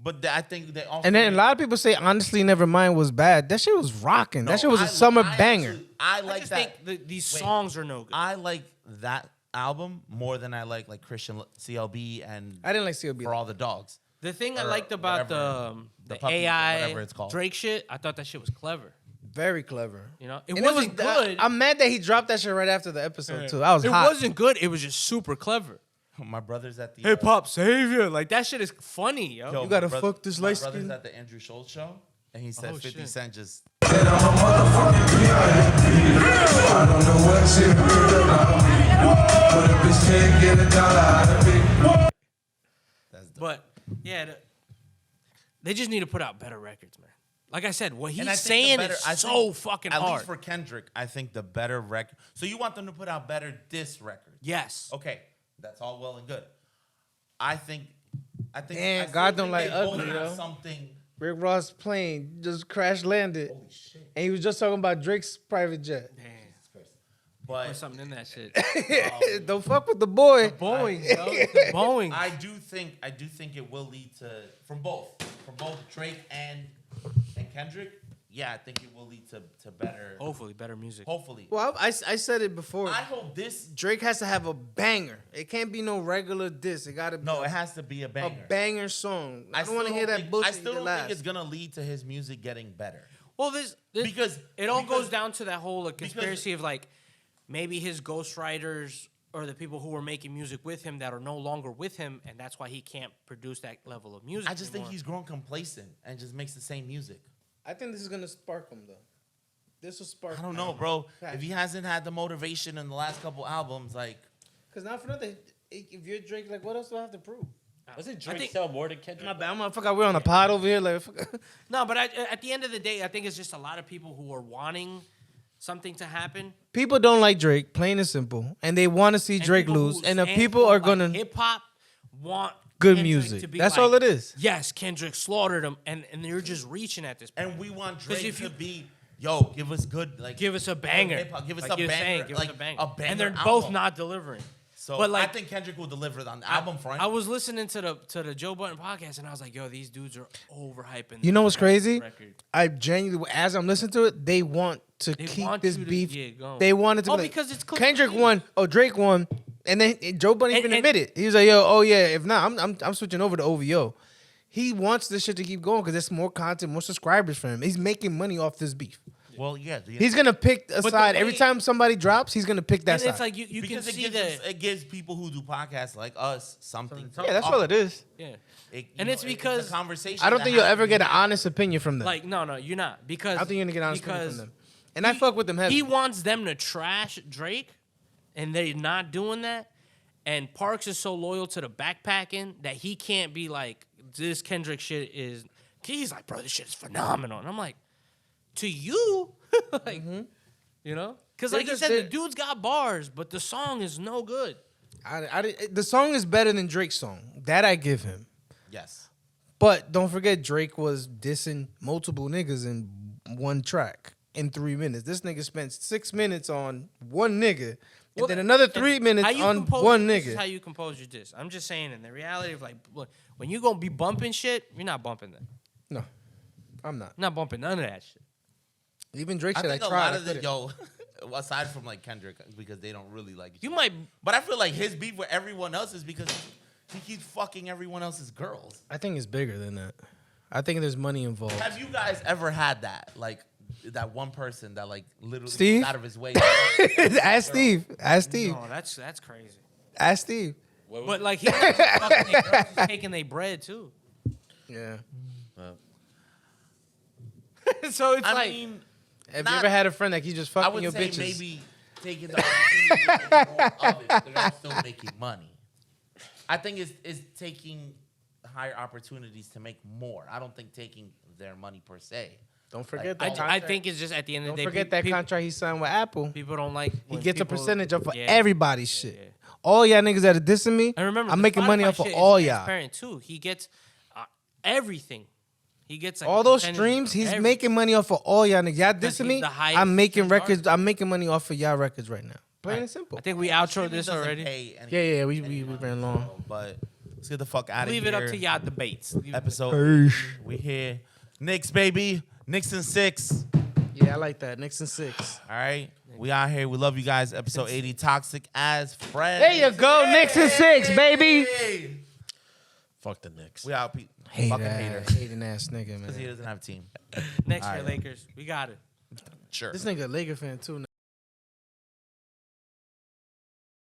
But I think they also. And then a lot of people say, honestly, Nevermind was bad. That shit was rocking. No, that shit was a I- summer I banger. actually- I I like just that. think these Wait. songs are no good. I like that album more than I like Christian CLB and I didn't like CLB. For All the Dogs. The thing I or liked about whatever, the puppies or AI whatever it's called. Drake shit, I thought that shit was clever. Very clever. You know, it And wasn't good. I'm mad that he dropped that shit right after the episode, too. I was hot. It wasn't good. It was just super clever. My brother's at the Hip hop savior, like that shit is funny, yo. Yo, You gotta my fuck this my light brother's skin. at the Andrew Schultz show, and he said Oh, 50 shit. Cent just. That's dope. But yeah, they just need to put out better records, man. Like I said, what And he's I think the saying better- is I so think, fucking at hard. least for Kendrick, I think the better record. So you want them to put out better diss records? Yes. Okay, that's all well and good. I think. Damn, I still God don't think like they both ugly, have yo. Something. Rick Ross plane just crash landed. Holy shit. And he was just talking about Drake's private jet. Put But something in that shit. Don't fuck with the boy. Boeing, yo. The Boeing. I do think it will lead to from both Drake and Kendrick. Yeah, I think it will lead to better. Hopefully, better music. Hopefully. Well, I said it before. I hope this. Drake has to have a banger. It can't be no regular diss. It gotta be No, it has to be a a banger. banger song. I don't want to still hear that think- bullshit. I still don't last. think it's gonna lead to his music getting better. Well, this Because- it all because- goes down to that whole conspiracy of like maybe his ghostwriters or the people who were making music with him that are no longer with him, and that's why he can't produce that level of music. I just think anymore. he's grown complacent and just makes the same music. I think this is gonna spark him though. This will spark. I don't know, bro. If he hasn't had the motivation in the last couple albums, like Cause not for nothing, if you're Drake, like what else do I have to prove? Doesn't I Drake think- sell more than Kendrick? My bad, motherfucker. We're on a pod over here. Like, No, but at the end of the day, I think it's just a lot of people who are wanting something to happen. people don't like Drake, plain and simple, and they want to see And Drake people lose. who And the stand people for, are gonna hip hop want good Kendrick music. to be That's like, all it is. Yes, Kendrick slaughtered him, and you're just reaching at this point. And we want 'Cause Drake if to you- be, yo, give us good, like, give us a banger. hip-hop, give us Like a you're banger, saying, give us like a banger. a banger And they're album. both not delivering. So But, like, I think Kendrick will deliver on the album front. I was listening to the Joe Budden podcast, and I was like, yo, these dudes are overhyping. You know what's this crazy? record. I genuinely, as I'm listening to it, they want to They keep want this you to beef. get going. They wanted to Oh, be like, because it's clean. Kendrick won. Oh, Drake won. And then Joe Budden even And- admitted. He was like, yo, oh yeah, if not, I'm switching over to OVO. He wants this shit to keep going because there's more content, more subscribers for him. He's making money off this beef. well, yeah. He's gonna pick a the side. Every way- time somebody drops, he's gonna pick that And side. it's like you can because see it gives people who do podcasts like us something. to yeah, that's talk all it is. yeah. It- And you it's know, because- a conversation. I don't that think you'll has ever to get an be- honest opinion from them. Like no, you're not because I don't think you're gonna get an honest opinion because from them. And I fuck with them heavy. he wants them to trash Drake, and they're not doing that. And Parks is so loyal to the backpacking that he can't be like, this Kendrick shit is. He's like, bro, this shit is phenomenal. And I'm like, to you, like, you know, because like you just said, the did- dude's got bars, but the song is no good. The song is better than Drake's song. That I give him. Yes. But don't forget, Drake was dissing multiple niggas in one track in 3 minutes. This nigga spent 6 minutes on one nigga, and then another 3 minutes How you on compose one this is nigga. how you compose your diss. I'm just saying, in the reality of like, look, when you gonna be bumping shit, you're not bumping that. No, I'm not. Not bumping none of that shit. Even Drake I said I think a tried. lot I of the couldn't. aside from like Kendrick, because they don't really like each You other. might. But I feel like his beef with everyone else is because he keeps fucking everyone else's girls. I think it's bigger than that. I think there's money involved. Have you guys ever had that? Like that one person that like literally Steve? goes out of his way. Ask Steve. Ask Steve. No, that's crazy. Ask Steve. But like he's not just fucking their girls, he's taking their bread too. Yeah. So it's I like mean, Have you Not- ever had a friend that keep just I fucking would your say bitches? maybe taking the opportunity to make more of it. They're still making money. I think it's taking higher opportunities to make more. I don't think taking their money per se. Don't forget Like, that. I think it's just at the end of Don't the day. forget that contract he signed with Apple. People don't like. He when gets a people- percentage off of Yeah. everybody's shit. yeah. All y'all niggas that are dissing me, And remember, I'm the making money Spotify off of shit is all y'all. transparent too. He gets everything. He gets like All a those percentage streams, of he's everything. making money off of all y'all niggas. Y'all 'Cause dissing he's me, the highest I'm making paid records. artist. I'm making money off of y'all records right now. Plain and simple. I think we outroed Streaming this doesn't already. pay any- Yeah, we ran long. But let's get the fuck out of here. Leave it up to y'all debates. Leave it- Episode. We here. Knicks, baby. Knicks and 6. Yeah, I like that. Knicks and 6. All right. We out here. We love you guys. Episode 80. Toxic as friends. There you go. Knicks and 6, baby. Hey. Fuck the Knicks. We out, Pete. Hating Fucking hater. hating ass nigga, Because he man. doesn't have a team. Next All year, right. Lakers. We got it. Sure. This nigga a Laker fan too.